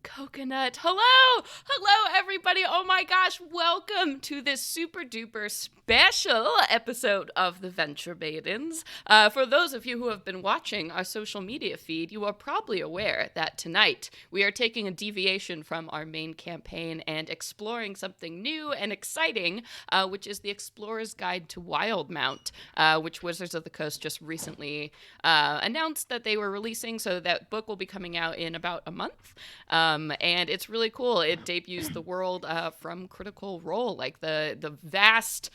Coconut. Hello everybody. Oh my gosh, welcome to this super duper special episode of the Venture Maidens. For those of you who have been watching our social media feed, you are probably aware that tonight we are taking a deviation from our main campaign and exploring something new and exciting, which is the Explorer's Guide to Wildemount, which Wizards of the Coast just recently announced that they were releasing, so that book will be coming out in about a month. And it's really cool. It debuts the world from Critical Role, like the vast,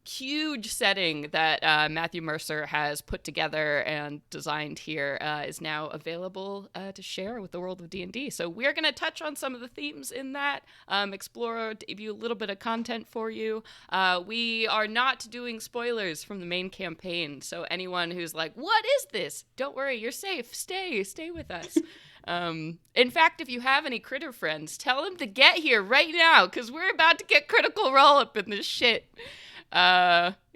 huge setting that Matthew Mercer has put together and designed here is now available to share with the world of D&D. So we're going to touch on some of the themes in that, explore, debut a little bit of content for you. We are not doing spoilers from the main campaign, so anyone who's like, what is this? Don't worry, you're safe. Stay with us. In fact, if you have any critter friends, tell them to get here right now, because we're about to get Critical Role up in this shit.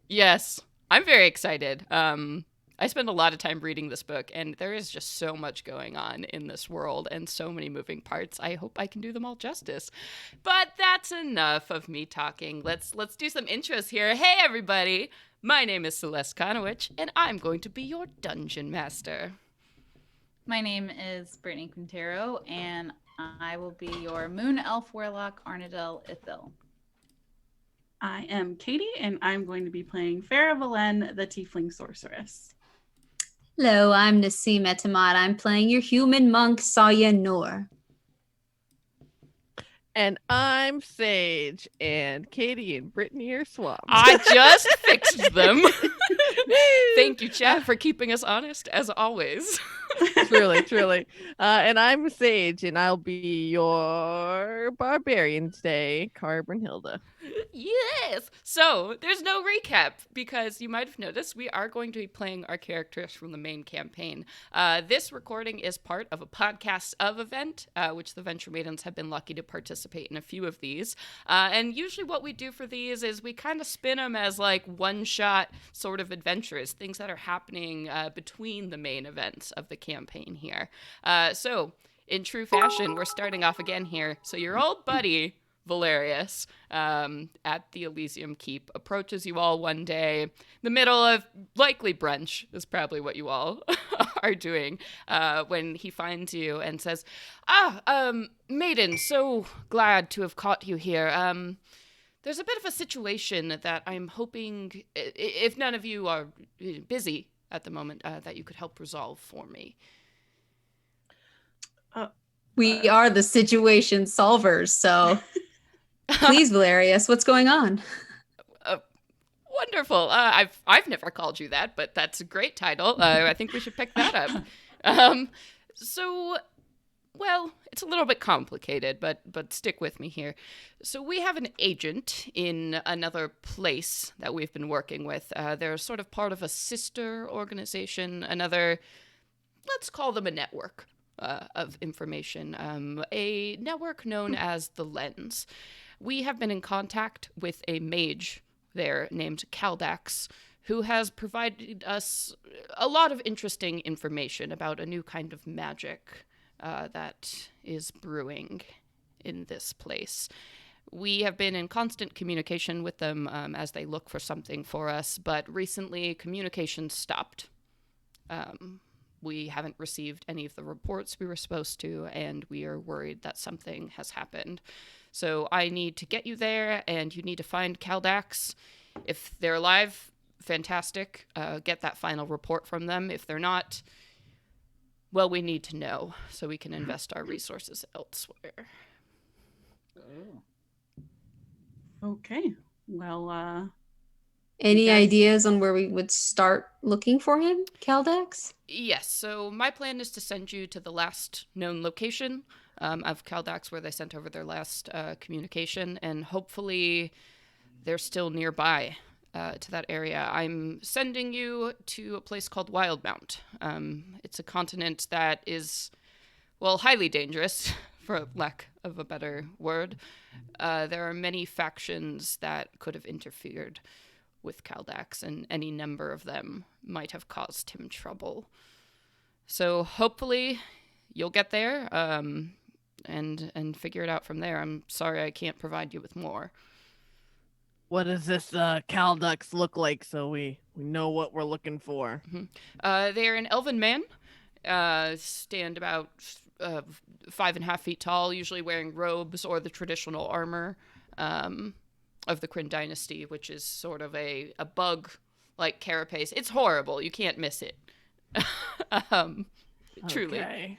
Yes, I'm very excited. I spend a lot of time reading this book, and there is just so much going on in this world and so many moving parts. I hope I can do them all justice. But that's enough of me talking. Let's do some intros here. Hey, everybody. My name is Celeste Konowich, and I'm going to be your dungeon master. My name is Brittany Quintero, and I will be your Moon Elf Warlock Arnadel Ithil. I am Katie, and I'm going to be playing Farah Valen, the Tiefling Sorceress. Hello, I'm Nassim Etamad. I'm playing your human monk, Saya Noor. And I'm Sage, and Katie and Brittany are swapped. I just fixed them. Thank you, chat, for keeping us honest, as always. Truly. And I'm Sage, and I'll be your barbarian today, Hilda. Yes! So, there's no recap, because you might have noticed we are going to be playing our characters from the main campaign. This recording is part of a podcast of event, which the Venture Maidens have been lucky to participate in a few of these. And usually what we do for these is we kind of spin them as like one-shot sort of adventures, things that are happening between the main events of the campaign here. So, in true fashion, we're starting off again here. So your old buddy, Valerius, at the Elysium Keep, approaches you all one day, the middle of likely brunch is probably what you all are doing, when he finds you and says, Maiden, so glad to have caught you here. There's a bit of a situation that I'm hoping, if none of you are busy at the moment, that you could help resolve for me. We are the situation solvers, so please, Valerius, what's going on? Wonderful. I've never called you that, but that's a great title. I think we should pick that up. Well, it's a little bit complicated, but stick with me here. So we have an agent in another place that we've been working with. They're sort of part of a sister organization, let's call them a network of information, a network known as the Lens. We have been in contact with a mage there named Caldax, who has provided us a lot of interesting information about a new kind of magic that is brewing in this place. We have been in constant communication with them as they look for something for us, but recently communication stopped. We haven't received any of the reports we were supposed to, and we are worried that something has happened. So I need to get you there, and you need to find Caldax. If they're alive, fantastic. Get that final report from them. If they're not, well, we need to know so we can invest our resources elsewhere. Okay. Well, Any Yes. ideas on where we would start looking for him, Caldax? Yes, so my plan is to send you to the last known location of Caldax where they sent over their last communication, and hopefully they're still nearby to that area. I'm sending you to a place called Wildemount. It's a continent that is, well, highly dangerous, for lack of a better word. There are many factions that could have interfered with Caldax, and any number of them might have caused him trouble. So hopefully you'll get there and figure it out from there. I'm sorry I can't provide you with more. What does this Caldax look like so we know what we're looking for? They're an elven man, stand about 5.5 feet tall, usually wearing robes or the traditional armor of the Kryn dynasty, which is sort of a bug-like carapace. It's horrible. You can't miss it. Truly. Okay.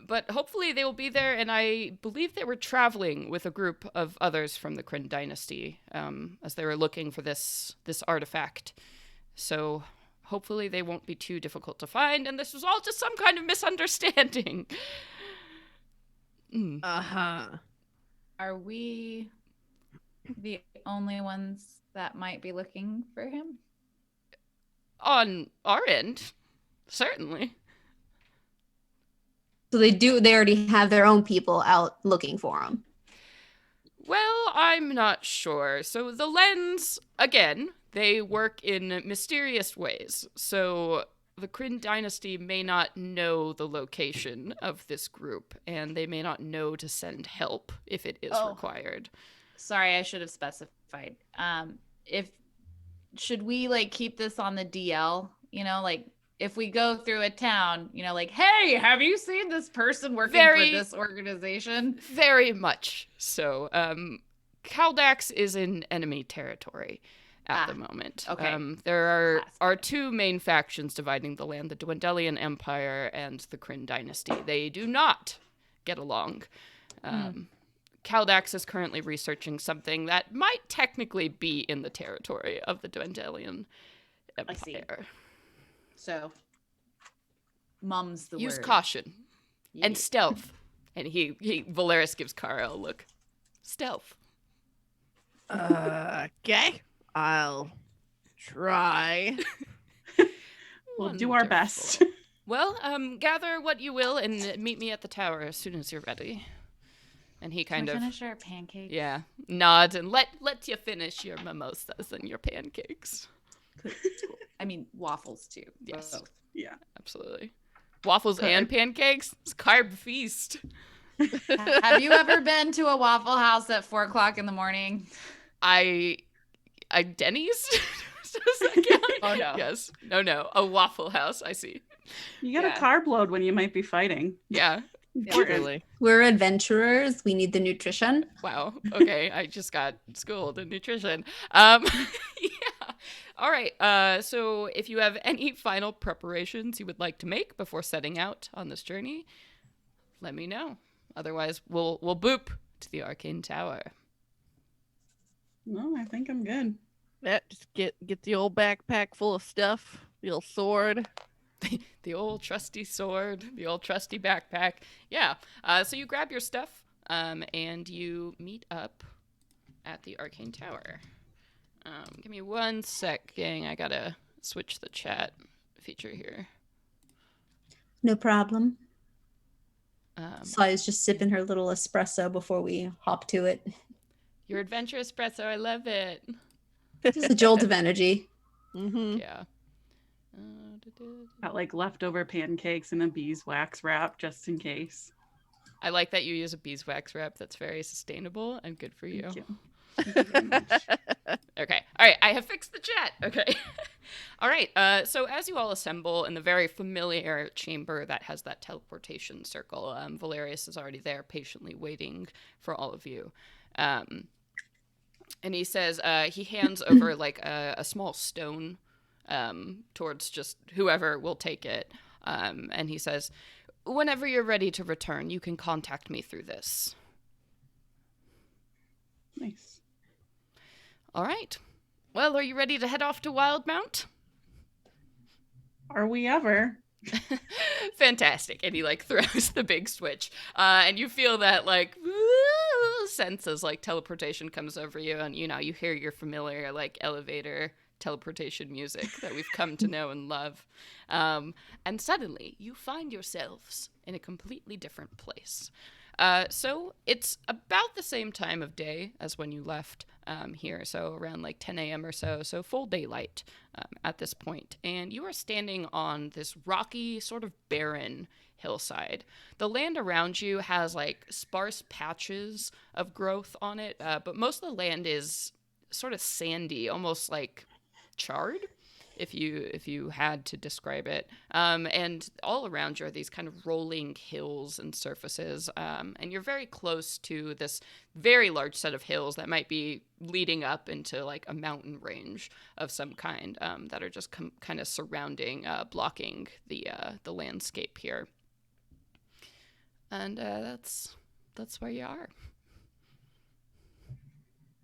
But hopefully they will be there, and I believe they were traveling with a group of others from the Kryn dynasty as they were looking for this artifact. So hopefully they won't be too difficult to find, and this was all just some kind of misunderstanding. Uh-huh. Are we the only ones that might be looking for him? On our end, certainly. So they already have their own people out looking for him. Well, I'm not sure. So the Lens, again, they work in mysterious ways. So the Kryn dynasty may not know the location of this group, and they may not know to send help if it is required. Sorry, I should have specified. Should we like keep this on the DL? You know, like if we go through a town, you know, like, hey, have you seen this person working for this organization? Very much so. Caldax is in enemy territory at the moment. Okay. There are two main factions dividing the land, the Dwendalian Empire and the Kryn dynasty. They do not get along. Caldax is currently researching something that might technically be in the territory of the Dwendalian Empire. I see. So, mum's the Use word. caution Yeah. and stealth. And Valeris gives Kara a look. Stealth. Okay. I'll try. We'll do our Wonderful. best. Well, gather what you will and meet me at the tower as soon as you're ready. And he Can kind we of, finish our pancakes? yeah, nods and let you finish your mimosas and your pancakes. Cool. I mean, waffles too. Yes. Both. Yeah. Absolutely. Waffles Good. and pancakes? It's a carb feast. Have you ever been to a Waffle House at 4 o'clock in the morning? I Denny's? Does that count? Oh, no. Yes. No. A Waffle House, I see. You got Yeah. a carb load when you might be fighting. Yeah. Truly. We're adventurers. We need the nutrition. Wow. Okay. I just got schooled in nutrition. Yeah. All right. So if you have any final preparations you would like to make before setting out on this journey, let me know. Otherwise, we'll boop to the Arcane Tower. No, I think I'm good. Yeah, just get the old backpack full of stuff. The old sword. The old trusty sword, the old trusty backpack. Yeah. So you grab your stuff, and you meet up at the Arcane Tower. Give me 1 sec, gang. I gotta switch the chat feature here. No problem. Um, Saya's just sipping her little espresso before we hop to it. your adventure espresso, I love it. Just a jolt of energy. Mm-hmm. Yeah. Got like leftover pancakes and a beeswax wrap just in case. I like that you use a beeswax wrap. That's very sustainable and good for you. Thank you. Thank you very much. Okay. All right. I have fixed the chat. Okay. All right. So as you all assemble in the very familiar chamber that has that teleportation circle, Valerius is already there patiently waiting for all of you. And he says, he hands over like a small stone towards just whoever will take it. And he says, whenever you're ready to return, you can contact me through this. Nice. All right. Well, are you ready to head off to Wildemount? Are we ever? Fantastic. And he like throws the big switch. And you feel that like sense as like teleportation comes over you, and you hear your familiar like elevator teleportation music that we've come to know and love. And suddenly you find yourselves in a completely different place. So it's about the same time of day as when you left here, so around like 10 a.m. or so full daylight at this point. And you are standing on this rocky, sort of barren hillside. The land around you has like sparse patches of growth on it, but most of the land is sort of sandy, almost like charred, if you had to describe it. And all around you are these kind of rolling hills and surfaces, and you're very close to this very large set of hills that might be leading up into like a mountain range of some kind, that are just kind of surrounding, blocking the landscape here. And that's where you are.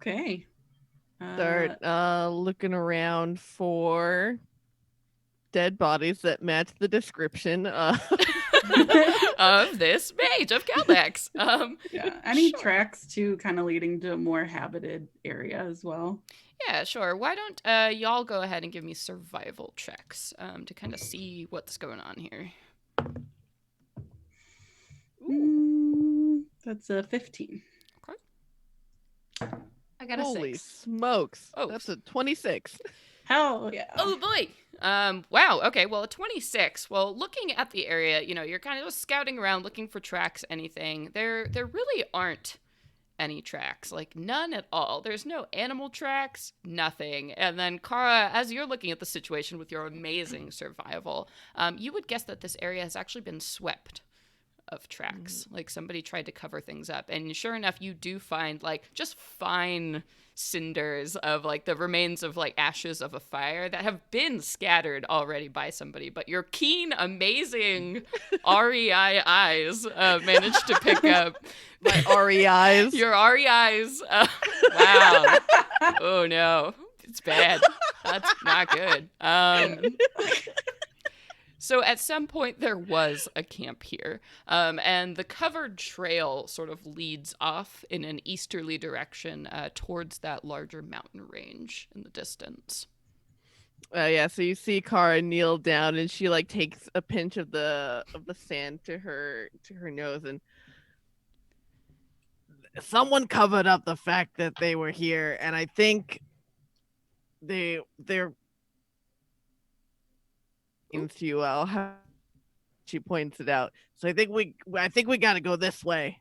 Okay. Start looking around for dead bodies that match the description of this mage of Caldax. Yeah. Any Sure. tracks to kind of leading to a more habited area as well? Yeah, sure. Why don't y'all go ahead and give me survival checks to kind of see what's going on here. That's a 15. I got a holy 6. smokes. Oh. That's a 26. Hell yeah. Oh boy. Wow. Okay. Well, a 26. Well, looking at the area, you're kind of just scouting around, looking for tracks, anything. There really aren't any tracks, like none at all. There's no animal tracks, nothing. And then Kara, as you're looking at the situation with your amazing survival, you would guess that this area has actually been swept of tracks. Like somebody tried to cover things up. And sure enough, you do find like just fine cinders of like the remains of like ashes of a fire that have been scattered already by somebody. But your keen, amazing REI eyes managed to pick up My REIs. your REIs. Wow. Oh no. It's bad. That's not good. So at some point there was a camp here, and the covered trail sort of leads off in an easterly direction towards that larger mountain range in the distance. Yeah, so you see Kara kneel down and she like takes a pinch of the sand to her nose, and someone covered up the fact that they were here, and I think they're into you. She points it out. So I think we got to go this way.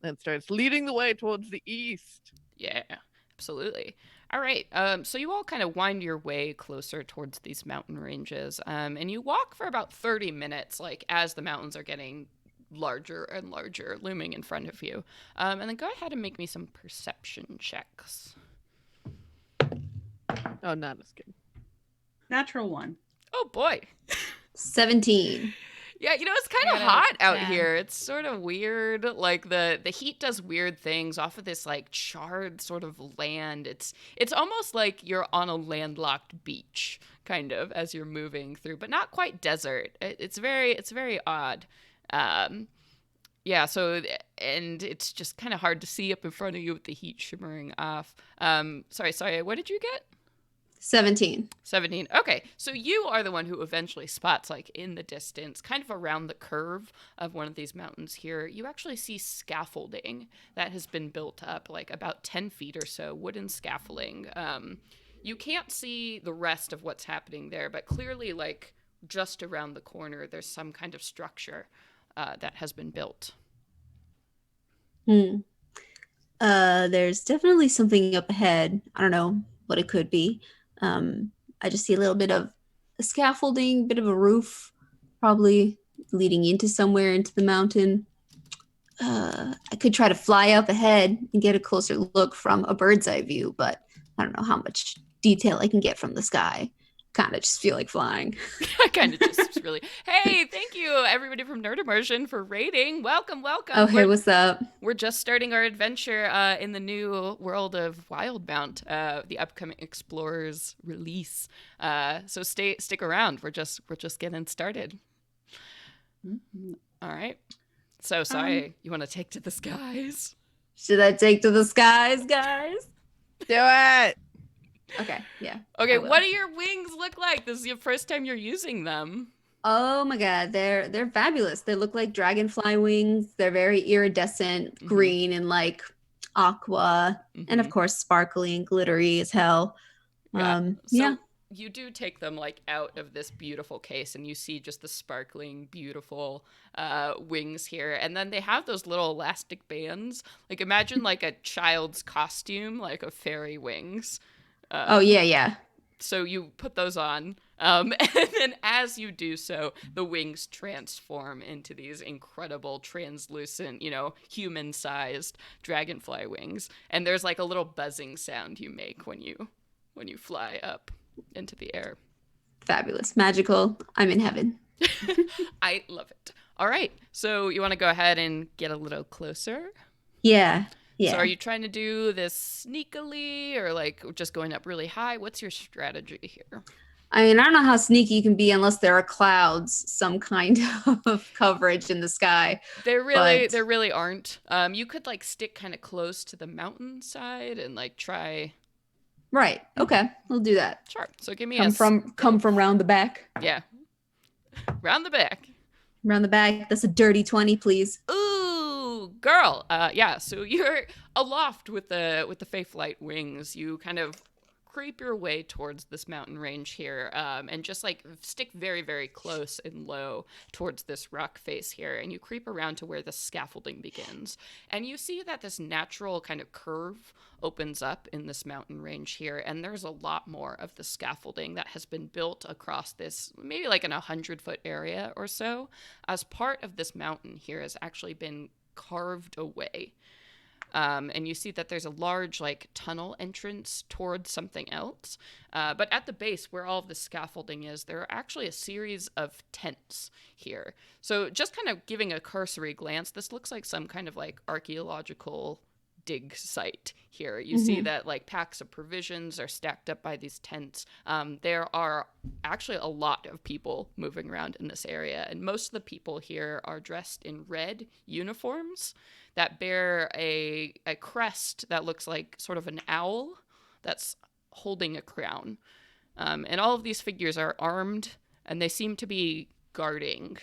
And starts leading the way towards the east. Yeah, absolutely. All right. So you all kind of wind your way closer towards these mountain ranges, and you walk for about 30 minutes, like as the mountains are getting larger and larger, looming in front of you. And then go ahead and make me some perception checks. Oh, not as good. Natural 1. Oh boy. 17. Yeah, it's kind I of got a hot out 10. here. It's sort of weird. Like the heat does weird things off of this like charred sort of land. It's almost like you're on a landlocked beach, kind of, as you're moving through, but not quite desert. It's very odd. Yeah, so, and it's just kind of hard to see up in front of you with the heat shimmering off. Sorry, what did you get? 17. 17. Okay, so you are the one who eventually spots, like, in the distance, kind of around the curve of one of these mountains here, you actually see scaffolding that has been built up, like, about 10 feet or so, wooden scaffolding. You can't see the rest of what's happening there, but clearly, like, just around the corner, there's some kind of structure that has been built. There's definitely something up ahead. I don't know what it could be. I just see a little bit of a scaffolding, bit of a roof, probably leading into somewhere into the mountain. I could try to fly up ahead and get a closer look from a bird's eye view, but I don't know how much detail I can get from the sky. Kind of just feel like flying. I kind of just really, hey, thank you everybody from Nerd Immersion for rating. Welcome. Oh, hey, what's up? We're just starting our adventure in the new world of Wildemount, the upcoming Explorers release. So stick around. We're just getting started. Mm-hmm. All right. So sorry, you want to take to the skies? Should I take to the skies, guys? Do it! Okay, yeah. Okay, I will. what do your wings look like? This is your first time you're using them. Oh my god, they're fabulous. They look like dragonfly wings. They're very iridescent, green and like aqua, and of course sparkly and glittery as hell. So you do take them like out of this beautiful case and you see just the sparkling, beautiful wings here. And then they have those little elastic bands. Like imagine like a child's costume, like of fairy wings. Oh yeah. So you put those on, and then as you do so, the wings transform into these incredible, translucent, human-sized dragonfly wings. And there's like a little buzzing sound you make when you fly up into the air. Fabulous, magical. I'm in heaven. I love it. All right, so you want to go ahead and get a little closer? Yeah. So are you trying to do this sneakily or like just going up really high? What's your strategy here? I mean, I don't know how sneaky you can be unless there are clouds, some kind of coverage in the sky. There really aren't. You could like stick kind of close to the mountainside and like try. Right. Okay. We'll do that. Sure. So give me come from round the back. Yeah. Round the back. Round the back. That's a dirty 20, please. Ooh, girl. Yeah. So you're aloft with the Fae Flight wings. You kind of creep your way towards this mountain range here, and just like stick very, very close and low towards this rock face here, and you creep around to where the scaffolding begins, and you see that this natural kind of curve opens up in this mountain range here, and there's a lot more of the scaffolding that has been built across this, maybe like an 100-foot area or so, as part of this mountain here has actually been carved away. And you see that there's a large like tunnel entrance towards something else. But at the base where all of the scaffolding is, there are actually a series of tents here. So just kind of giving a cursory glance, this looks like some kind of like archaeological dig site here. You see that like packs of provisions are stacked up by these tents. There are actually a lot of people moving around in this area, and most of the people here are dressed in red uniforms that bear a crest that looks like sort of an owl that's holding a crown. And all of these figures are armed, and they seem to be guarding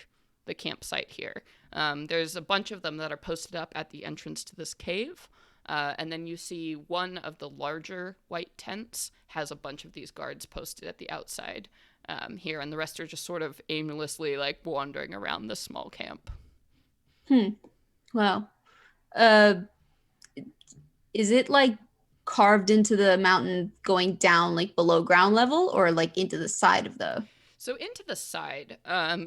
the campsite here. There's a bunch of them that are posted up at the entrance to this cave. And then you see one of the larger white tents has a bunch of these guards posted at the outside here, and the rest are just sort of aimlessly like wandering around the small camp. Wow. Is it like carved into the mountain going down like below ground level, or like into the side of the... So into the side.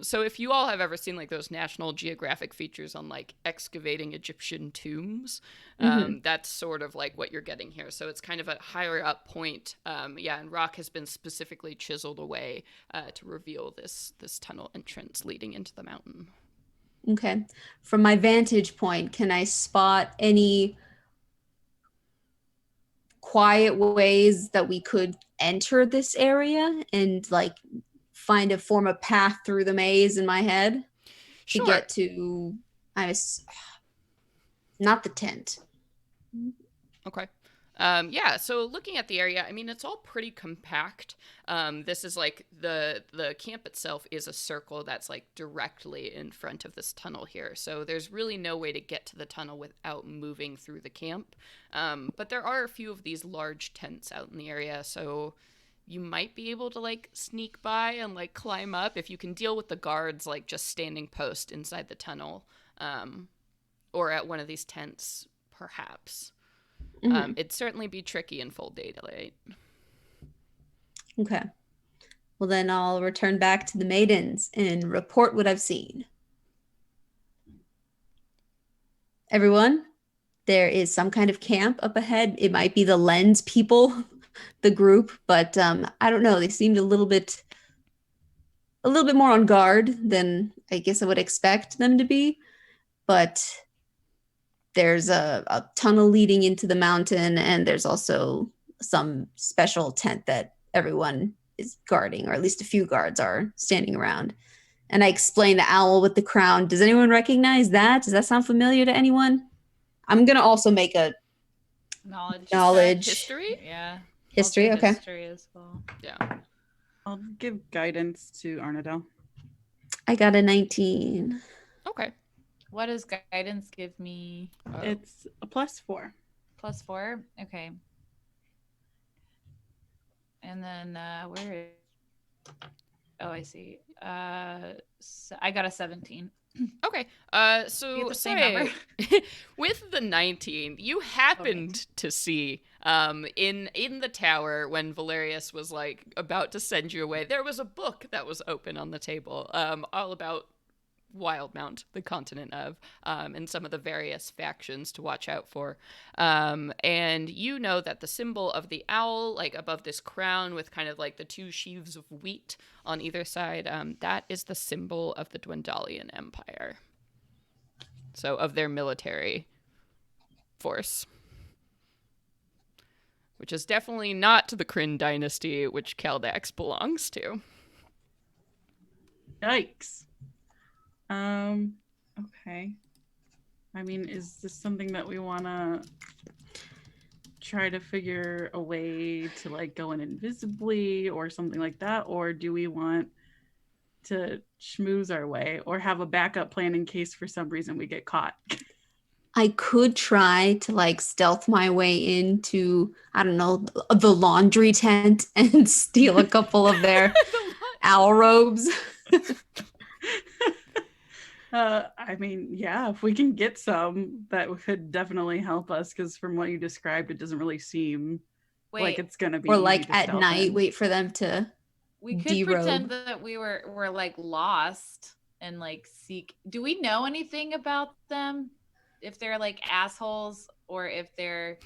So if you all have ever seen like those National Geographic features on like excavating Egyptian tombs, that's sort of like what you're getting here. So it's kind of a higher up point. And rock has been specifically chiseled away to reveal this tunnel entrance leading into the mountain. Okay. From my vantage point, can I spot any quiet ways that we could enter this area and like form a path through the maze in my head to get to not the tent? Okay. So looking at the area, I mean, it's all pretty compact. This is like the camp itself is a circle that's like directly in front of this tunnel here. So there's really no way to get to the tunnel without moving through the camp. But there are a few of these large tents out in the area, so you might be able to like sneak by and like climb up if you can deal with the guards like just standing post inside the tunnel, or at one of these tents, perhaps. It'd certainly be tricky in full daylight. Okay. Well, then I'll return back to the Maidens and report what I've seen. Everyone, there is some kind of camp up ahead. It might be the Lens people, the group, but I don't know. They seemed a little bit more on guard than I guess I would expect them to be. But there's a tunnel leading into the mountain, and there's also some special tent that everyone is guarding, or at least a few guards are standing around. And I explained the owl with the crown. Does anyone recognize that? Does that sound familiar to anyone? I'm going to also make a knowledge. History? Yeah. History, I'll do okay. History as well. Yeah. I'll give guidance to Arnadel. I got a 19. Okay. What does guidance give me? It's a +4. +4? Okay. And then where is... Oh, I see. So I got a 17. Okay. So You get the same say, number. with the 19, you happened to see in the tower when Valerius was like about to send you away, there was a book that was open on the table, all about Wildemount, the continent of, and some of the various factions to watch out for. And you know that the symbol of the owl, like above this crown with kind of like the two sheaves of wheat on either side, that is the symbol of the Dwendalian Empire. So of their military force. Which is definitely not the Kryn dynasty, which Kaldax belongs to. Yikes. Okay. I mean, is this something that we want to try to figure a way to like go in invisibly or something like that? Or do we want to schmooze our way or have a backup plan in case for some reason we get caught? I could try to like stealth my way into, I don't know, the laundry tent and steal a couple of their owl robes. I mean, yeah, if we can get some, that could definitely help us. Because from what you described, it doesn't really seem like Wait, it's gonna be Or easy like to at stealth night, in. wait for them to we could derobe. pretend that we're like lost and like seek. Do we know anything about them? If they're like assholes or if they're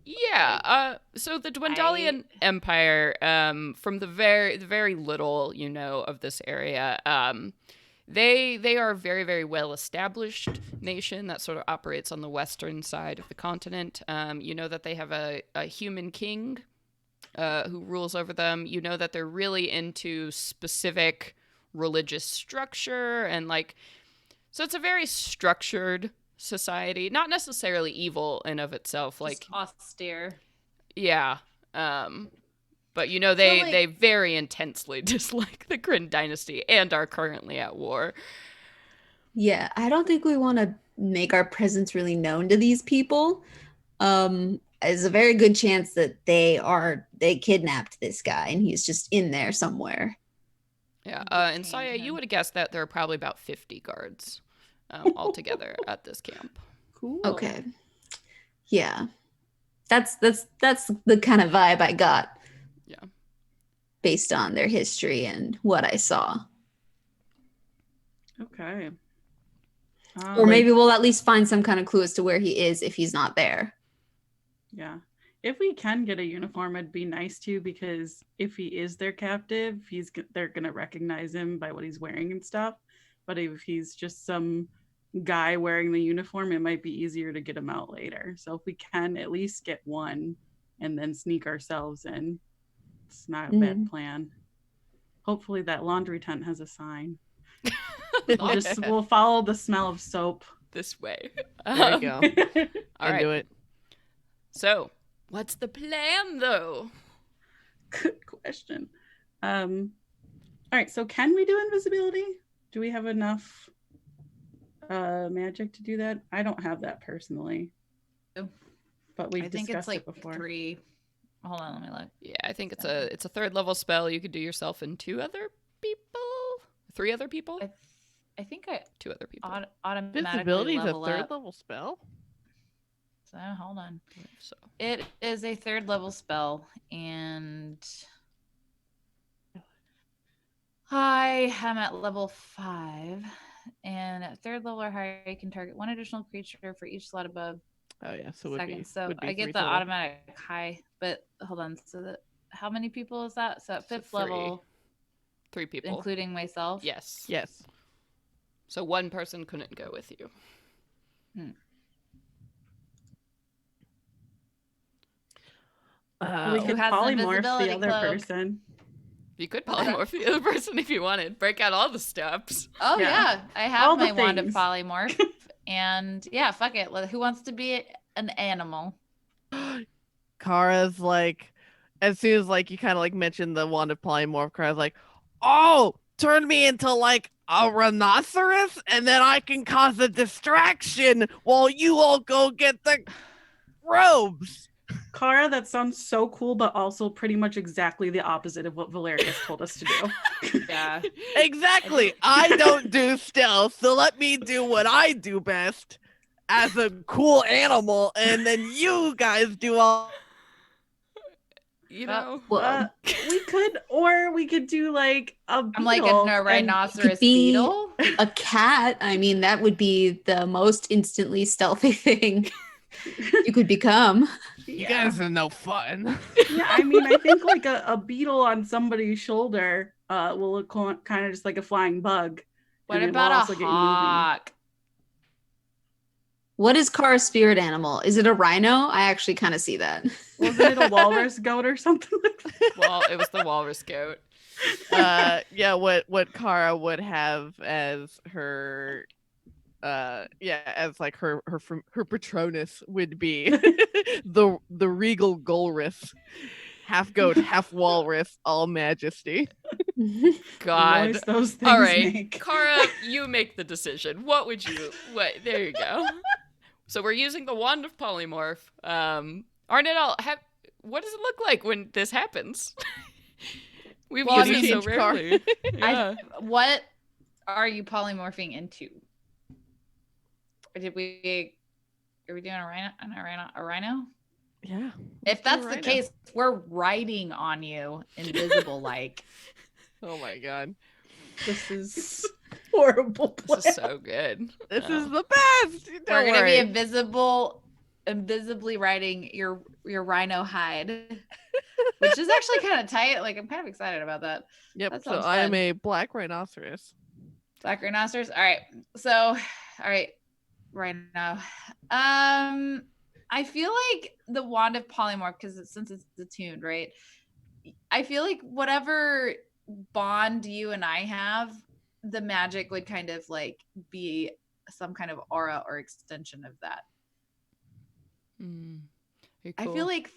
Yeah. So the Dwendalian Empire, from the very little you know of this area, they are a very, very well established nation that sort of operates on the western side of the continent. You know that they have a human king who rules over them. You know that they're really into specific religious structure and like, so it's a very structured society, not necessarily evil in of itself. Like, just austere? yeah. But you know they very intensely dislike the Kryn dynasty and are currently at war. Yeah, I don't think we want to make our presence really known to these people. There's a very good chance that they kidnapped this guy and he's just in there somewhere. Yeah. And Saya, you would have guessed that there are probably about 50 guards altogether at this camp. Cool. Okay. Yeah. That's the kind of vibe I got. Yeah. Based on their history and what I saw. Okay. Or maybe we'll at least find some kind of clue as to where he is if he's not there. Yeah. If we can get a uniform, it'd be nice too, because if he is their captive, they're gonna recognize him by what he's wearing and stuff. But if he's just some guy wearing the uniform, it might be easier to get him out later. So if we can at least get one and then sneak ourselves in, it's not a bad plan. Hopefully that laundry tent has a sign. We'll follow the smell of soap This way. There you go. All right. Do it. So, what's the plan, though? Good question. All right, so can we do invisibility? Do we have enough magic to do that? I don't have that personally. But we've discussed it before. 3. Hold on, let me look. Yeah, I think it's a third level spell. You could do yourself and 2 other people? 3 other people? I think I 2 other people. automatically Visibility is a level third up. level spell? So hold on. So It is a 3rd level spell, and I am at level 5. And at 3rd level or higher, you can target 1 additional creature for each slot above. Oh yeah, so would be. So would be I get 3 the total. automatic high, but hold on. So how many people is that? So at 5th So 3. level, 3 people. including myself. Yes. Yes. So 1 person couldn't go with you. We could has the polymorph invisibility the other cloak? person. You could polymorph the other person if you wanted. Break out all the steps. Oh Yeah. yeah, I All have the my wand of things. polymorph, and yeah, fuck it. Who wants to be an animal? Kara's like, as soon as like you kind of like mentioned the wand of polymorph, Kara's like, oh, turn me into like a rhinoceros, and then I can cause a distraction while you all go get the robes. Kara, that sounds so cool, but also pretty much exactly the opposite of what Valerius told us to do. Yeah. Exactly. I don't do stealth, so let me do what I do best as a cool animal, and then you guys do all. You know? Well, we could do like a beetle. I'm like a rhinoceros be- beetle. a cat, I mean, that would be the most instantly stealthy thing you could become. You guys are no fun. Yeah, I mean, I think like a beetle on somebody's shoulder will look kind of just like a flying bug. What and it will about also a get you moving. hawk? What is Kara's spirit animal? Is it a rhino? I actually kind of see that. Wasn't it a walrus goat or something like that? Well, it was the walrus goat. Yeah, what Kara would have as her as like her patronus would be the regal Golrus, half goat, half walrus, all majesty. God. Noise those things All right, make. Kara, you make the decision. What would you? What? There you go. So we're using the wand of polymorph. Arnett, what does it look like when this happens? We've Well, used I it so mean, Kara- rarely. Yeah. What are you polymorphing into? Or are we doing a rhino? A rhino? Yeah. If that's the rhino. case, we're riding on you, invisible like. Oh my god. This is horrible. This Plan. is so good. This Oh. is the best. We're Don't gonna worry. be invisibly riding your rhino hide, which is actually kind of tight. Like I'm kind of excited about that. Yep. That So sounds I am fun. a black rhinoceros. Black rhinoceros. All right. So, all right, rhino. I feel like the wand of polymorph, because since it's attuned, right? I feel like whatever bond you and I have, the magic would kind of like be some kind of aura or extension of that. Mm. Very I cool. feel like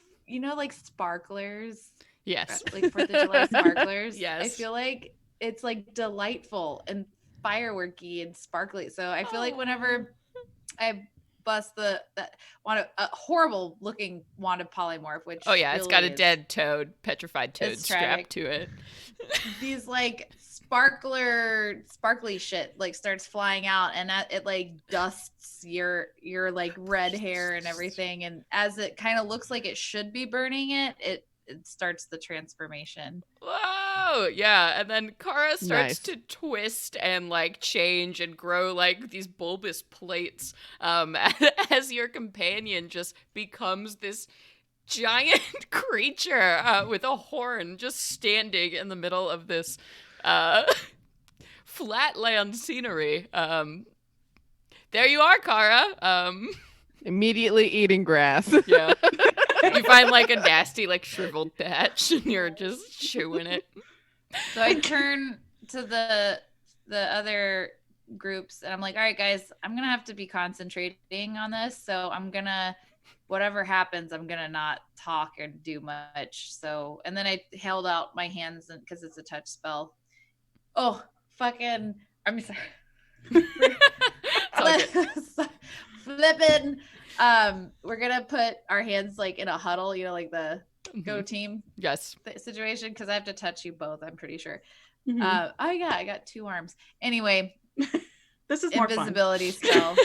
like sparklers, yes. like 4th of July sparklers. Yes. I feel like it's like delightful and fireworky and sparkly. So I feel like whenever I bust that a horrible looking wand of polymorph, which Oh yeah, it's really got a is- dead toad, petrified toad It's strapped tragic. to it. these like sparkly shit like starts flying out, and it like dusts your like red hair and everything, and as it kind of looks like it should be burning it starts the transformation. Whoa! Yeah, and then Kara starts Nice. to twist and like change and grow like these bulbous plates as your companion just becomes this giant creature with a horn just standing in the middle of this flatland scenery. There you are, Kara. Immediately eating grass. Yeah. You find like a nasty, like shriveled patch, and you're just chewing it. So I turn to the other groups and I'm like, all right guys, I'm gonna have to be concentrating on this, so I'm gonna, whatever happens, I'm gonna not talk or do much. So, and then I held out my hands because it's a touch spell. Oh fucking, I'm sorry. It's all good. Flipping. We're gonna put our hands like in a huddle, like the go team Yes. situation, because I have to touch you both, I'm pretty sure. Mhm. Oh yeah, I got 2 arms. Anyway, This is more fun. invisibility spell.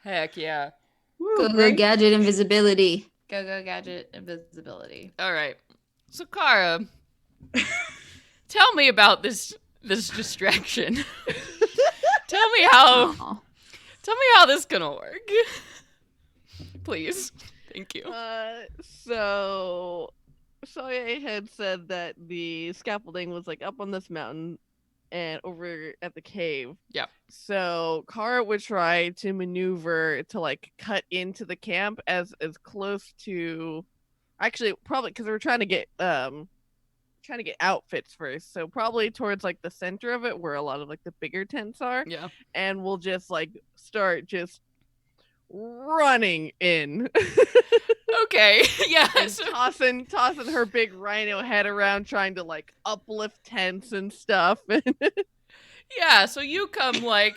Heck yeah. Woo, Go go great. gadget invisibility. Go gadget invisibility. All right. So Kara, tell me about this distraction. Tell me how Aw. this gonna work. Please. Thank you. So Soye had said that the scaffolding was like up on this mountain and over at the cave. Yeah. So Kara would try to maneuver to like cut into the camp as close to, actually probably because we're trying to get outfits first. So probably towards like the center of it where a lot of like the bigger tents are. Yeah. And we'll just like start just running in. Okay. Yeah. And So, tossing her big rhino head around trying to like uplift tents and stuff. yeah. So you come like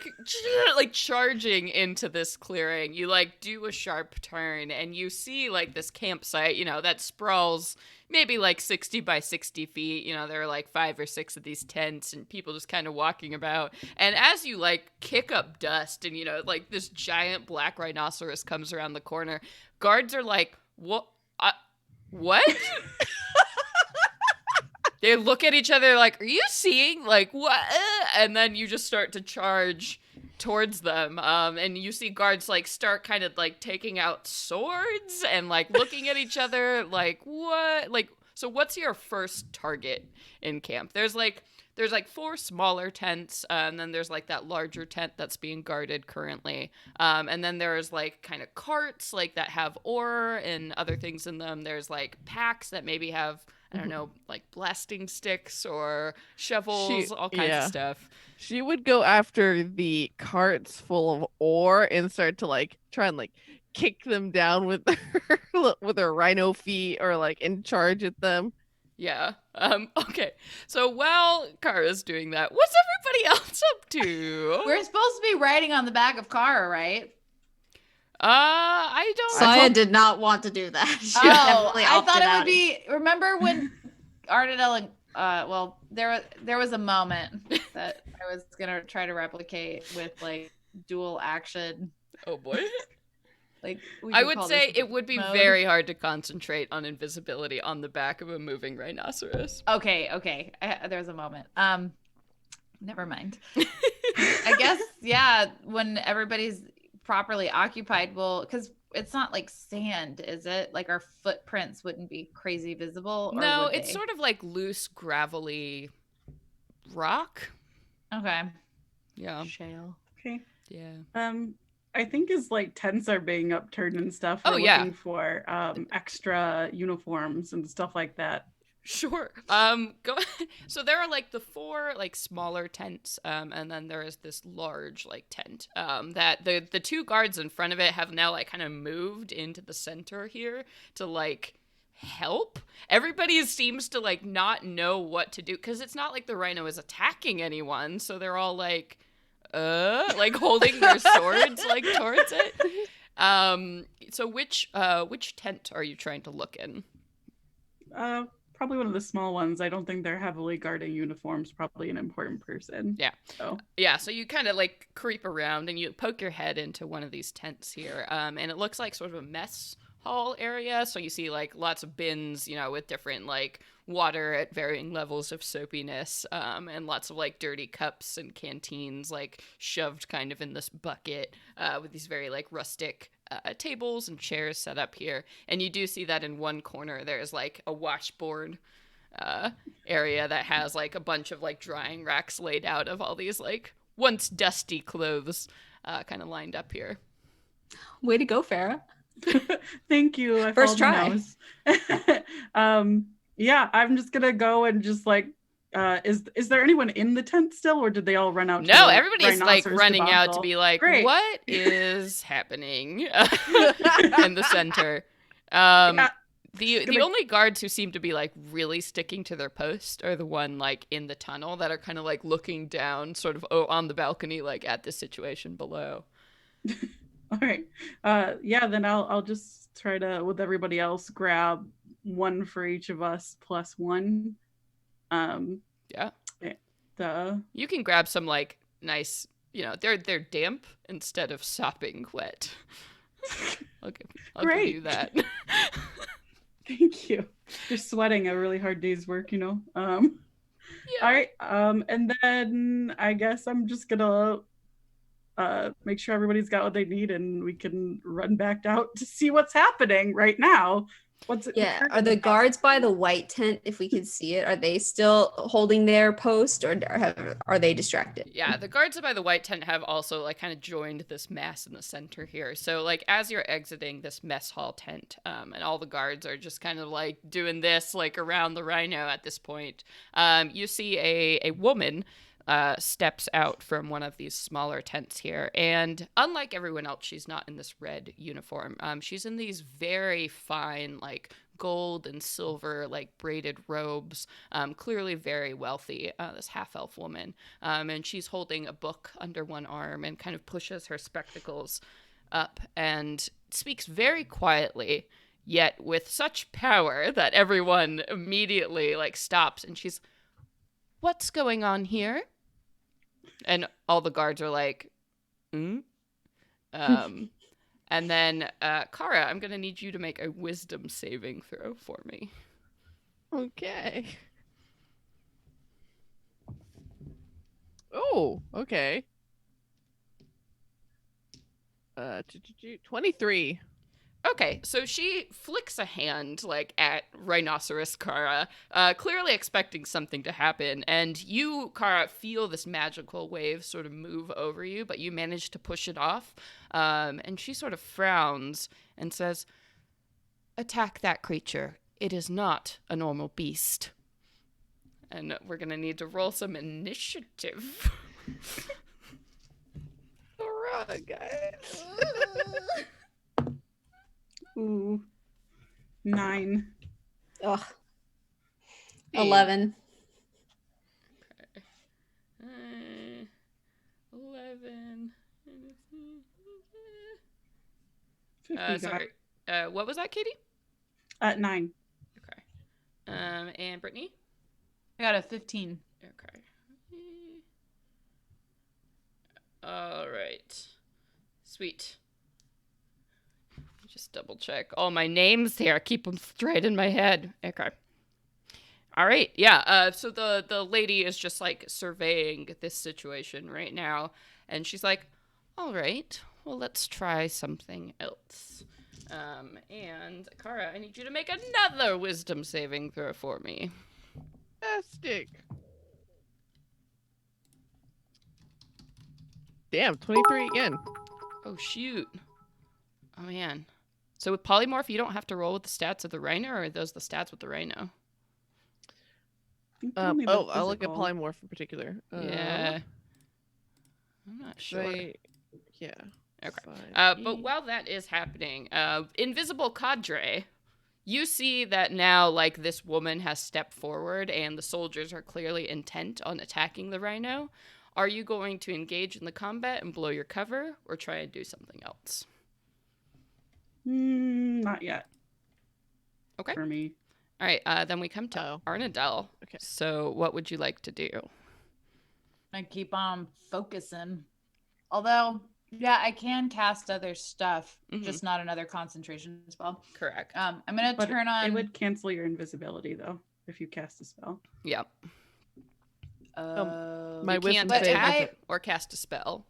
charging into this clearing. You like do a sharp turn and you see like this campsite, that sprawls maybe like 60 by 60 feet. There are like 5 or 6 of these tents and people just kind of walking about. And as you like kick up dust and, like this giant black rhinoceros comes around the corner, guards are like, what? What? They look at each other like, are you seeing? Like, what? And then you just start to charge towards them. And you see guards like start kind of like taking out swords and like looking at each other like, what? Like, so what's your first target in camp? There's like 4 smaller tents, and then there's like that larger tent that's being guarded currently. And then there's like kind of carts like that have ore and other things in them. There's like packs that maybe have, I don't know, like blasting sticks or shovels, all kinds of stuff. She would go after the carts full of ore and start to like try and like kick them down with her rhino feet or like and charge at them. Yeah. Okay. So while Kara's doing that, what's everybody else up to? We're supposed to be riding on the back of Kara, right? I don't. Saya did not want to do that. She Oh, definitely I opted thought it out. would be. Remember when Ardadell and well, there was a moment that I was gonna try to replicate with like dual action. Oh boy. Like I could would call say this it would be mode. very hard to concentrate on invisibility on the back of a moving rhinoceros. Okay. There was a moment. Never mind. I guess yeah. When everybody's properly occupied, well, because it's not like sand, is it? Like our footprints wouldn't be crazy visible. Or No, would it's they? sort of like loose, gravelly rock. Okay. Yeah. Shale. Okay. Yeah. I think as like tents are being upturned and stuff, Oh, we're yeah. looking for extra uniforms and stuff like that. Sure. Go. So there are like the 4 like smaller tents, and then there is this large like tent. That the 2 guards in front of it have now like kind of moved into the center here to like help. Everybody seems to like not know what to do because it's not like the rhino is attacking anyone, so they're all like holding their swords like towards it. So which tent are you trying to look in? Probably one of the small ones. I don't think they're heavily guarding uniforms. Probably an important person. Yeah. So Yeah, so you kind of like creep around and you poke your head into one of these tents here. And it looks like sort of a mess hall area. So you see like lots of bins, you know, with different like water at varying levels of soapiness, and lots of like dirty cups and canteens like shoved kind of in this bucket, with these very like rustic tables and chairs set up here. And you do see that in one corner there's like a washboard area that has like a bunch of like drying racks laid out of all these like once dusty clothes kind of lined up here. Way to go, Farah. thank you. I First followed the nose. Yeah, I'm just gonna go and just like is there anyone in the tent still, or did they all run out? No, to everybody's like rhinoceros running out to debacle? be like, Great. what is happening in the center? Yeah, The gonna- only guards who seem to be like really sticking to their post are the one like in the tunnel that are kind of like looking down sort of on the balcony like at the situation below. All right. Yeah, then I'll just try to, with everybody else, grab one for each of us plus 1. Yeah. The You can grab some like nice, you know, they're damp instead of sopping wet. I'll give Great. you that. Thank you. Just sweating a really hard day's work, you know. Yeah. All right. And then I guess I'm just gonna make sure everybody's got what they need, and we can run back out to see what's happening right now. Yeah. Are the guards by the white tent, if we could see it, are they still holding their post, or are they distracted? Yeah, the guards by the white tent have also like kind of joined this mass in the center here. So like as you're exiting this mess hall tent, and all the guards are just kind of like doing this like around the rhino at this point, you see a woman steps out from one of these smaller tents here. And unlike everyone else, she's not in this red uniform. She's in these very fine, like gold and silver, like braided robes. Clearly very wealthy, this half-elf woman. And she's holding a book under one arm and kind of pushes her spectacles up and speaks very quietly, yet with such power that everyone immediately like stops. And she's, "What's going on here?" And all the guards are like, And then, Kara, I'm going to need you to make a wisdom saving throw for me. Okay. Oh, okay. 23. Okay, so she flicks a hand, like, at Rhinoceros Kara, clearly expecting something to happen, and you, Kara, feel this magical wave sort of move over you, but you manage to push it off, and she sort of frowns and says, "Attack that creature. It is not a normal beast." And we're gonna need to roll some initiative. All right, guys. Ooh, 9. Ugh. 11. Okay. 11. 50 Sorry. What was that, Katie? 9. Okay. And Brittany? I got a 15. Okay. All right. Sweet. Just double check all my names here. Keep them straight in my head. Okay. All right. Yeah. So the lady is just like surveying this situation right now, and she's like, "All right. Well, let's try something else." And Kara, I need you to make another wisdom saving throw for me. Fantastic. Damn, 23 again. Oh shoot. Oh man. So with polymorph, you don't have to roll with the stats of the rhino, or are those the stats with the rhino? I'll look at polymorph in particular. Yeah. I'm not sure. Yeah. Okay. 5, But 8. while that is happening, invisible cadre, you see that now, like, this woman has stepped forward and the soldiers are clearly intent on attacking the rhino. Are you going to engage in the combat and blow your cover, or try and do something else? Not yet. Okay. For me. All right, then we come to Arnadel. Okay. So what would you like to do? I keep on focusing. Although, yeah, I can cast other stuff, just not another concentration spell. Correct. I'm gonna turn on. It would cancel your invisibility though if you cast a spell. Yep. My You can't wisdom save attack isn't- or cast a spell.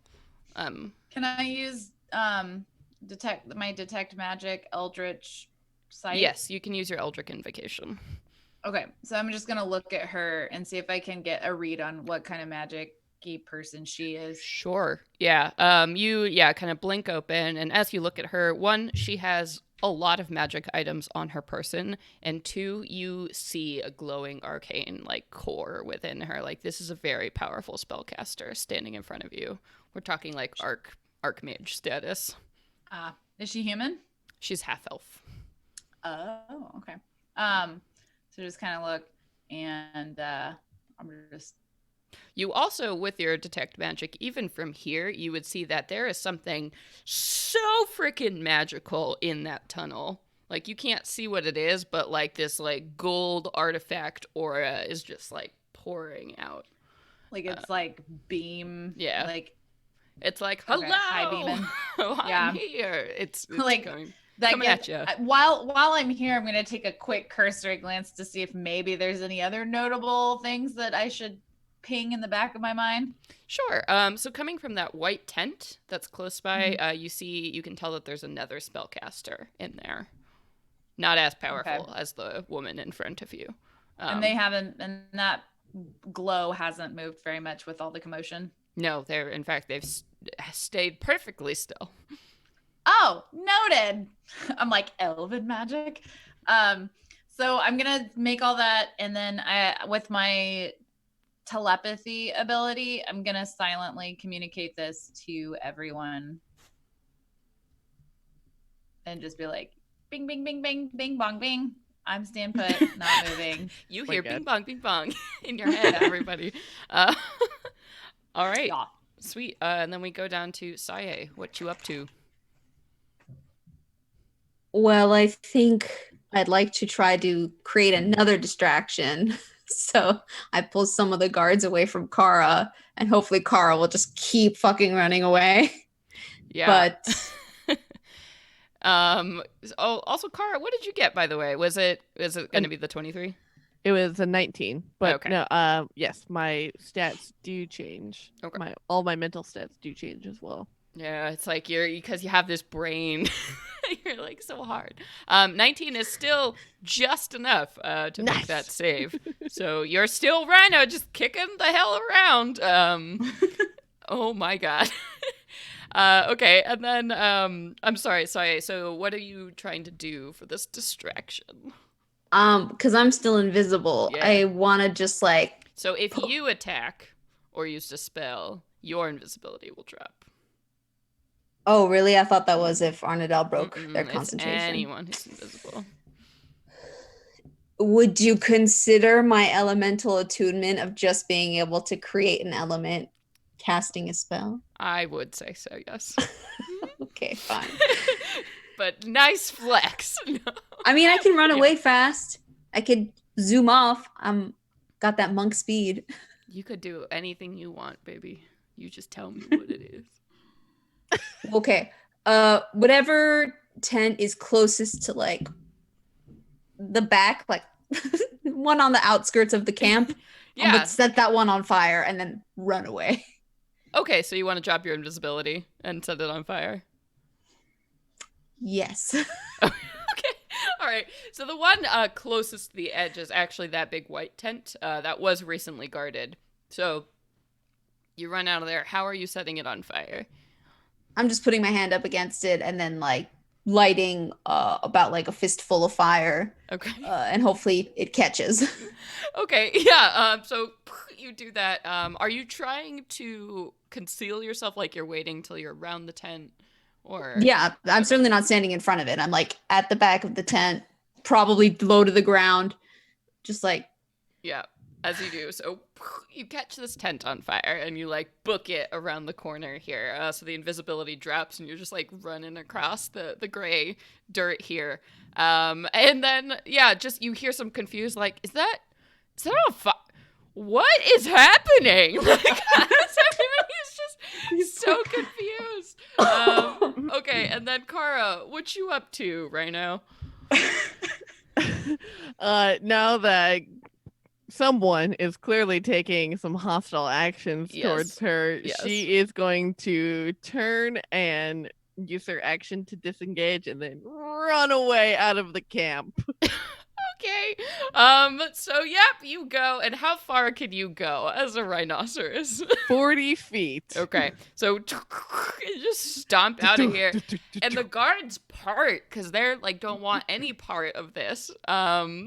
Can I use detect magic eldritch sight? Yes, you can use your Eldritch Invocation. Okay, so I'm just gonna look at her and see if I can get a read on what kind of magic-y person she is. Sure. Yeah. You kind of blink open, and as you look at her, one, she has a lot of magic items on her person, and two, you see a glowing arcane like core within her. Like, this is a very powerful spellcaster standing in front of you. We're talking like archmage status. Is she human? She's half elf. Oh, okay. So just kind of look, and I'm just. You also, with your detect magic, even from here, you would see that there is something so freaking magical in that tunnel. Like, you can't see what it is, but like this like gold artifact aura is just like pouring out. Like it's like beam. Yeah. Like it's like, hello, okay, hi, Beeman. I'm here. It's like coming at you. While I'm here, I'm gonna take a quick cursory glance to see if maybe there's any other notable things that I should ping in the back of my mind. Sure. So coming from that white tent that's close by, you can tell that there's another spellcaster in there. Not as powerful as the woman in front of you. And that glow hasn't moved very much with all the commotion. No, they've stayed perfectly still. Oh, noted. I'm like, elven magic. So I'm gonna make all that, and then with my telepathy ability, I'm gonna silently communicate this to everyone and just be like, bing, bing, bing, bing, bing, bong, bing. I'm staying put, not moving. You hear bing bong in your head, everybody. All right. Yeah. Sweet. And then we go down to Saye. What you up to? Well, I think I'd like to try to create another distraction. So I pull some of the guards away from Kara, and hopefully Kara will just keep fucking running away. Yeah. But also Kara, what did you get, by the way? Was it going to be the 23? It was a 19, but Okay. no. Yes, my stats do change. Okay. All my mental stats do change as well. Yeah, it's like because you have this brain, you're like so hard. 19 is still just enough to make that save. So you're still Rhino, just kicking the hell around. Oh my god. Okay, and then I'm sorry. So what are you trying to do for this distraction? because I'm still invisible, Yeah. I want to just like. So if you attack or use a spell, your invisibility will drop. Oh, really? I thought that was if Arnadel broke their It's concentration. anyone who's invisible. Would you consider my elemental attunement of just being able to create an element casting a spell? I would say so, yes. Okay, fine. But nice flex. No. I mean, I can run Yeah. away fast. I could zoom off. I'm got that monk speed. You could do anything you want, baby. You just tell me what it is. Okay. Whatever tent is closest to like the back, like one on the outskirts of the camp. I'm Yeah. gonna set that one on fire and then run away. Okay, so you want to drop your invisibility and set it on fire? Yes. Okay. All right. So the one closest to the edge is actually that big white tent that was recently guarded. So you run out of there. How are you setting it on fire? I'm just putting my hand up against it and then like lighting about like a fistful of fire. Okay. And hopefully it catches. Okay. Yeah. So you do that. Are you trying to conceal yourself, like you're waiting till you're around the tent, or? Yeah, I'm certainly not standing in front of it. I'm like at the back of the tent, probably low to the ground, just like. Yeah, as you do. So you catch this tent on fire and you like book it around the corner here. So the invisibility drops and you're just like running across the gray dirt here. And then, yeah, just you hear some confused like, is that on fire? What is happening? Like, everybody's just so confused. Okay, and then Kara, what you up to right now? Now that someone is clearly taking some hostile actions Yes. towards her, Yes. she is going to turn and use her action to disengage and then run away out of the camp. Okay. So yep, you go. And how far can you go as a rhinoceros? 40 feet. Okay. So you just stomp out of here. And the guards part because they're like don't want any part of this. So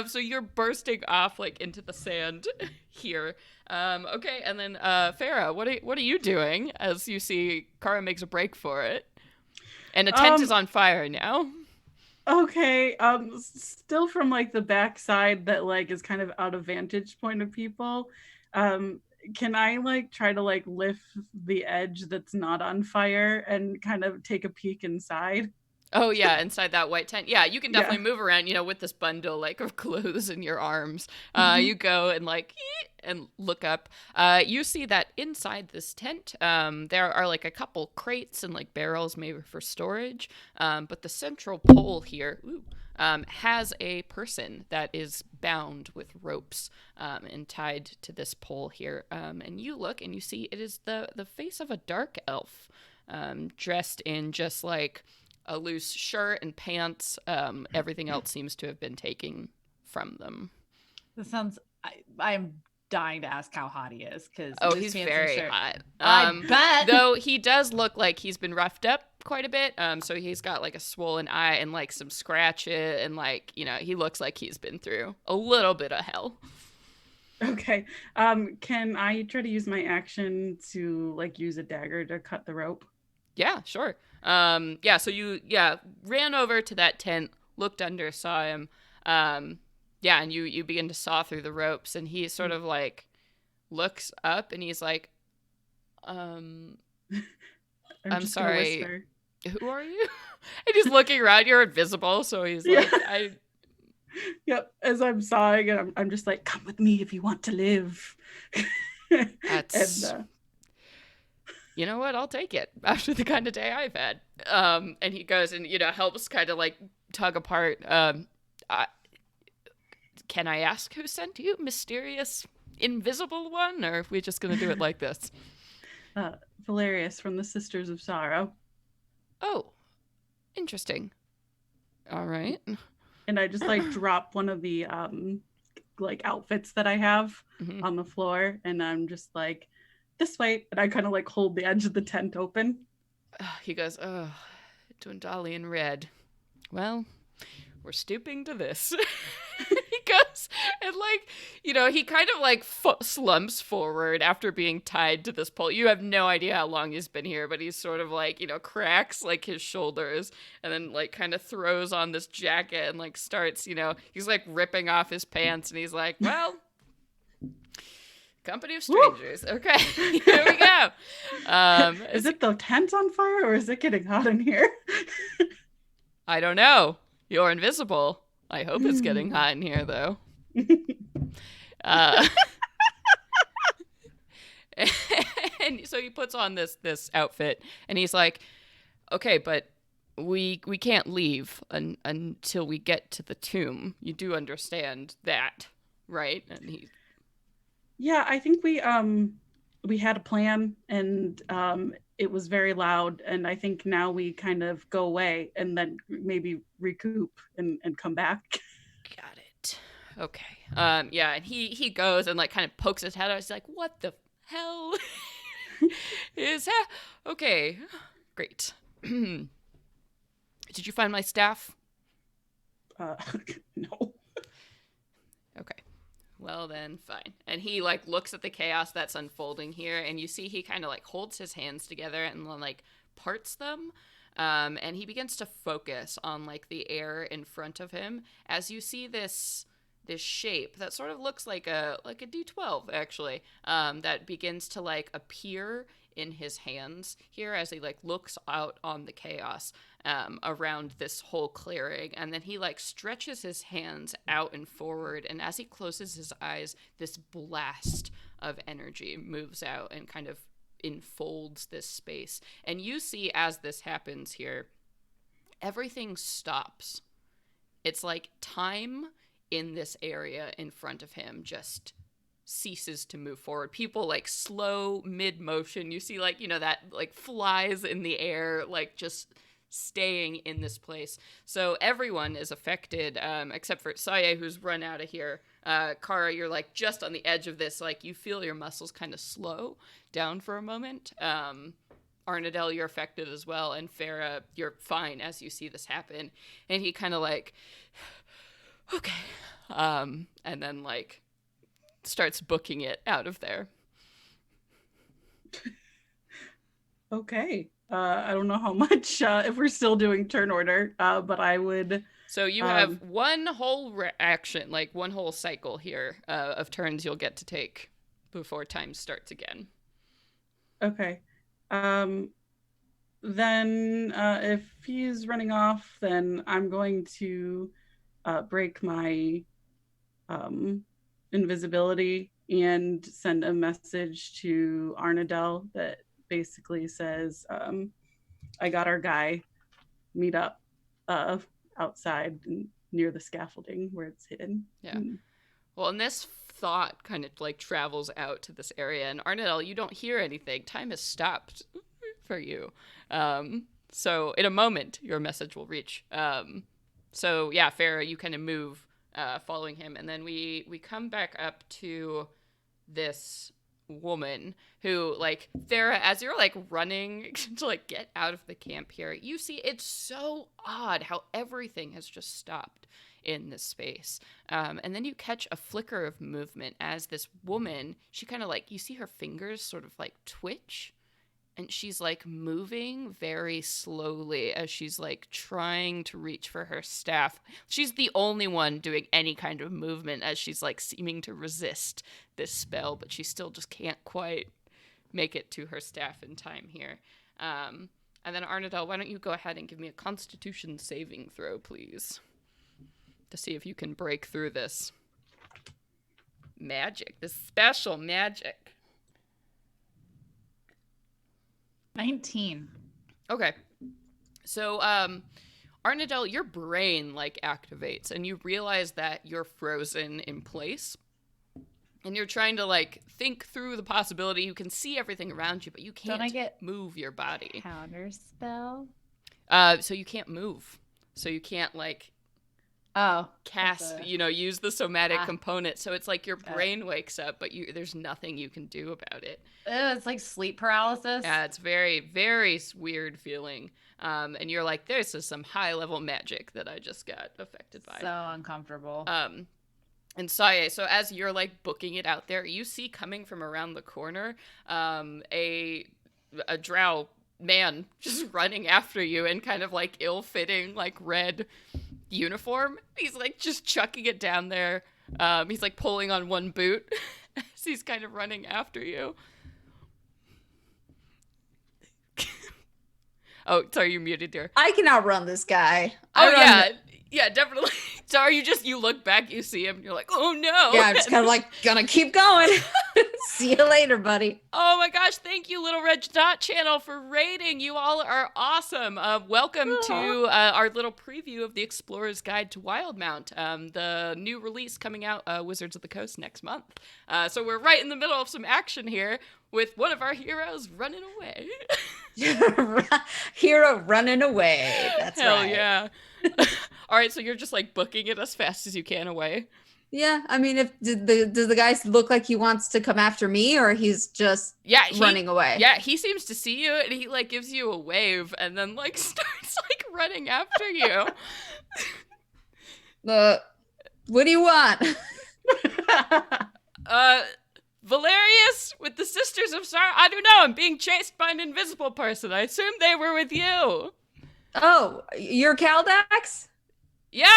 so you're bursting off like into the sand here. Okay, and then Farah, what are you doing as you see Kara makes a break for it? And the tent is on fire now. Okay, still from like the backside that like is kind of out of vantage point of people. Can I like try to like lift the edge that's not on fire and kind of take a peek inside? Oh yeah, inside that white tent. Yeah, you can Yeah. definitely move around, with this bundle like of clothes in your arms. You go and like and look up. You see that inside this tent, there are like a couple crates and like barrels maybe for storage. But the central pole here has a person that is bound with ropes and tied to this pole here. And you look and you see it is the face of a dark elf, dressed in just like a loose shirt and pants. Everything else seems to have been taken from them. This sounds. I'm dying to ask how hot he is because He's very hot. I bet. Though he does look like he's been roughed up quite a bit. So he's got like a swollen eye and like some scratches and like he looks like he's been through a little bit of hell. Okay. Can I try to use my action to like use a dagger to cut the rope? Yeah, sure. So you ran over to that tent, looked under, saw him. And you begin to saw through the ropes, and he sort of like looks up and he's like, I'm just gonna sorry. whisper. Who are you? And he's looking around, you're invisible, so he's like, Yep. As I'm sawing it, I'm just like, come with me if you want to live. That's And, you know what? I'll take it after the kind of day I've had. And he goes and helps kind of like tug apart. Can I ask who sent you, mysterious invisible one, or are we just gonna do it like this? Valerius from the Sisters of Sorrow. Oh, interesting. All right. And I just like drop one of the like outfits that I have Mhm. on the floor, and I'm just like, this way, and I kind of like hold the edge of the tent open. He goes, oh, Dwendalian red. Well, we're stooping to this. He goes And, like, you know, he kind of, like, slumps forward after being tied to this pole. You have no idea how long he's been here, but he's sort of, like, you know, cracks, like, his shoulders and then, like, kind of throws on this jacket and, like, starts, you know, he's, like, ripping off his pants and he's like, well, company of strangers. Woo! Okay, here we go. Is it the tent on fire or is it getting hot in here? I don't know. You're invisible. I hope it's getting hot in here, though. And so he puts on this outfit, and he's like, "Okay, but we can't leave until we get to the tomb. You do understand that, right?" And yeah, I think we had a plan, and it was very loud, and I think now we kind of go away and then maybe recoup and come back. Got it. Okay. Yeah, and he goes and, like, kind of pokes his head out. He's like, "What the hell is that?" Okay, great. Did you find my staff? No. Okay. Well then, fine. And he, like, looks at the chaos that's unfolding here, and you see he kind of, like, holds his hands together and, like, parts them. And he begins to focus on, like, the air in front of him as you see this shape that sort of looks like a D12, actually, that begins to, like, appear in his hands here as he, like, looks out on the chaos around this whole clearing. And then he, like, stretches his hands out and forward, and as he closes his eyes, this blast of energy moves out and kind of enfolds this space. And you see, as this happens here, everything stops. It's like time in this area in front of him just ceases to move forward. People, like, slow mid-motion. You see, like, you know, that, like, flies in the air, like, just staying in this place. So everyone is affected, except for Saya, who's run out of here. Kara, you're, like, just on the edge of this. Like, you feel your muscles kind of slow down for a moment. Arnadel, you're affected as well. And Farah, you're fine as you see this happen. And he kind of, like, okay. And then, like, starts booking it out of there. Okay. I don't know how much, if we're still doing turn order, but I would... So you have one whole action, like one whole cycle here of turns you'll get to take before time starts again. Okay. Then if he's running off, then I'm going to break my invisibility and send a message to Arnadel that basically says, I got our guy, meet up outside near the scaffolding where it's hidden. Yeah. Well, and this thought kind of, like, travels out to this area, and Arnadel, you don't hear anything. Time has stopped for you. So in a moment, your message will reach. So yeah, Farah, you kind of move following him, and then we come back up to this woman who, like, Farah, as you're, like, running to, like, get out of the camp here, you see it's so odd how everything has just stopped in this space. And then you catch a flicker of movement as this woman, she kind of, like, you see her fingers sort of, like, twitch, and she's, like, moving very slowly as she's, like, trying to reach for her staff. She's the only one doing any kind of movement as she's, like, seeming to resist this spell, but she still just can't quite make it to her staff in time here. And then Arnadel, why don't you go ahead and give me a Constitution saving throw, please, to see if you can break through this magic, this special magic. 19. Okay. So, Arnadel, your brain, like, activates, and you realize that you're frozen in place. And you're trying to, like, think through the possibility. You can see everything around you, but you can't move your body. Counter spell? So you can't move. So you can't, like, cast, use the somatic component. So it's like your brain wakes up, but there's nothing you can do about it. It's like sleep paralysis. Yeah, it's very, very weird feeling. And you're like, this is some high level magic that I just got affected by. So uncomfortable. And Saye, so as you're like booking it out there, you see coming from around the corner a drow man just running after you in kind of like ill-fitting like red uniform. He's like just chucking it down there. He's like pulling on one boot as he's kind of running after you. Oh, sorry, you're muted, dear. I can outrun this guy. Oh, yeah. Yeah, definitely. So are you look back, you see him, and you're like, oh no. Yeah, I'm just kind of like, gonna keep going. See you later, buddy. Oh my gosh, thank you, Little Red Dot Channel, for raiding. You all are awesome. Welcome to our little preview of the Explorer's Guide to Wildemount, the new release coming out, Wizards of the Coast, next month. So we're right in the middle of some action here with one of our heroes running away. Hero running away. That's Hell right. yeah. All right, so you're just like booking it as fast as you can away. Yeah, I mean, does the guy look like he wants to come after me, or he's just running away? Yeah, he seems to see you, and he like gives you a wave, and then like starts like running after you. What do you want? Valerius with the Sisters of Sar. I don't know. I'm being chased by an invisible person. I assume they were with you. Oh, you're Caldax? Yep.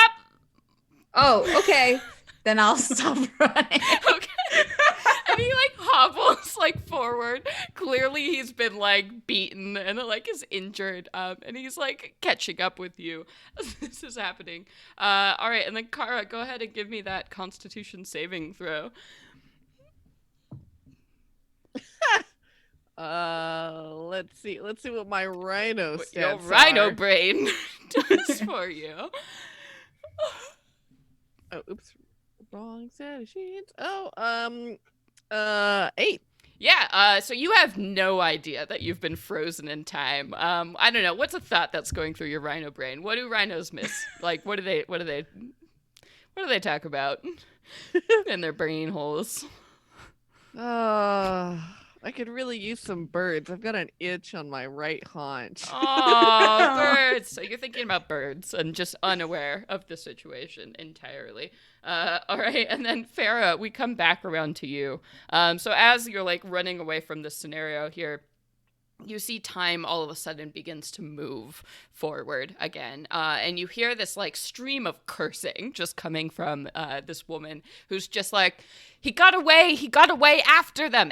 Oh, okay. Then I'll stop running. Okay. And he like hobbles like forward. Clearly he's been like beaten and like is injured. And he's like catching up with you as this is happening. All right, and then Kara, go ahead and give me that Constitution saving throw. Let's see what my rhino stats Your rhino are. brain does for you. Oh, oops. Wrong set of sheets. Oh, 8. Yeah, so you have no idea that you've been frozen in time. I don't know. What's a thought that's going through your rhino brain? What do rhinos miss? Like, what do they talk about in their brain holes? I could really use some birds. I've got an itch on my right haunch. Oh, birds. So you're thinking about birds and just unaware of the situation entirely. All right. And then Farah, we come back around to you. So as you're like running away from this scenario here, you see time all of a sudden begins to move forward again. And you hear this like stream of cursing just coming from this woman who's just like, he got away after them.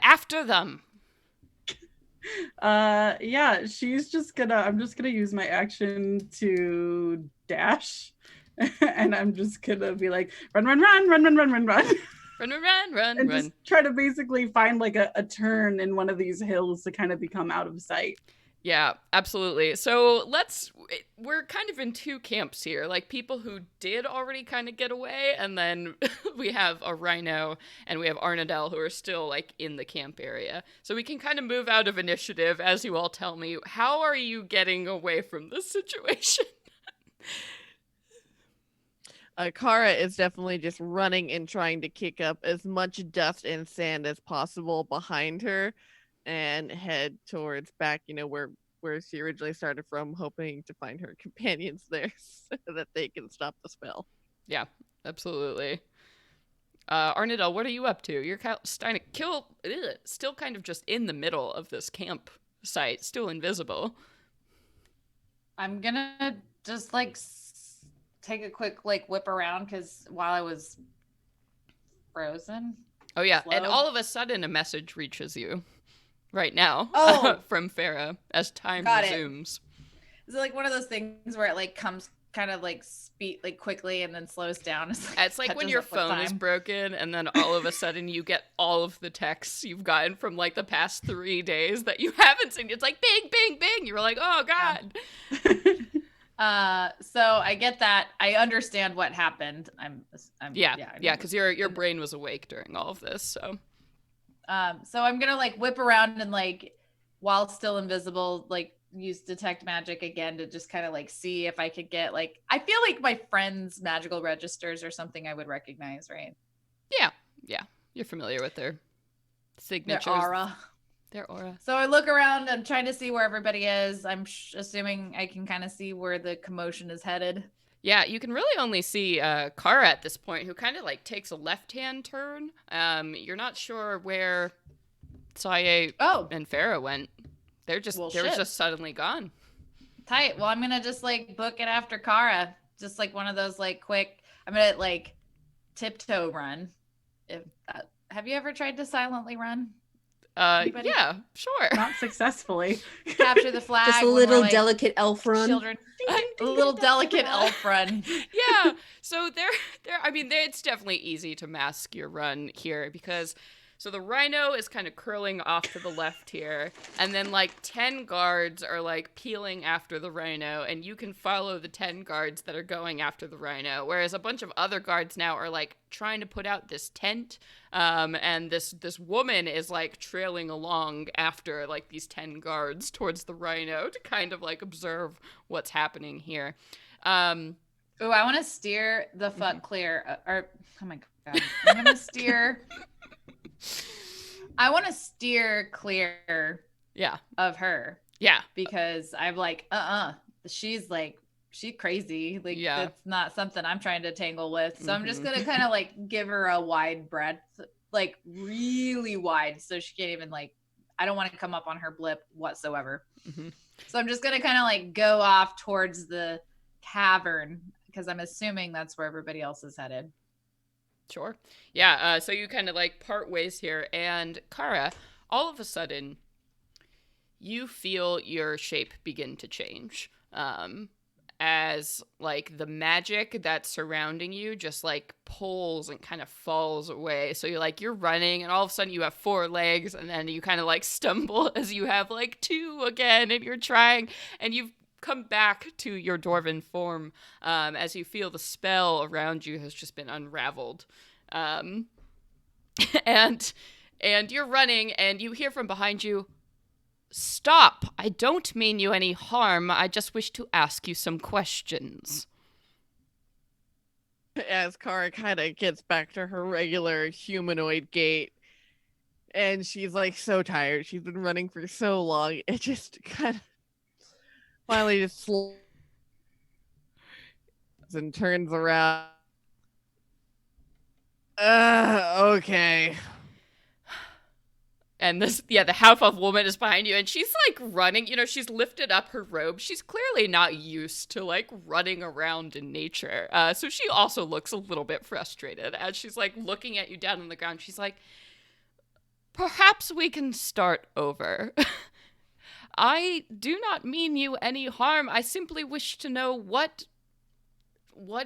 Yeah, I'm just gonna use my action to dash. And I'm just gonna be like, run. And just try to basically find like a turn in one of these hills to kind of become out of sight. Yeah, absolutely. So we're kind of in two camps here, like people who did already kind of get away, and then we have a rhino and we have Arnadel who are still like in the camp area. So we can kind of move out of initiative as you all tell me, how are you getting away from this situation? Kara is definitely just running and trying to kick up as much dust and sand as possible behind her and head towards back, where she originally started from, hoping to find her companions there so that they can stop the spell. Yeah, absolutely. Arnadel, what are you up to? You're starting to still kind of just in the middle of this camp site, still invisible. I'm gonna just like take a quick like whip around because while I was frozen. Oh yeah, and slow. all of a sudden a message reaches you right now from Farah as time Got it. resumes. Is it like one of those things where it like comes kind of like speed like quickly and then slows down? It's like when your phone is broken and then all of a sudden you get all of the texts you've gotten from like the past 3 days that you haven't seen. It's like bing, bing, bing. You were like, oh God. So I get that. I understand what happened. Because your brain was awake during all of this. So I'm gonna like whip around and like while still invisible, like use detect magic again to just kind of like see if I could get like, I feel like my friends' magical registers or something I would recognize, right? Yeah, you're familiar with their signatures. Their aura. So I look around. I'm trying to see where everybody is. I'm assuming I can kind of see where the commotion is headed. Yeah, you can really only see Kara at this point, who kind of like takes a left-hand turn. You're not sure where Saye and Farah went. They were just suddenly gone. Tight. Well, I'm gonna just like book it after Kara, just like one of those like quick. I'm gonna like tiptoe run. Have you ever tried to silently run? Anybody? Yeah, sure. Not successfully. Capture the flag. Just a little delicate elf run. Children. A little delicate elf run. Yeah. So it's definitely easy to mask your run here because so the rhino is kind of curling off to the left here, and then like 10 guards are like peeling after the rhino, and you can follow the 10 guards that are going after the rhino, whereas a bunch of other guards now are like trying to put out this tent, and this woman is like trailing along after like these 10 guards towards the rhino to kind of like observe what's happening here. Oh, I want to steer the fuck clear. Oh my god, I'm gonna steer. I want to steer clear. Yeah. Of her. Yeah. Because I'm like, she's crazy. Like, that's not something I'm trying to tangle with. So I'm just gonna kind of like give her a wide breadth, like really wide, so she can't even like. I don't want to come up on her blip whatsoever. Mm-hmm. So I'm just gonna kind of like go off towards the cavern because I'm assuming that's where everybody else is headed. Sure. Yeah, so you kind of like part ways here, and Kara, all of a sudden, you feel your shape begin to change. As like the magic that's surrounding you just like pulls and kind of falls away. So you're running, and all of a sudden you have 4 legs, and then you kind of like stumble as you have like 2 again, and you're trying, and you've come back to your dwarven form as you feel the spell around you has just been unraveled. And you're running, and you hear from behind you, "Stop! I don't mean you any harm. I just wish to ask you some questions." As Kara kind of gets back to her regular humanoid gait, and she's like so tired. She's been running for so long. It just kind of finally just slows and turns around. Okay. And the half-elf woman is behind you, and she's like running, she's lifted up her robe. She's clearly not used to like running around in nature. So she also looks a little bit frustrated as she's like looking at you down on the ground. She's like, "Perhaps we can start over." "I do not mean you any harm. I simply wish to know what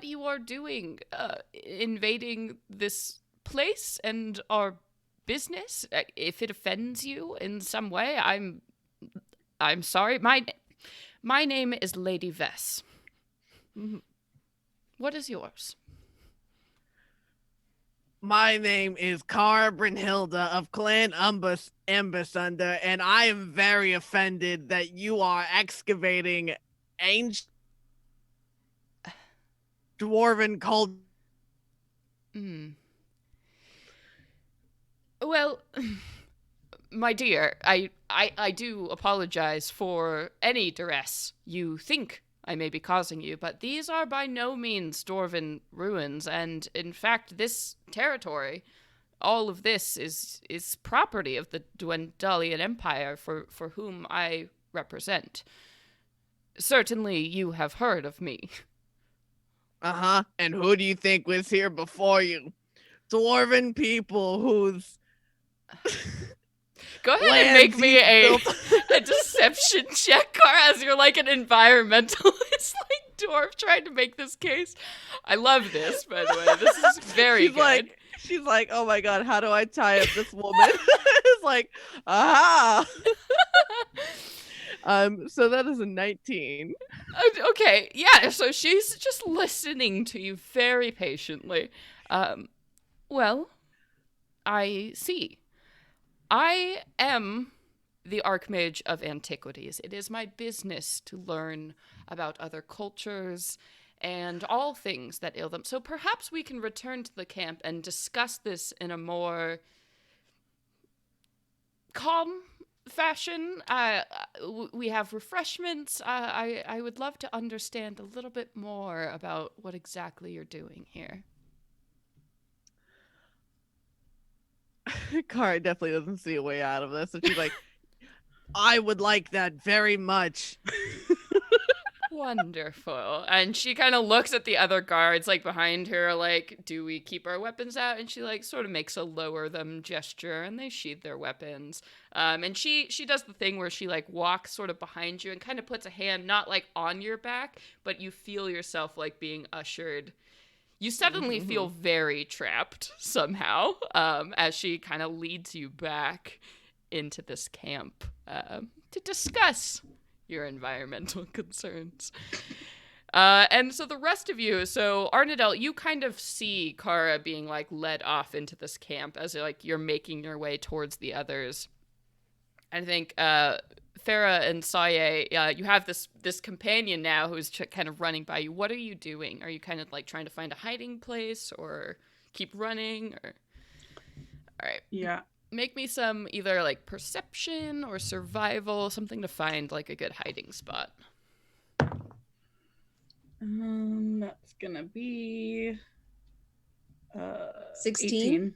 you are doing, invading this place and our business. If it offends you in some way, I'm sorry. My name is Lady Vess. Mm-hmm. What is yours?" "My name is Kara Brynhilda of Clan Ambasunder, and I am very offended that you are excavating ancient dwarven culture." Well, my dear, I do apologize for any duress you think I may be causing you, but these are by no means dwarven ruins, and in fact, this territory, all of this is property of the Dwendalian Empire for whom I represent. Certainly you have heard of me. Uh-huh. And who do you think was here before you? Dwarven people whose... Go ahead and make me a deception check, Kara, as you're like an environmentalist, like dwarf trying to make this case. I love this, by the way. This is very good. She's like, "Oh my god, how do I tie up this woman?" It's like, aha. So that is a 19. Okay, yeah, so she's just listening to you very patiently. Well, I see. I am the Archmage of Antiquities. It is my business to learn about other cultures and all things that ail them. So perhaps we can return to the camp and discuss this in a more calm fashion. We have refreshments. I would love to understand a little bit more about what exactly you're doing here. Kara definitely doesn't see a way out of this, and she's like, I would like that very much. Wonderful. And she kind of looks at the other guards like behind her, like, do we keep our weapons out? And she like sort of makes a lower them gesture, and they sheathe their weapons. And she does the thing where she like walks sort of behind you and kind of puts a hand not like on your back, but you feel yourself like being ushered. You suddenly feel very trapped somehow, as she kind of leads you back into this camp to discuss your environmental concerns. And so the rest of you, so Arnadel, you kind of see Kara being like led off into this camp as like you're making your way towards the others. I think Farah and Saye, you have this companion now who's kind of running by you. What are you doing? Are you kind of like trying to find a hiding place or keep running? Or all right. Yeah. Make me some either like perception or survival, something to find like a good hiding spot. That's gonna be 16. 18.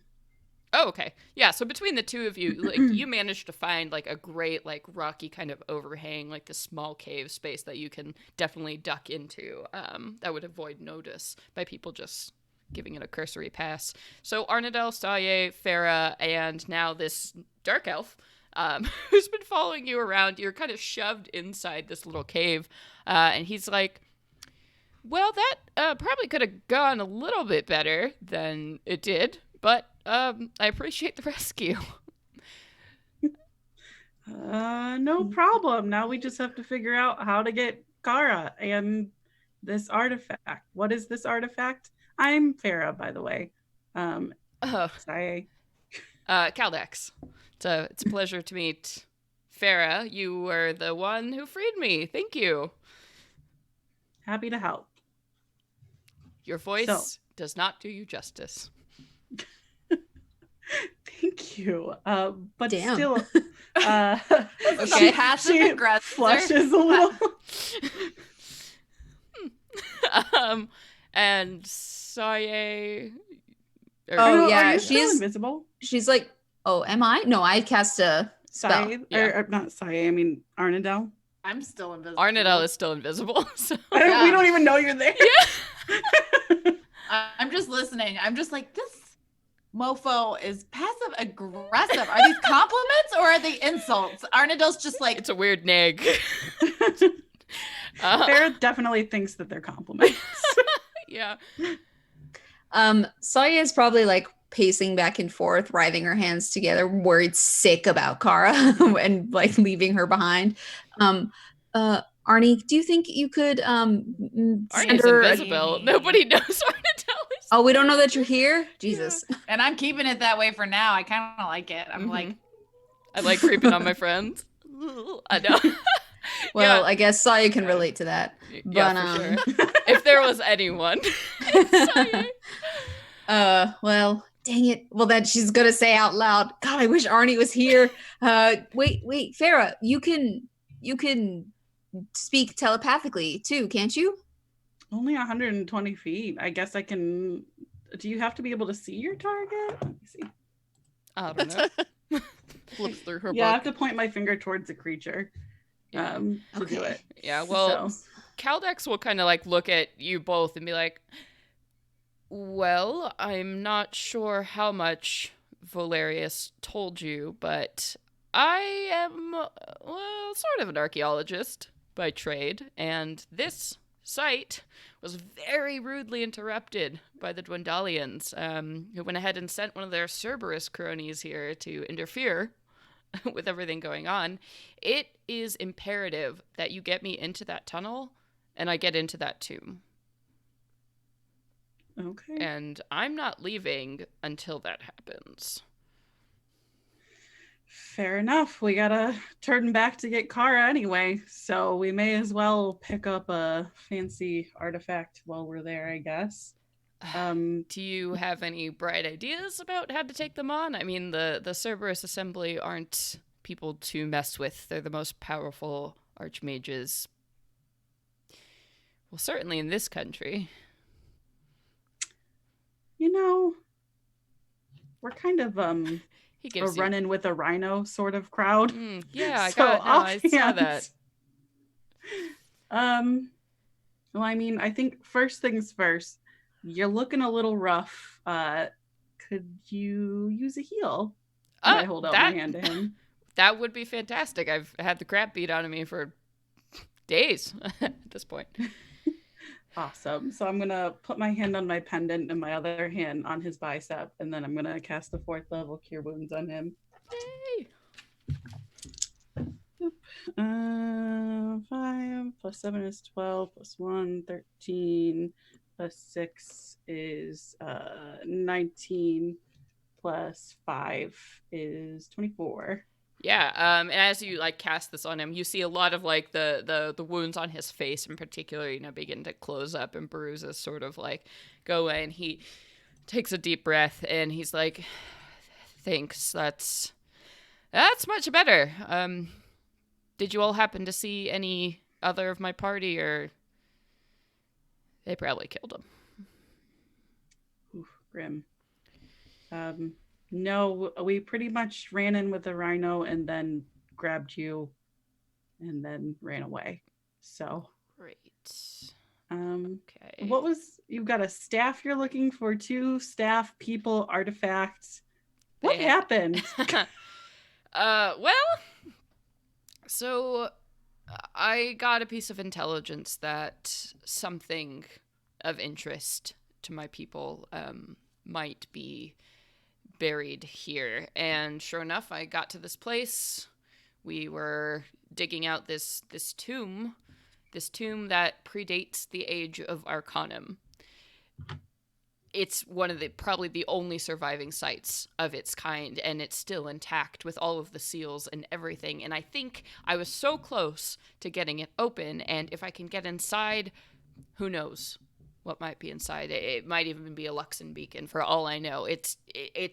Oh, okay. Yeah, so between the two of you, like you managed to find like a great like rocky kind of overhang, like a small cave space that you can definitely duck into. That would avoid notice by people just giving it a cursory pass. So Arnadel, Saye, Farah, and now this dark elf who's been following you around. You're kind of shoved inside this little cave, and he's like, well, that probably could have gone a little bit better than it did, but I appreciate the rescue. No problem. Now we just have to figure out how to get Kara and this artifact. What is this artifact? I'm Farah, by the way. Saye. Caldex. It's a pleasure to meet Farah. You were the one who freed me. Thank you. Happy to help. Your voice does not do you justice. Thank you. But Damn. still, Okay, passive aggressive. flushes a little. And Saye. Oh, yeah, are you still she's- invisible. She's like, oh, am I? No, I cast a spell. Saye, Yeah. or not Saye. I mean Arnadel. I'm still invisible. Arnadel is still invisible. So. We don't even know you're there. I'm just listening. I'm just like, this mofo is passive aggressive. Are these compliments or are they insults? Arnadel's just like, It's a weird nag. Farah definitely thinks that they're compliments. Yeah. Saya is probably like pacing back and forth, writhing her hands together, worried sick about Kara and like leaving her behind. Arnie, do you think you could send Arnie's her invisible. Nobody knows Arnadel is. Oh, we don't know that you're here? Jesus. and I'm keeping it that way for now. I kind of like it. I'm Mhm. like, I like creeping on my friends. I know. Well, Yeah. I guess Saya can relate to that. Yeah, But, for sure. If there was anyone. it's Saye. Well, dang it. Well, then she's gonna say out loud, God, I wish Arnie was here. Wait, Farah, you can speak telepathically too, can't you? Only 120 feet. I guess I can. Do you have to be able to see your target? Let me see. I don't know. Flips through her Yeah, I have book. to point my finger towards the creature to do Okay. it. Yeah, well, So, Caldex will kind of like look at you both and be like, well, I'm not sure how much Valerius told you, but I am, well, sort of an archaeologist by trade, and this site was very rudely interrupted by the Dwendalians, who went ahead and sent one of their Cerberus cronies here to interfere with everything going on. It is imperative that you get me into that tunnel, and I get into that tomb. okay. And I'm not leaving until that happens. Fair enough. We gotta turn back to get Kara anyway, so we may as well pick up a fancy artifact while we're there, I guess. Do you have any bright ideas about how to take them on? I mean, the Cerberus Assembly aren't people to mess with. They're the most powerful archmages. Well, certainly in this country. You know, we're kind of He a gives you. run-in with a rhino sort of crowd. Yeah, I So got. No, I saw offhand, that. Well, I mean, I think first things first. You're looking a little rough. Could you use a heal? And I hold out my hand to him. That would be fantastic. I've had the crap beat out of me for days at this point. Awesome. So I'm gonna put my hand on my pendant and my other hand on his bicep, and then I'm gonna cast the 4th level Cure Wounds on him. Yay! 5 plus 7 is 12 plus 1, 13 plus 6 is 19 plus 5 is 24. Yeah, and as you like cast this on him, you see a lot of like the wounds on his face in particular, begin to close up, and bruises sort of like go away, and he takes a deep breath and he's like, "Thanks, that's much better. Did you all happen to see any other of my party, or they probably killed him?" Oof, grim. No, we pretty much ran in with the rhino and then grabbed you and then ran away. So Great. okay. Okay. You've got a staff you're looking for, 2 staff, people, artifacts. What They- happened? Well, so I got a piece of intelligence that something of interest to my people might be buried here, and sure enough, I got to this place. We were digging out this tomb that predates the age of Arcanum. It's one of probably the only surviving sites of its kind, and it's still intact with all of the seals and everything. And I think I was so close to getting it open, and if I can get inside, who knows what might be inside. It might even be a Luxon beacon, for all I know. It's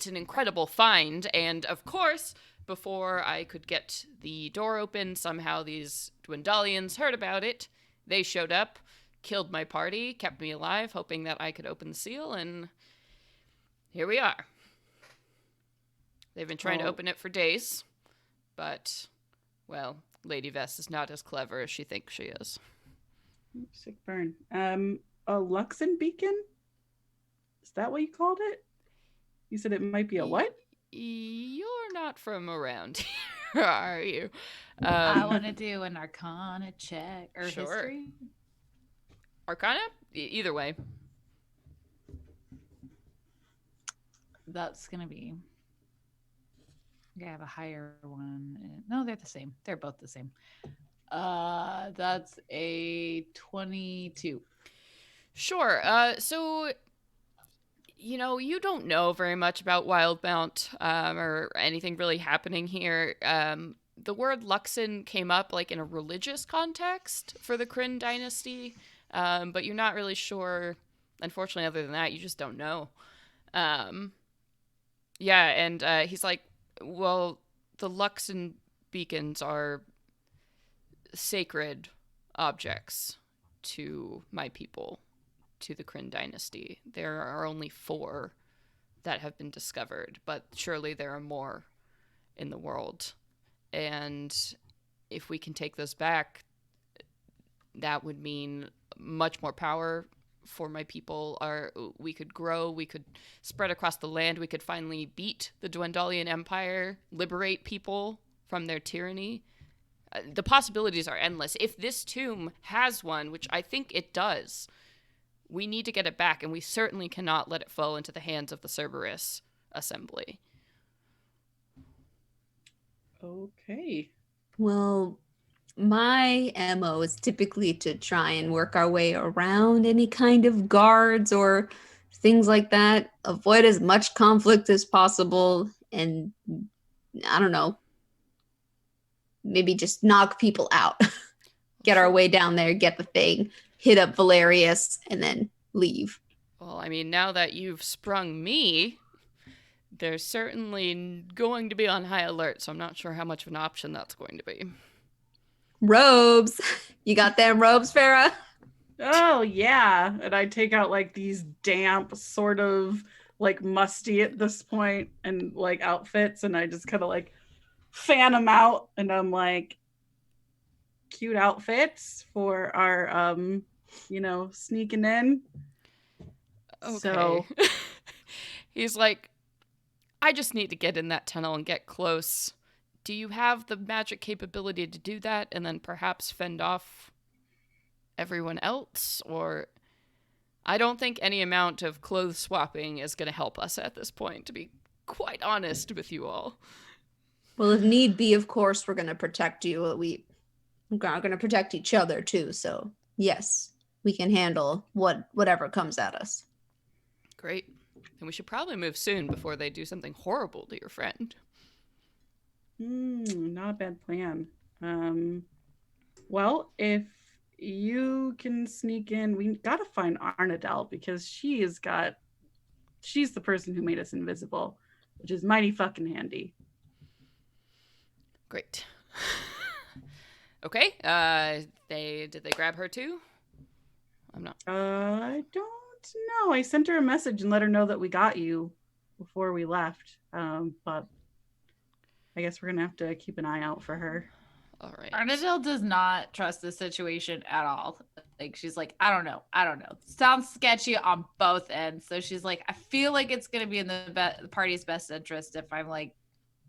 an incredible find, and of course, before I could get the door open, somehow these Dwendalians heard about it. They showed up, killed my party, kept me alive, hoping that I could open the seal, and here we are. They've been trying to open it for days, but, well, Lady Vess is not as clever as she thinks she is. Sick burn. A Luxon beacon? Is that what you called it? You said it might be a what? You're not from around here, are you? I want to do an Arcana check or Sure. history. Arcana? Either way. That's gonna be. I have a higher one. No, they're the same. They're both the same. That's a 22. Sure. So, you don't know very much about Wildemount or anything really happening here. The word Luxon came up like in a religious context for the Kryn dynasty, but you're not really sure. Unfortunately, other than that, you just don't know. Yeah, and he's like, well, the Luxon beacons are sacred objects to my people, to the Kryn dynasty. There are only 4 that have been discovered, but surely there are more in the world. And if we can take those back, that would mean much more power for my people. We could grow, we could spread across the land, we could finally beat the Dwendalian Empire, liberate people from their tyranny. The possibilities are endless. If this tomb has one, which I think it does, we need to get it back, and we certainly cannot let it fall into the hands of the Cerberus assembly. Okay. Well, my MO is typically to try and work our way around any kind of guards or things like that, avoid as much conflict as possible, and I don't know, maybe just knock people out. Get our way down there, get the thing, hit up Valerius, and then leave. Well, I mean, now that you've sprung me, they're certainly going to be on high alert, so I'm not sure how much of an option that's going to be. Robes. You got them robes, Farah? Oh yeah, and I take out like these damp, sort of like musty at this point, and like outfits, and I just kind of like fan them out, and I'm like, cute outfits for our sneaking in. Okay. So He's like, I just need to get in that tunnel and get close. Do you have the magic capability to do that and then perhaps fend off everyone else? Or I don't think any amount of clothes swapping is going to help us at this point, to be quite honest with you all. Well, if need be, of course, we're going to protect you. We're going to protect each other, too. So, yes, we can handle whatever comes at us. Great. Then we should probably move soon before they do something horrible to your friend. not a bad plan. Well, if you can sneak in, we gotta find Arnadel because she's the person who made us invisible, which is mighty fucking handy. Great. Okay. Did they grab her too? I'm not. I don't know. I sent her a message and let her know that we got you before we left. But I guess we're gonna have to keep an eye out for her. All right. Arnadil does not trust the situation at all. Like, she's like, I don't know. Sounds sketchy on both ends. So she's like, I feel like it's going to be in the party's best interest if I'm like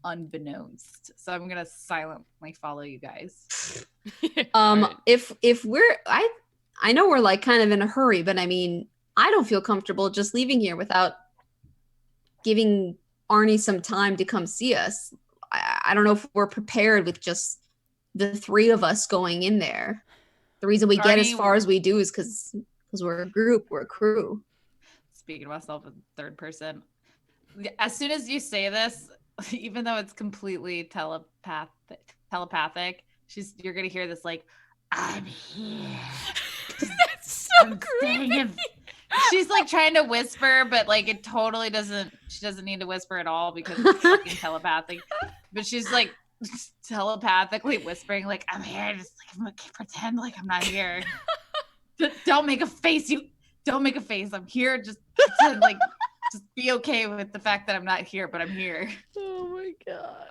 unbeknownst. So I'm going to silently follow you guys. Right. If we're, I know we're like kind of in a hurry, but I mean, I don't feel comfortable just leaving here without giving Arnie some time to come see us. I don't know if we're prepared with just the three of us going in there. The reason we get as far as we do is because we're a group, we're a crew. Speaking of myself in third person, as soon as you say this, even though it's completely telepathic, you're gonna hear this like, I'm here. That's so creepy. She's like trying to whisper, but like it totally doesn't. She doesn't need to whisper at all because it's fucking telepathic. But she's like telepathically whispering, like, I'm here. Just like pretend like I'm not here. Don't make a face. Don't make a face. I'm here. Just pretend like. Just be okay with the fact that I'm not here, but I'm here. Oh my god.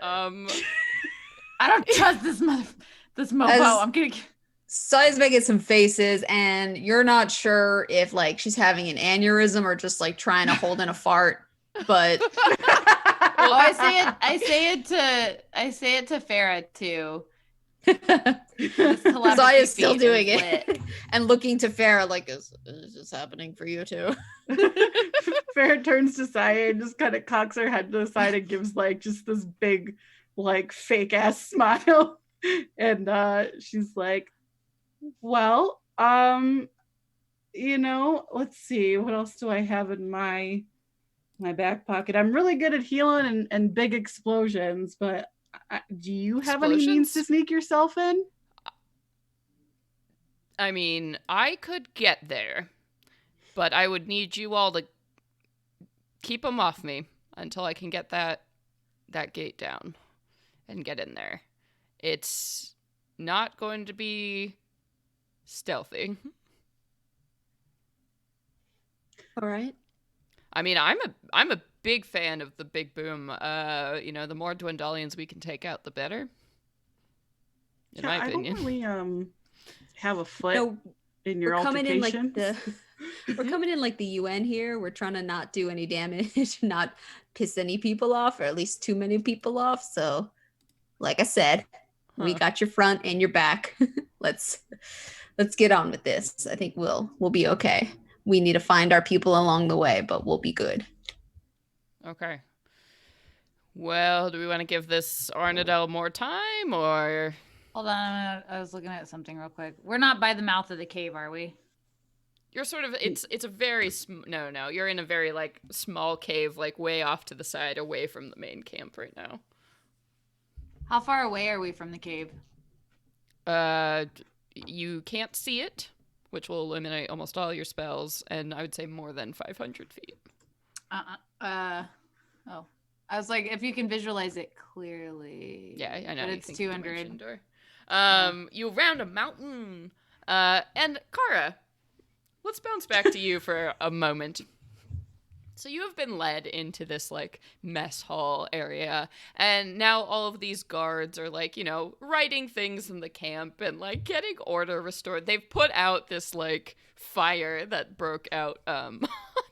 I don't trust this mofo. I'm gonna. Sai's making some faces, and you're not sure if like she's having an aneurysm or just like trying to hold in a fart. But I say it to Farah too. Sai is still doing it and looking to Farah like, is this happening for you too? Farah turns to Sai and just kind of cocks her head to the side and gives like just this big like fake ass smile, and she's like, well, let's see, what else do I have in my back pocket? I'm really good at healing and big explosions, but do you have any means to sneak yourself in? I mean, I could get there, but I would need you all to keep them off me until I can get that gate down and get in there. It's not going to be stealthy. All right. I mean, I'm a big fan of the big boom. The more Dwendalians we can take out, the better. In my opinion. I don't really have a foot in your altercation. We're coming in like the UN here. We're trying to not do any damage, not piss any people off, or at least too many people off. So, like I said, we got your front and your back. Let's get on with this. I think we'll be okay. We need to find our people along the way, but we'll be good. Okay. Well, do we want to give this Arnadel more time, or? Hold on, I was looking at something real quick. We're not by the mouth of the cave, are we? You're sort of, it's a very, no, you're in a very, like, small cave, like, way off to the side, away from the main camp right now. How far away are we from the cave? You can't see it, which will eliminate almost all your spells, and I would say more than 500 feet. I was like, if you can visualize it clearly. Yeah, I know. But you it's think 200. dimension door. You round a mountain. And Kara, let's bounce back to you for a moment. So you have been led into this like mess hall area, and now all of these guards are like, writing things in the camp and like getting order restored. They've put out this like fire that broke out on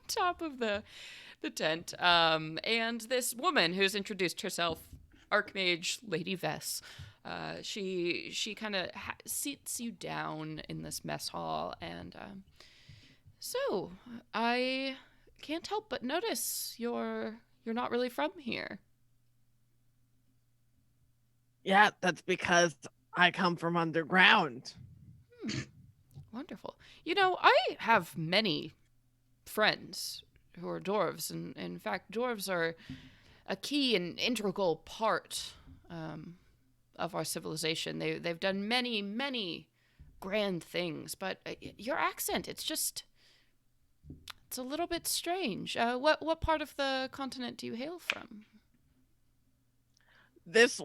top of the tent. And this woman who's introduced herself, Archmage Lady Vess, she kind of sits you down in this mess hall, and so I can't help but notice you're not really from here. Yeah, that's because I come from underground. Wonderful. I have many friends who are dwarves, and in fact, dwarves are a key and integral part of our civilization. They've done many, many grand things, but your accent, it's a little bit strange. What part of the continent do you hail from? This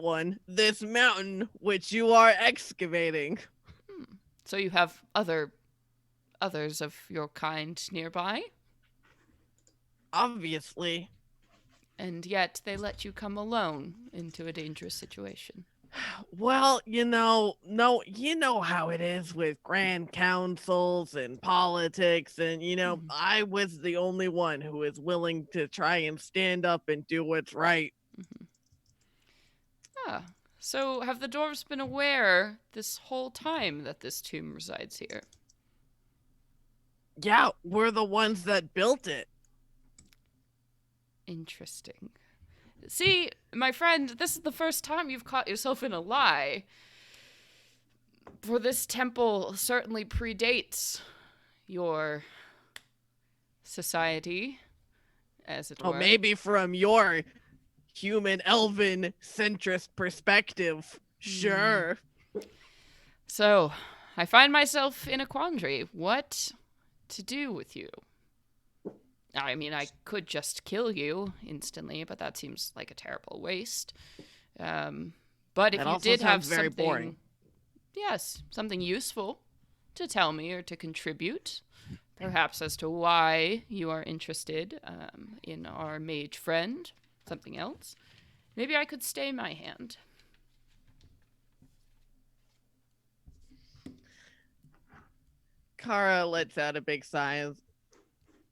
mountain, which you are excavating. So you have others of your kind nearby? Obviously. And yet they let you come alone into a dangerous situation. Well, no, you know how it is with grand councils and politics, and I was the only one who was willing to try and stand up and do what's right. So have the dwarves been aware this whole time that this tomb resides here? Yeah, we're the ones that built it. Interesting. See, my friend, this is the first time you've caught yourself in a lie. For this temple certainly predates your society, as it were. Oh, maybe from your human elven centrist perspective. Sure. So, I find myself in a quandary. What to do with you? I mean, I could just kill you instantly, but that seems like a terrible waste. But if That you also did have sounds very something, boring. yes, something useful to tell me or to contribute, perhaps as to why you are interested in our mage friend, something else, maybe I could stay my hand. Kara lets out a big sigh.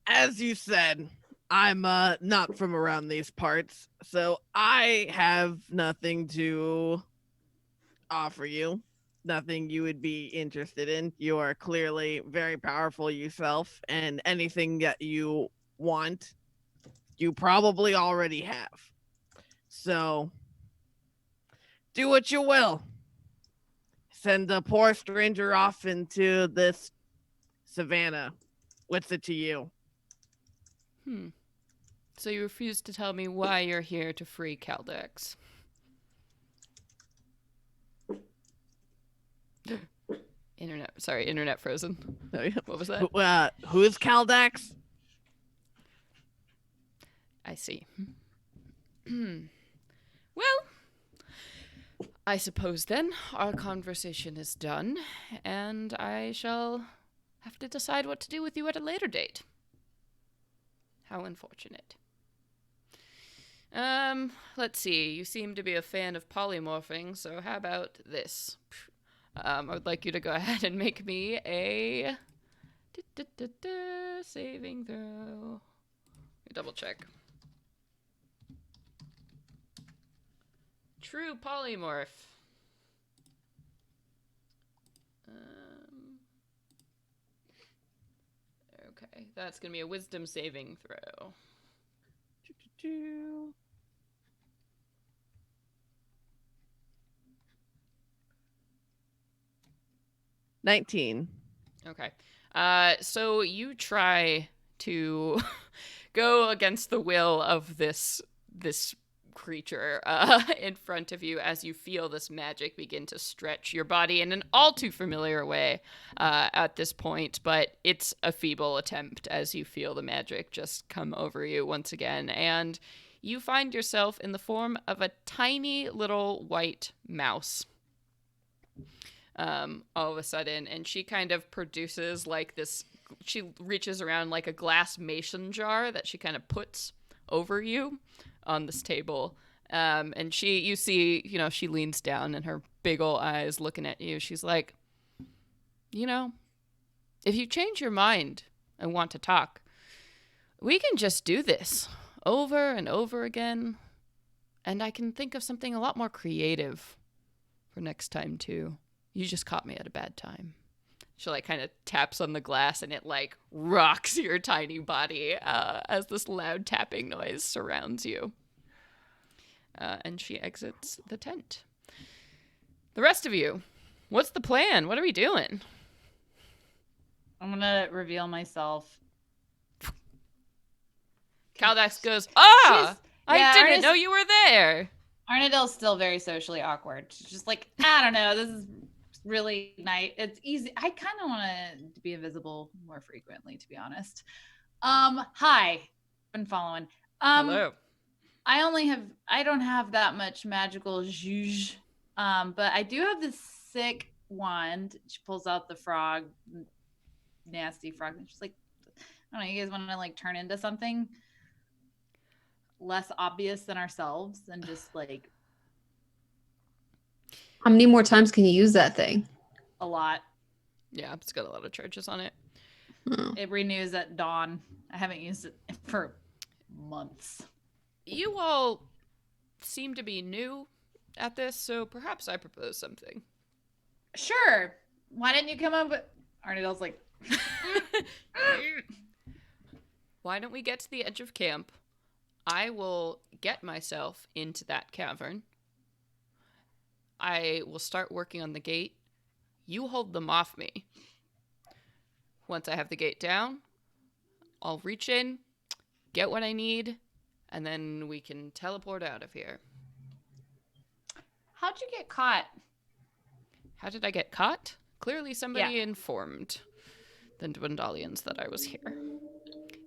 As you said, I'm not from around these parts, so I have nothing to offer you. Nothing you would be interested in. You are clearly very powerful yourself, and anything that you want, you probably already have. So, do what you will. Send a poor stranger off into this savannah. What's it to you? So you refuse to tell me why you're here to free Caldex? Internet frozen. What was that? Who's Caldex? I see. Well, I suppose then our conversation is done, and I shall have to decide what to do with you at a later date. How unfortunate. Let's see. You seem to be a fan of polymorphing, so how about this? I would like you to go ahead and make me a saving throw. Let me double check. True polymorph. Okay, that's gonna be a wisdom saving throw. 19. Okay. So you try to go against the will of this creature in front of you as you feel this magic begin to stretch your body in an all too familiar way at this point, but it's a feeble attempt as you feel the magic just come over you once again, and you find yourself in the form of a tiny little white mouse. All of a sudden, and she kind of produces like this, she reaches around like a glass mason jar that she kind of puts over you on this table. And you see, she leans down and her big ol' eyes looking at you. She's like, if you change your mind and want to talk, we can just do this over and over again. And I can think of something a lot more creative for next time too. You just caught me at a bad time. She like kind of taps on the glass and it like rocks your tiny body as this loud tapping noise surrounds you. And she exits the tent. The rest of you, what's the plan? What are we doing? I'm gonna reveal myself. Caldax goes, Yeah, I didn't know you were there. Arnadale's still very socially awkward. She's just like, I don't know, this is really nice. It's easy. I kind of want to be invisible more frequently, to be honest. Hi. Been following. Hello. I don't have that much magical zhuzh. But I do have this sick wand. She pulls out the frog, nasty frog. And she's like, I don't know, you guys want to like turn into something less obvious than ourselves and just like How many more times can you use that thing? a lot. Yeah, it's got a lot of charges on it. Oh. It renews at dawn. I haven't used it for months. You all seem to be new at this, so perhaps I propose something. Sure. Why didn't you come up with Arnadale's like Why don't we get to the edge of camp? I will get myself into that cavern. I will start working on the gate. You hold them off me. Once I have the gate down, I'll reach in, get what I need, and then we can teleport out of here. How'd you get caught? How did I get caught? Clearly somebody informed the Dwendalians that I was here.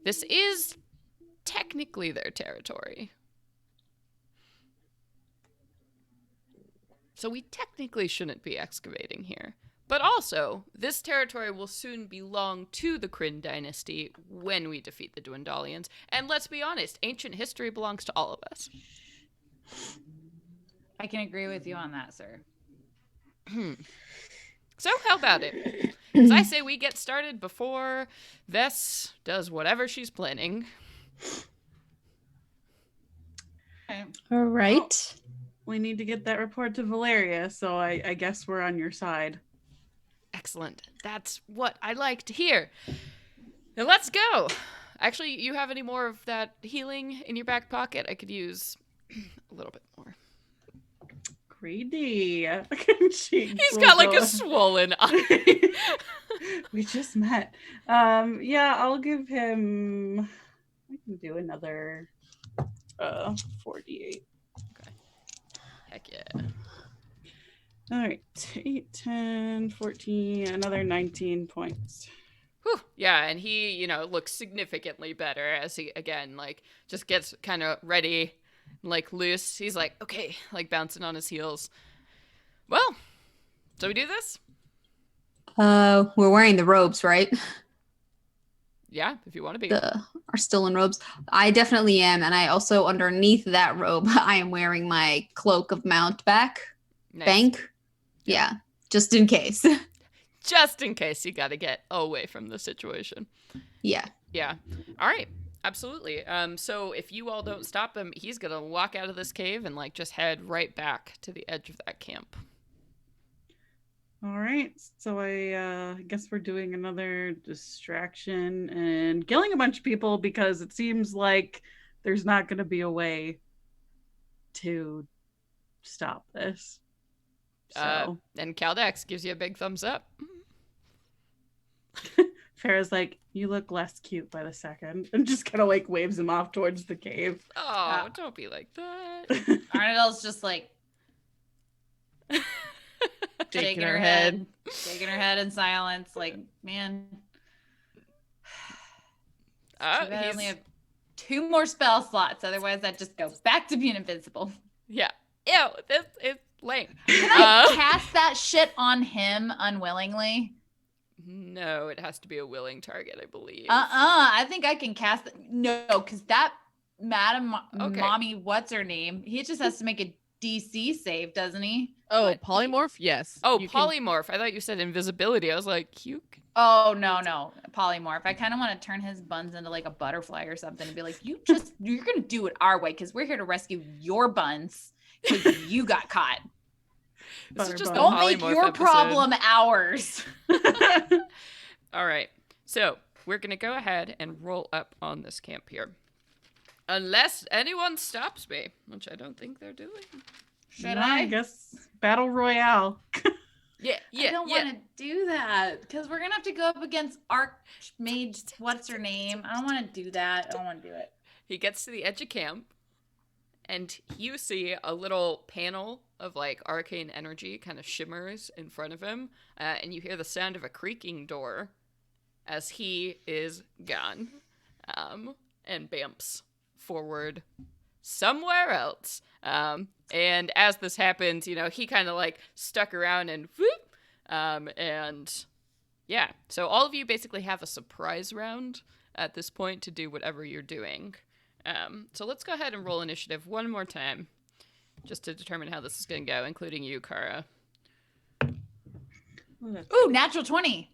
This is technically their territory. So we technically shouldn't be excavating here. But also, this territory will soon belong to the Kryn dynasty when we defeat the Dwendalians. And let's be honest, ancient history belongs to all of us. I can agree with you on that, sir. So how about it? As I say, we get started before Vess does whatever she's planning. Okay. All right. We need to get that report to Valeria, so I guess we're on your side. Excellent. That's what I like to hear. Now let's go. Actually, you have any more of that healing in your back pocket? I could use a little bit more. Greedy. He's got like a swollen eye. We just met. Yeah, I'll give him. I can do another 48. Heck yeah. All right, 8, 10, 14, another 19 points. Whew. Yeah, and he, looks significantly better as he, again, like, just gets kind of ready, like, loose. He's like, okay, like, bouncing on his heels. Well, so we do this? We're wearing the robes, right? Yeah, if you want to be. Our stolen robes. I definitely am, and I also underneath that robe, I am wearing my cloak of mountebank. Nice. Bank. Yeah, just in case. Just in case you got to get away from the situation. Yeah. Yeah. All right. Absolutely. So if you all don't stop him, he's going to walk out of this cave and like just head right back to the edge of that camp. All right, so I guess we're doing another distraction and killing a bunch of people because it seems like there's not going to be a way to stop this. So And Caldex gives you a big thumbs up. Farrah's like, you look less cute by the second, and just kind of like waves him off towards the cave. Oh, don't be like that. Arnadale's just like shaking her head in silence, like, man. Too bad I only have 2 more spell slots. Otherwise, I'd just go back to being invisible. Yeah. Ew, this is lame. Can I cast that shit on him unwillingly? No, it has to be a willing target, I believe. I think I can cast it. No, because that Madam Okay. Mommy, what's her name? He just has to make a DC save, doesn't he? Oh, What? polymorph? Yes. Oh, You can- polymorph. I thought you said invisibility. I was like, you. Oh, no. Polymorph. I kind of want to turn his buns into like a butterfly or something and be like, you're going to do it our way because we're here to rescue your buns because you got caught. This is just a Don't make polymorph your episode. problem ours. All right. So we're going to go ahead and roll up on this camp here. Unless anyone stops me, which I don't think they're doing. Should No, I? I guess battle royale. Yeah. I don't want to do that because we're going to have to go up against Archmage. What's her name? I don't want to do that. I don't want to do it. He gets to the edge of camp, and you see a little panel of like arcane energy kind of shimmers in front of him, and you hear the sound of a creaking door as he is gone, and bamps forward somewhere else. And as this happens, you know, he kind of like stuck around and whoop, and yeah. So all of you basically have a surprise round at this point to do whatever you're doing. So let's go ahead and roll initiative one more time, just to determine how this is going to go, including you, Kara. Ooh, natural 20.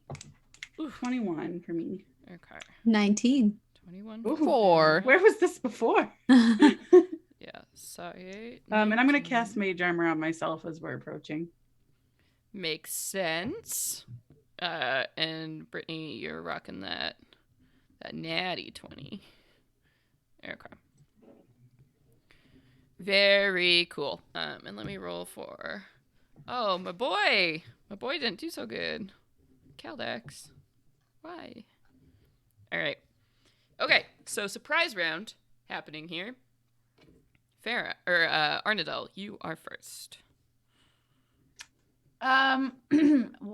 21 for me. Okay. 19. 21. Ooh. 4. Where was this before? Yeah, sorry. And I'm going to cast Mage Armor on myself as we're approaching. Makes sense. And Brittany, you're rocking that natty 20. Okay. Very cool. And let me roll for... Oh, my boy! My boy didn't do so good. Caldex. Why? Alright. Okay, so surprise round happening here. Farah, or Arnadel, you are first. Well,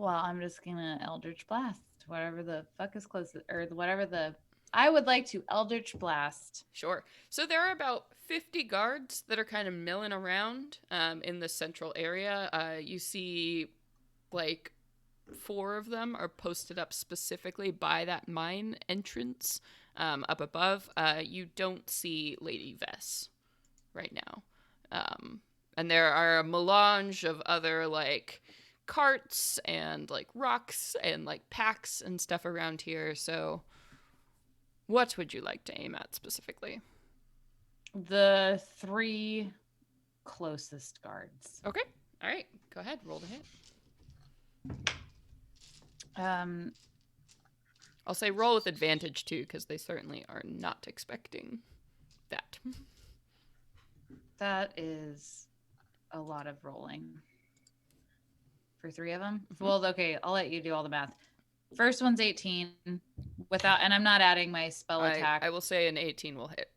I'm just gonna Eldritch Blast. Whatever the fuck is closest, or whatever the... I would like to Eldritch Blast. Sure. So there are about 50 guards that are kind of milling around in the central area. You see, like, 4 of them are posted up specifically by that mine entrance up above. You don't see Lady Vess right now. And there are a melange of other, like, carts and, like, rocks and, like, packs and stuff around here, so... What would you like to aim at specifically? The 3 closest guards. Okay. All right. Go ahead. Roll the hit. I'll say roll with advantage too, because they certainly are not expecting that. That is a lot of rolling. For 3 of them? Mm-hmm. Well, okay, I'll let you do all the math. First one's 18 without, and I'm not adding my spell attack. I will say an 18 will hit.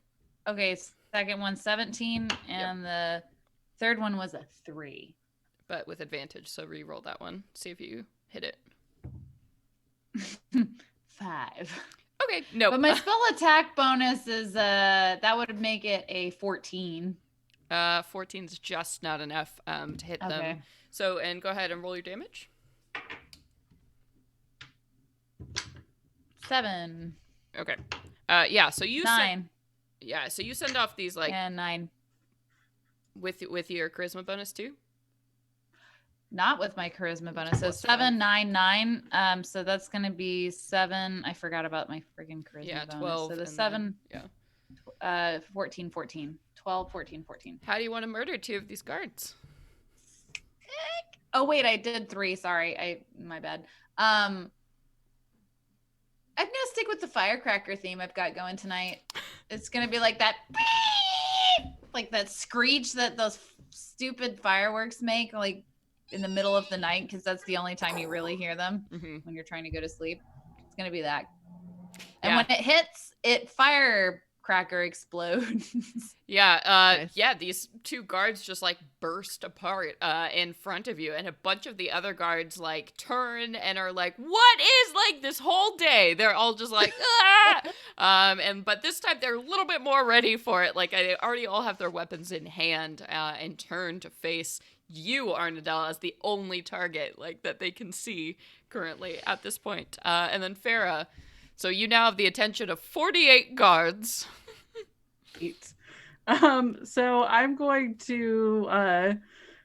Okay, second one's 17, and the third one was a 3. But with advantage, so re-roll that one. See if you hit it. 5. Okay, no. But my spell attack bonus is that would make it a 14. 14 is just not enough to hit Okay. them. So, and go ahead and roll your damage. 7. Okay. Yeah, so you 9. so you send off these like And 9. with your charisma bonus too? Not with my charisma bonus. So Plus 7, 9, 9. So that's gonna be 7. I forgot about my freaking charisma Yeah, bonus. 12. So the and 7, then- yeah. 14, 14. 12, 14, 14. How do you want to murder 2 of these guards? Oh wait, I did 3. Sorry, my bad. I'm gonna stick with the firecracker theme I've got going tonight. It's gonna be like that, like that screech that those stupid fireworks make, like in the middle of the night, because that's the only time you really hear them Mm-hmm. when you're trying to go to sleep. It's gonna be that. And Yeah. when it hits, it fire cracker explodes. Yeah, Nice. yeah, these two guards just like burst apart in front of you, and a bunch of the other guards like turn and are like, "What is like this whole day?" They're all just like, "Ah!" But this time they're a little bit more ready for it. Like they already all have their weapons in hand and turn to face you, Arnadel, as the only target like that they can see currently at this point. And then Farah, so you now have the attention of 48 guards. Eight. So I'm going to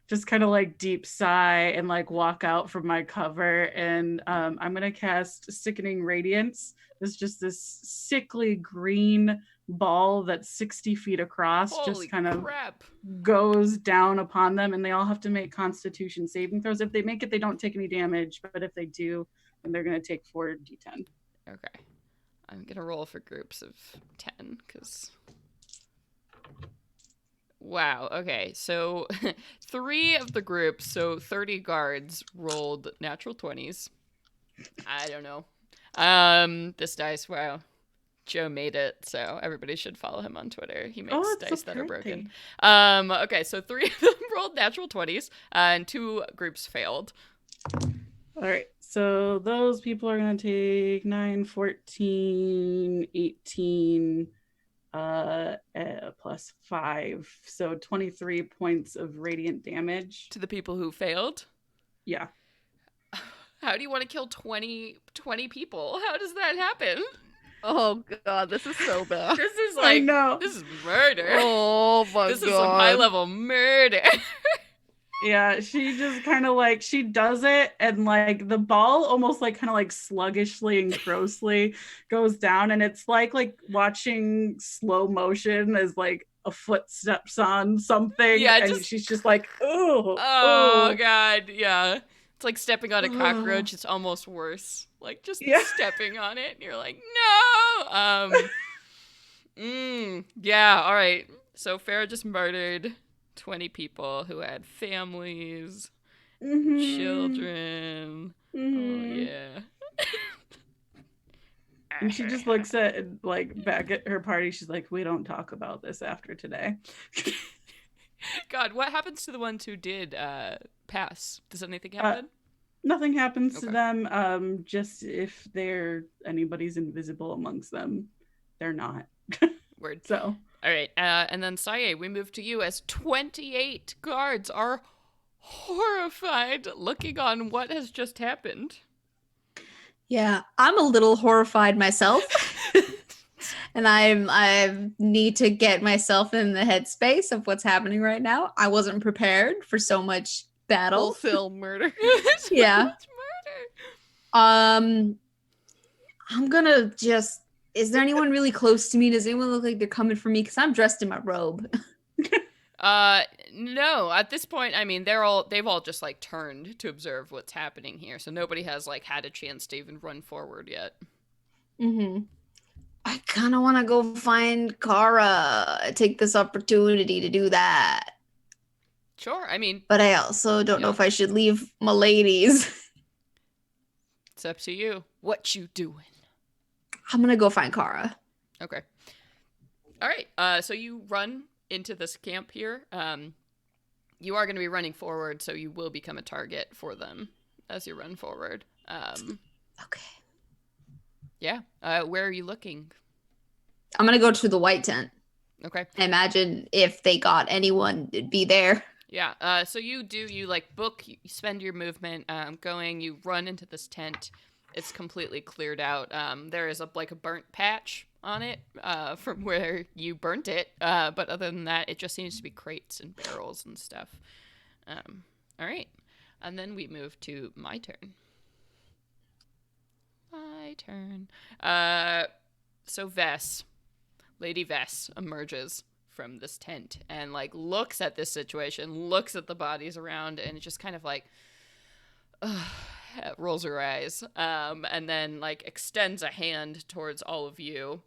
just kind of like deep sigh and like walk out from my cover, and I'm gonna cast Sickening Radiance. It's just this sickly green ball that's 60 feet across, Holy just kind of crap. goes down upon them, and they all have to make Constitution saving throws. If they make it, they don't take any damage, but if they do, then they're gonna take 4d10. Okay. I'm gonna roll for groups of 10, because... Wow, okay, so 3 of the groups, so 30 guards, rolled natural 20s. I don't know. This dice, wow. Joe made it, so everybody should follow him on Twitter. He makes it's dice so that are pretty. broken. Okay, so 3 of them rolled natural 20s, and 2 groups failed. All right, so those people are going to take 9, 14, 18, plus 5. So 23 points of radiant damage. To the people who failed? Yeah. How do you want to kill 20 people? How does that happen? Oh god, this is so bad. This is I like, know. this is murder. Oh my This god. is some high level murder. Yeah, she just kind of like, she does it, and like the ball almost like kind of like sluggishly and grossly goes down, and it's like watching slow motion as like a foot steps on something, Yeah, and just- she's just like, oh, Oh god, yeah. It's like stepping on a cockroach. Ugh. It's almost worse. Like just Yeah. stepping on it, and you're like, no. Yeah. All right. So Farah just murdered 20 people who had families, Mhm. children. Oh Mhm. yeah. And she just looks at like back at her party. She's like, we don't talk about this after today. God, what happens to the ones who did pass? Does anything happen? Nothing happens to Okay. them. Just if anybody's invisible amongst them, they're not. Word. So All right, and then Saye, we move to you as 28 guards are horrified looking on what has just happened. Yeah, I'm a little horrified myself. And I need to get myself in the headspace of what's happening right now. I wasn't prepared for so much battle. Wholesale murder. So Yeah. much murder. I'm gonna just. Is there anyone really close to me? Does anyone look like they're coming for me? Because I'm dressed in my robe. No, at this point, I mean, they've all just like turned to observe what's happening here, so nobody has like had a chance to even run forward yet. Mm-hmm. I kind of want to go find Kara. Take this opportunity to do that. Sure, I mean, But I also don't know Yeah. if I should leave my ladies. it's up to you. What you doing? I'm gonna go find Kara. Okay. All right. So you run into this camp here. You are going to be running forward, so you will become a target for them as you run forward. Okay. Yeah. Where are you looking? I'm gonna go to the white tent. Okay. I imagine if they got anyone, it'd be there. Yeah. So you like book, you spend your movement going, you run into this tent. It's completely cleared out. There is a burnt patch on it from where you burnt it. But other than that, it just seems to be crates and barrels and stuff. All right. And then we move to my turn. My turn. So Lady Vess emerges from this tent and like looks at this situation, looks at the bodies around, and just kind of like rolls her eyes, and then like extends a hand towards all of you,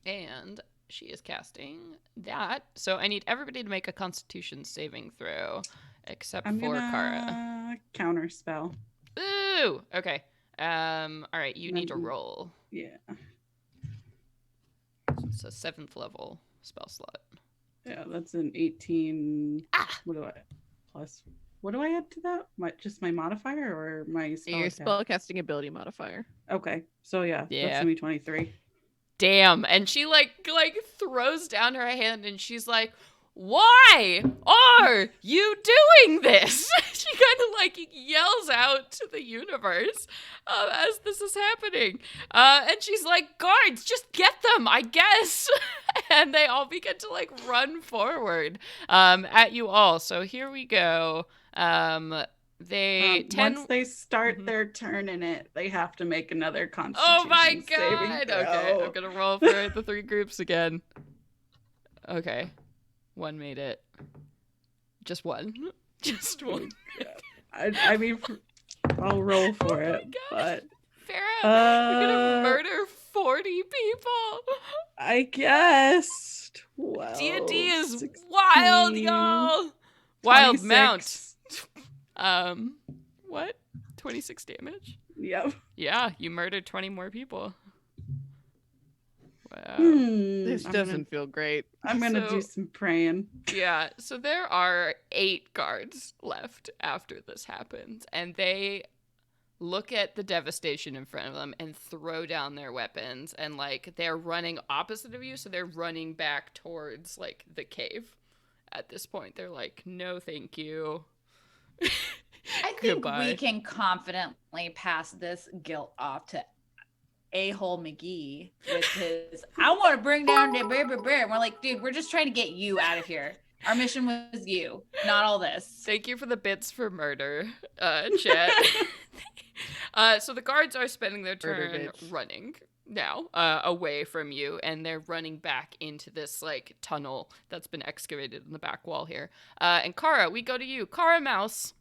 and she is casting that. So I need everybody to make a Constitution saving throw, except I'm for gonna Kara. counter spell. Ooh, okay. All right, you need to Mhm. roll. Yeah. So It's a 7th level spell slot. Yeah, that's an 18. Ah! What do I add to that? Just my modifier or my spell Your attack? spellcasting ability modifier. Okay, so yeah, Yeah. that's gonna be 23. Damn. And she like throws down her hand and she's like, why are you doing this? She kind of like yells out to the universe as this is happening. And she's like, guards, just get them, I guess. And they all begin to like run forward at you all. So here we go. Once they start Mhm. their turn in it, they have to make another Oh Constitution my saving god! throw. Okay, I'm gonna roll for the 3 groups again. Okay. 1 made it. Just 1. Just 1. I mean, I'll roll for Oh my it, gosh. but Farrah, you're gonna murder 40 people. I guess 12. D&D is 16, wild, y'all. Wildemount. 26. What? 26 damage? Yep. Yeah, you murdered 20 more people. Wow. This I'm doesn't feel great. gonna do So- some praying. Yeah, so there are 8 guards left after this happens, and they look at the devastation in front of them and throw down their weapons, and like they're running opposite of you, so they're running back towards like the cave. At this point, they're like, "No, thank you." I think Goodbye. we can confidently pass this guilt off to a-hole McGee with his I want to bring down the bear. And we're like, dude, we're just trying to get you out of here. Our mission was you, not all this. Thank you for the bits for murder, chat. So the guards are spending their Murder turn bitch. running now away from you, and they're running back into this like tunnel that's been excavated in the back wall here. And Kara, we go to you. Kara Mouse,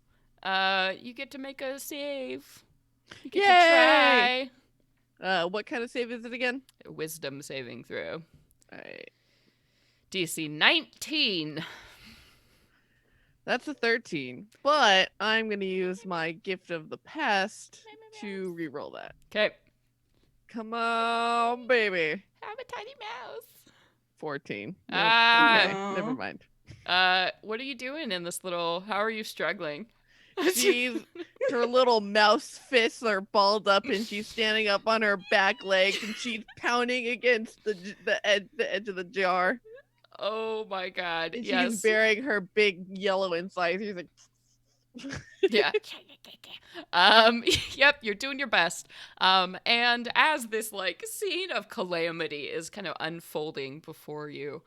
you get to make a save. You get Yay! to try. What kind of save is it again? Wisdom saving throw. Alright. DC 19. That's a 13. But I'm gonna use my gift of the past to re-roll that. Okay. Come on, baby. I'm a tiny mouse. 14. Nope. Ah. Okay, never mind. What are you doing in this little? How are you struggling? She's her little mouse fists are balled up, and she's standing up on her back legs, and she's pounding against the edge of the jar. Oh my god! And Yes. she's bearing her big yellow inside. She's like, Yeah. Yep, you're doing your best. And as this like scene of calamity is kind of unfolding before you,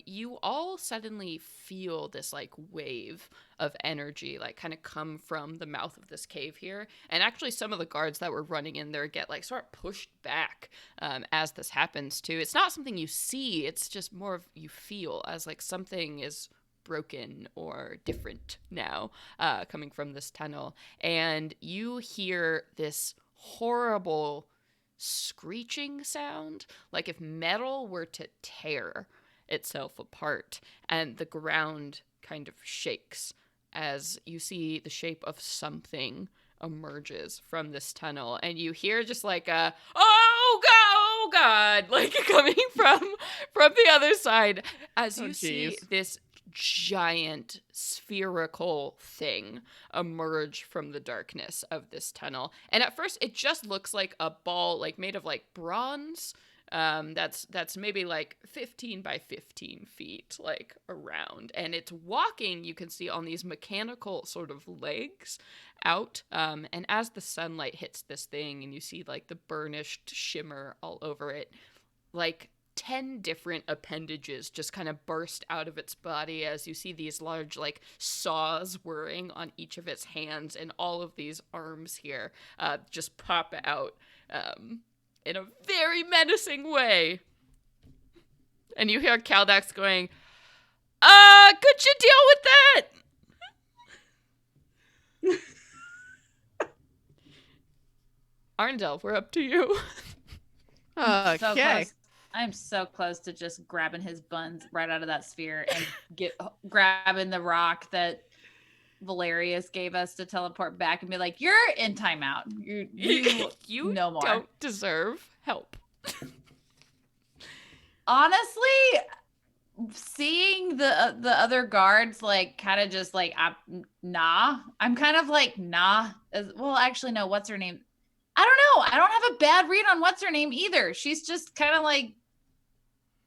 you all suddenly feel this like wave of energy like kind of come from the mouth of this cave here. And actually some of the guards that were running in there get like sort of pushed back as this happens too. It's not something you see, it's just more of you feel as like something is broken or different now coming from this tunnel, and you hear this horrible screeching sound like if metal were to tear itself apart, and the ground kind of shakes as you see the shape of something emerges from this tunnel, and you hear just like a oh god like coming from the other side as you see geez. this giant spherical thing emerge from the darkness of this tunnel. And at first it just looks like a ball like made of like bronze that's maybe like 15 by 15 feet like around, and it's walking, you can see, on these mechanical sort of legs out, and as the sunlight hits this thing and you see like the burnished shimmer all over it, like 10 different appendages just kind of burst out of its body as you see these large like saws whirring on each of its hands, and all of these arms here just pop out in a very menacing way. And you hear Caldax going, could you deal with that? Arndel, we're up to you. So okay. close. I'm so close to just grabbing his buns right out of that sphere and grabbing the rock that Valerius gave us to teleport back and be like, "You're in timeout. You You no more." don't deserve help. honestly, seeing the other guards like kind of just like nah, I'm kind of like nah. Well, actually, no. What's her name? I don't know. I don't have a bad read on what's her name either. She's just kind of like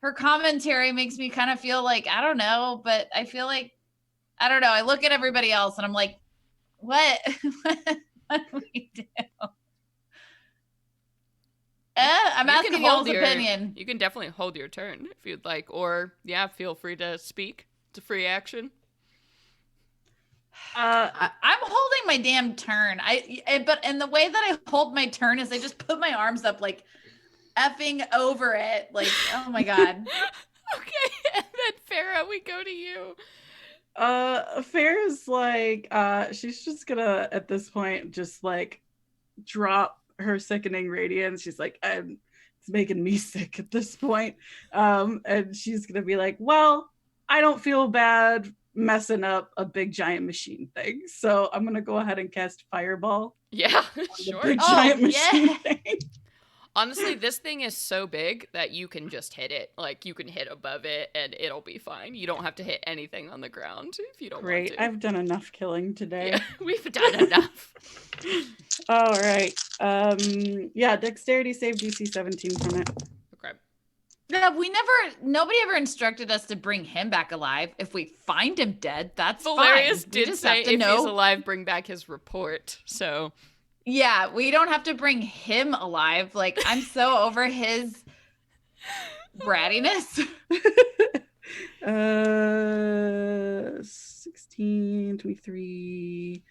her commentary makes me kind of feel like I don't know, but I feel like I don't know. I look at everybody else and I'm like, what? What do we do? I'm You can asking hold y'all's opinion. You can definitely hold your turn if you'd like, or yeah, feel free to speak. It's a free action. I'm holding my damn turn. And the way that I hold my turn is I just put my arms up like effing over it. Like, oh my god. Okay, and then Farah, we go to you. Farah's like, she's just gonna at this point just like drop her sickening radiance. She's like, it's making me sick at this point. And she's gonna be like, well, I don't feel bad messing up a big giant machine thing, so I'm gonna go ahead and cast Fireball. Yeah, The sure. big giant machine yeah. thing. Honestly, this thing is so big that you can just hit it. Like, you can hit above it and it'll be fine. You don't have to hit anything on the ground if you don't Great, want to. I've done enough killing today. Yeah, we've done enough. All right. Yeah, dexterity save DC 17 from it. Okay. Yeah, nobody ever instructed us to bring him back alive. If we find him dead, that's Valerius fine. We did just say have to if know. he's alive, bring back his report. So Yeah, we don't have to bring him alive. Like, I'm so over his brattiness. 16, 23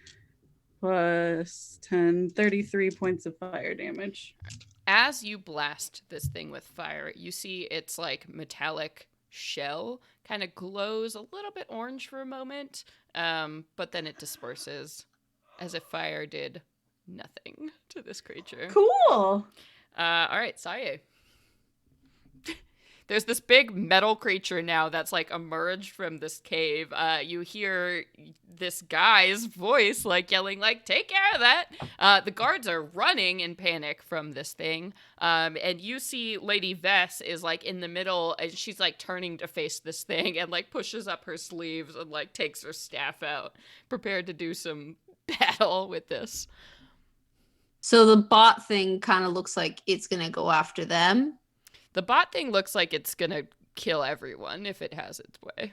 plus 10, 33 points of fire damage. as you blast this thing with fire, you see its like metallic shell kind of glows a little bit orange for a moment, but then it disperses as if fire did nothing to this creature. Cool. All right, Saye. There's this big metal creature now that's like emerged from this cave. You hear this guy's voice like yelling like, take care of that. The guards are running in panic from this thing. And you see Lady Vess is like in the middle and she's like turning to face this thing and like pushes up her sleeves and like takes her staff out, prepared to do some battle with this. So the bot thing kind of looks like it's gonna go after them. The bot thing looks like it's gonna kill everyone if it has its way.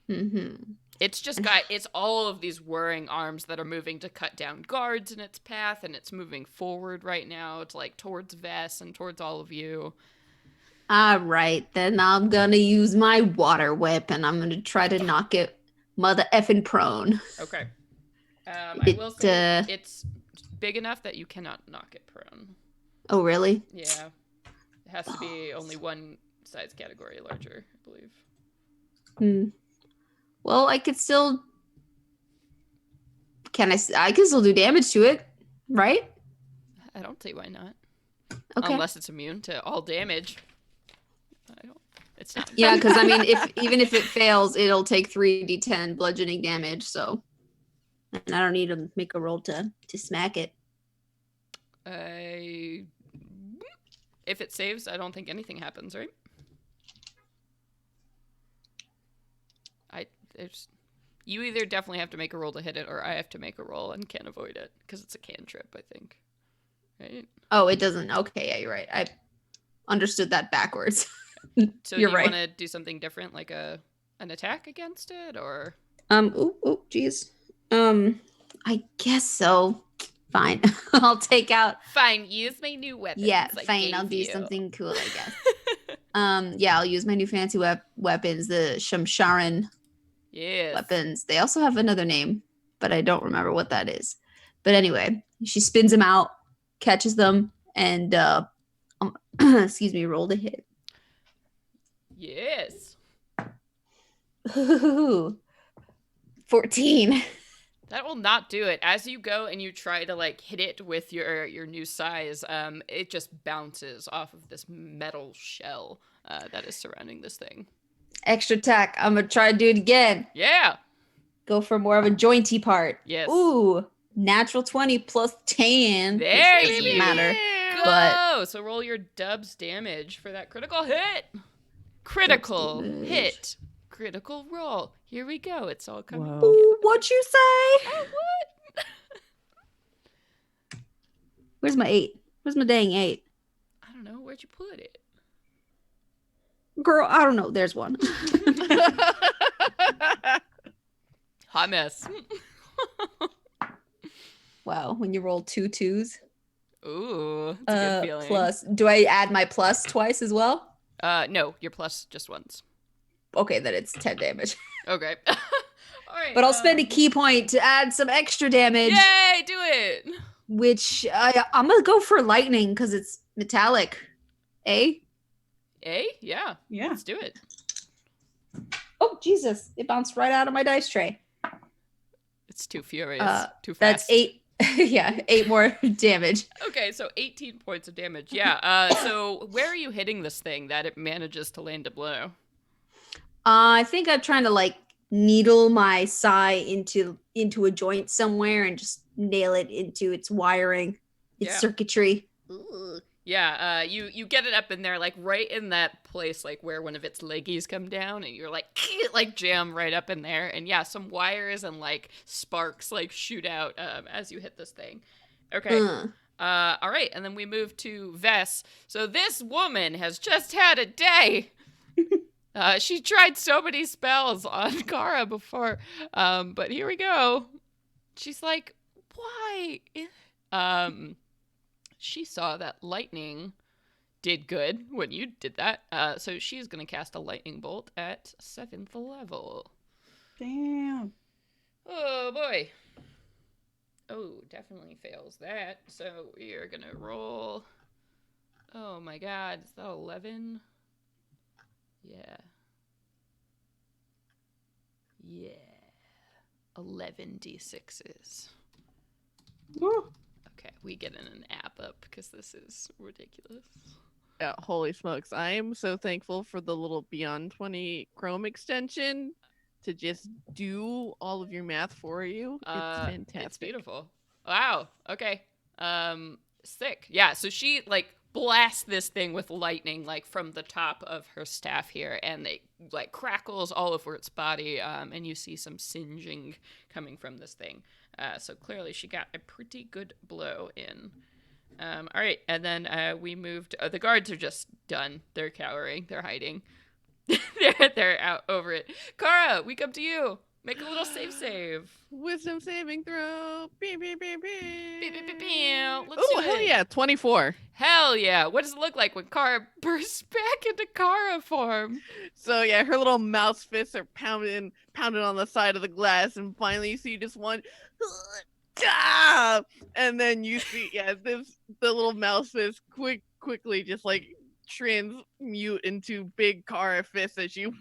Mm-hmm. It's just it's all of these whirring arms that are moving to cut down guards in its path, and it's moving forward right now. It's like towards Vess and towards all of you. All right, then I'm gonna use my water whip and I'm gonna try to knock it mother effing prone. Okay. I will say it's big enough that you cannot knock it prone. Oh, really? Yeah. It has to be only one size category larger, I believe. Well, I could still... I can still do damage to it, right? I don't see why not. Okay. Unless it's immune to all damage. It's not. Yeah, because I mean, even if it fails, it'll take 3d10 bludgeoning damage, so... And I don't need to make a roll to smack it. If it saves, I don't think anything happens, right? You either definitely have to make a roll to hit it, or I have to make a roll and can't avoid it because it's a cantrip, I think. Right? Oh, it doesn't. Okay, yeah, you're right. I understood that backwards. So you're do you right. want to do something different, like an attack against it, or? Geez. I guess so. Fine. I'll take out. Fine, use my new weapon. Yeah, fine. I'll do something cool, I guess. Yeah, I'll use my new fancy weapons, the Shamsharan weapons. They also have another name, but I don't remember what that is. But anyway, she spins them out, catches them, and excuse me, roll to hit. Yes. 14. That will not do it. As you go and you try to like hit it with your new size, it just bounces off of this metal shell that is surrounding this thing. Extra attack. I'm gonna try to do it again. Yeah. Go for more of a jointy part. Yes. Ooh, natural 20 plus 10. There doesn't you matter. go. So roll your dubs damage for that critical hit. Critical damage. hit. Critical roll. Here we go. It's all coming. Whoa. Ooh, what you say? Oh, what? Where's my 8? Where's my dang 8? I don't know. Where'd you put it? Girl, I don't know. There's one. Hot mess. Wow, when you roll 2 2s. Ooh, that's a good feeling. Plus, do I add my plus twice as well? No, your plus just once. Okay, then it's 10 damage. Okay. All right. But I'll spend a key point to add some extra damage, Yay, do it. which I'm gonna go for lightning because it's metallic. Eh? Yeah. Yeah. Let's do it. Oh Jesus! It bounced right out of my dice tray. It's too furious. Too fast. That's 8. Yeah, 8 more damage. Okay, so 18 points of damage. Yeah. So where are you hitting this thing that it manages to land a blow? I think I'm trying to like needle my sai into a joint somewhere and just nail it into its wiring, its Yeah. circuitry. Yeah, you get it up in there, like right in that place, like where one of its leggies come down, and you're like jam right up in there, and yeah, some wires and like sparks like shoot out as you hit this thing. Okay. All right, and then we move to Vess. So this woman has just had a day. She tried so many spells on Kara before, but here we go. She's like, why? She saw that lightning did good when you did that, so she's going to cast a lightning bolt at 7th level. Damn. Oh, boy. Oh, definitely fails that, so we are going to roll. Oh, my God. Is that 11? Yeah. Yeah. 11 d6s. Woo. Okay, we get in an app up because this is ridiculous. Yeah, holy smokes. I am so thankful for the little Beyond 20 Chrome extension to just do all of your math for you. It's fantastic. It's beautiful. Wow. Okay. Sick. Yeah, so she like blasts this thing with lightning like from the top of her staff here, and it like crackles all over its body, and you see some singeing coming from this thing. So clearly she got a pretty good blow in. All right, and then we moved. The guards are just done. They're cowering. They're hiding. they're out over it. Kara, we come to you. Make a little save. Wisdom saving throw. Beep, beep, beep, beep. Beep, beep, beep, beep. Let's Oh, do hell it. yeah. 24. Hell yeah. What does it look like when Kara bursts back into Kara form? So yeah, her little mouse fists are pounding on the side of the glass, and finally you see just one, and then you see the little mouse fist quickly just like transmute into big Kara fists as you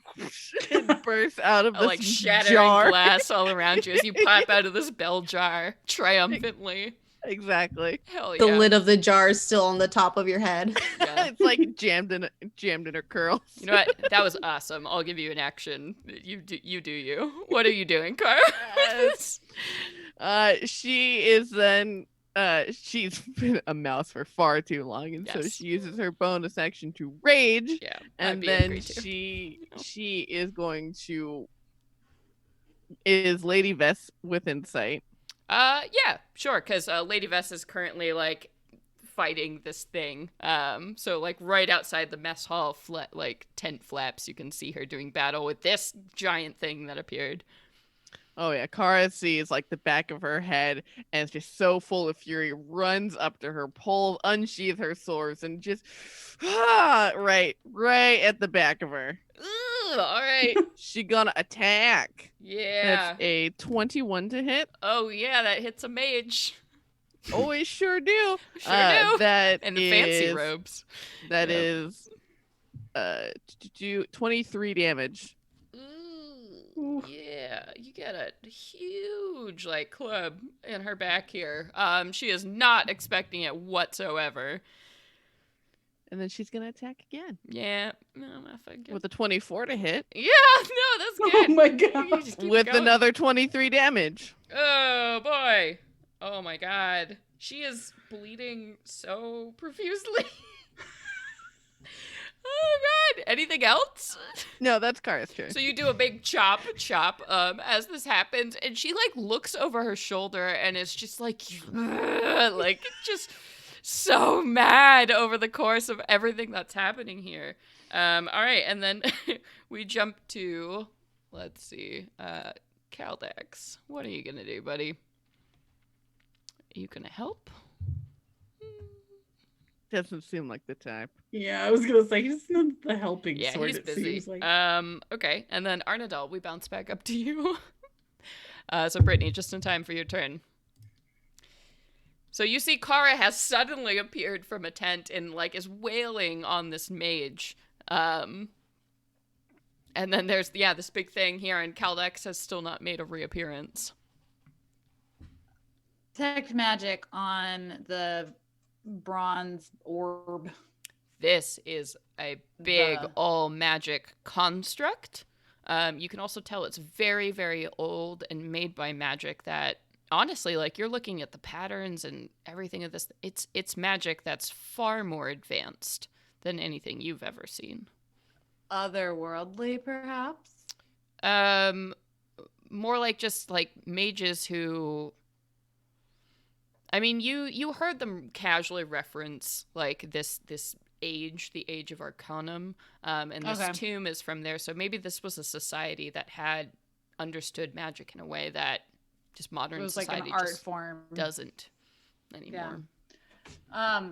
burst out of this Like shattering jar. glass all around you as you pop out of this bell jar triumphantly. Exactly. Hell The yeah. lid of the jar is still on the top of your head. Yeah. It's like jammed in her curls. You know what? That was awesome. I'll give you an action. You do you. What are you doing, Kara? She is then she's been a mouse for far too long, and so Yes. she uses her bonus action to rage, Yeah. and I'd be then angry too. she is going to is Lady Vess within sight. Yeah, sure, because Lady Vess is currently like fighting this thing. So like right outside the mess hall, like tent flaps, you can see her doing battle with this giant thing that appeared. Oh yeah, Kara sees like the back of her head and is just so full of fury, runs up to her, unsheath her swords, and just right at the back of her. Ooh, all right. She gonna attack. Yeah. That's a 21 to hit. Oh yeah, that hits a mage. Oh, it sure do. Sure do. That And the fancy is- robes. That Yeah. is 23 damage. Ooh, yeah, you get a huge like club in her back here. She is not expecting it whatsoever. And then she's gonna attack again Yeah, no, I forget. with a 24 to hit, Yeah, no, that's Oh good. my You god. just keep with going. another 23 damage. Oh boy. Oh my god. She is bleeding so profusely. Oh god! Anything else? No, that's Kara's turn. So you do a big chop as this happens, and she like looks over her shoulder and is just like just so mad over the course of everything that's happening here. All right, and then we jump to, let's see, Caldex. What are you gonna do, buddy? Are you gonna help? Doesn't seem like the type. Yeah, I was gonna say he's not the helping Yeah, sort. he's It busy. seems like. Okay, and then Arnadal, we bounce back up to you. So Brittany, just in time for your turn. So you see Kara has suddenly appeared from a tent and like is wailing on this mage. And then there's this big thing here, and Caldex has still not made a reappearance. Detect magic on the bronze orb. This is a big all magic construct. You can also tell it's very, very old and made by magic that honestly, like you're looking at the patterns and everything of this, it's magic that's far more advanced than anything you've ever seen. Otherworldly, perhaps? More like just like mages who, I mean, you heard them casually reference like this age, the age of Arcanum, and this tomb is from there. So maybe this was a society that had understood magic in a way that just modern society like an art form doesn't anymore. Yeah.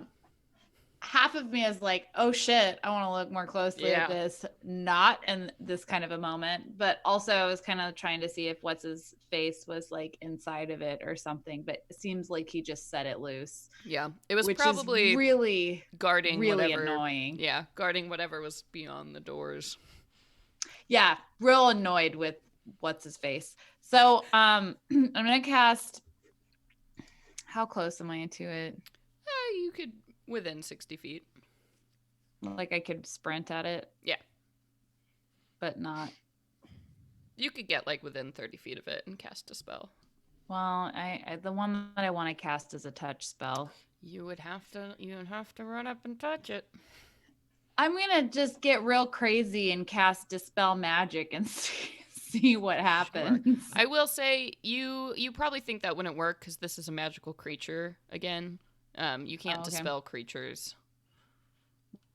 Half of me is like, oh shit, I want to look more closely at this. Not in this kind of a moment, but also I was kind of trying to see if what's his face was like inside of it or something. But it seems like he just set it loose. Yeah, it was which probably is really guarding really whatever, annoying. Yeah, guarding whatever was beyond the doors. Yeah, real annoyed with what's his face. So I'm gonna cast. How close am I to it? You could within 60 feet. Like I could sprint at it. Yeah. But not. You could get like within 30 feet of it and cast a spell. Well, I the one that I want to cast is a touch spell. You would have to run up and touch it. I'm gonna just get real crazy and cast Dispel Magic and see what happens. Sure. I will say you probably think that wouldn't work because this is a magical creature again. You can't dispel creatures.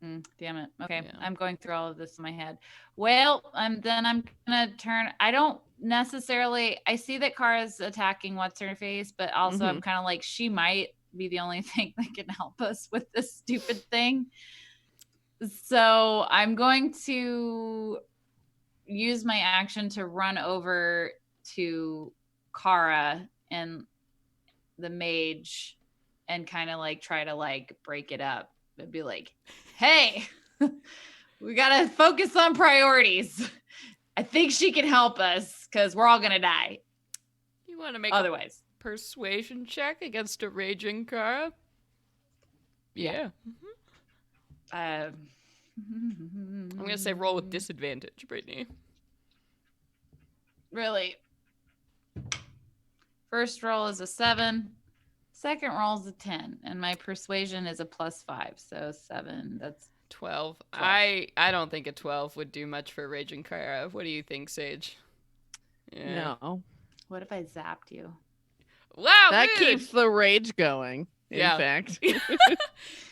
Damn it. Okay, Yeah. I'm going through all of this in my head. Well, then I'm gonna turn. I don't necessarily. I see that Kara's attacking what's her face, but also I'm kind of like she might be the only thing that can help us with this stupid thing. So I'm going to use my action to run over to Kara and the mage and kind of like try to like break it up and be like, hey, we gotta focus on priorities. I think she can help us because we're all gonna die. You want to make otherwise a persuasion check against a raging Kara? Yeah. I'm gonna say roll with disadvantage, Brittany. Really? First roll is a 7. Second roll is a 10, and my persuasion is a +5, so 7. That's 12. I don't think a 12 would do much for raging Kara. What do you think, Sage? Yeah. No. What if I zapped you? Wow, that good. keeps the rage going. In fact.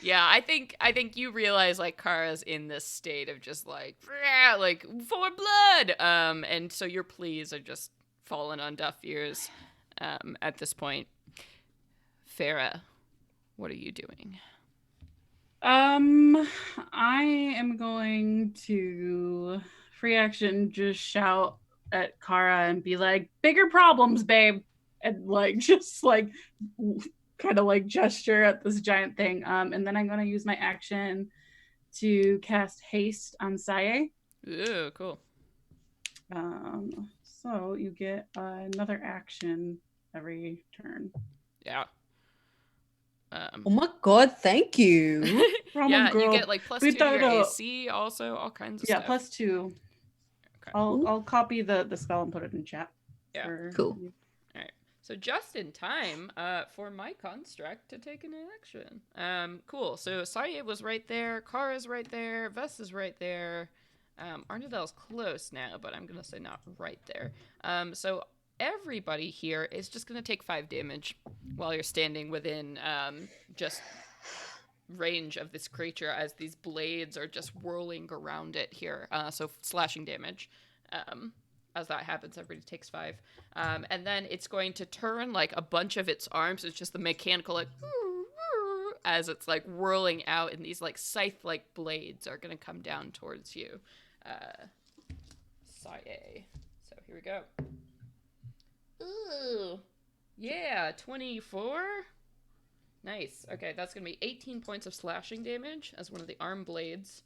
Yeah, I think you realize like Kara's in this state of just like for blood. And so your pleas are just falling on deaf ears at this point. Farah, what are you doing? I am going to free action just shout at Kara and be like, bigger problems, babe. And like just like kind of like gesture at this giant thing. And then I'm gonna use my action to cast haste on Saye. Ooh, cool. So you get another action every turn. Yeah. Oh my god, thank you. Yeah, girl. you get like +2 to your AC also, all kinds of stuff. Yeah, +2. Okay. I'll copy the spell and put it in chat. Yeah. Cool. So just in time for my construct to take an action. Cool. So Saye was right there. Kara's right there. Vess is right there. Arnadel's close now, but I'm going to say not right there. So everybody here is just going to take 5 damage while you're standing within just range of this creature as these blades are just whirling around it here. So slashing damage. As that happens, everybody takes 5. And then it's going to turn like a bunch of its arms. It's just the mechanical like as it's like whirling out, and these like scythe-like blades are going to come down towards you. Saye. So here we go. Ooh. Yeah, 24. Nice. Okay, that's going to be 18 points of slashing damage as one of the arm blades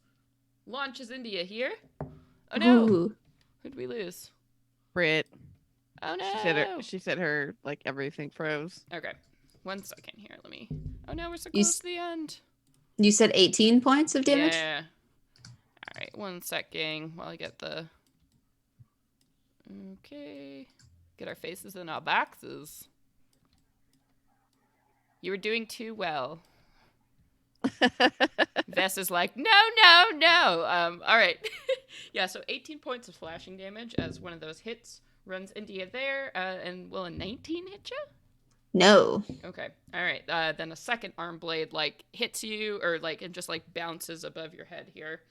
launches into you here. Oh no. Ooh. Who'd we lose? Brit. Oh no. She said her like everything froze. Okay. 1 second here. Let me. Oh no, we're so close to the end. You said 18 points of damage? Yeah. All right, 1 second while I get the. Okay. Get our faces in our boxes. You were doing too well. Vess is like, no. All right. Yeah, so 18 points of slashing damage as one of those hits runs into you there. And will a 19 hit you? No. Okay. All right. Then a second arm blade like hits you, or like it just like bounces above your head here.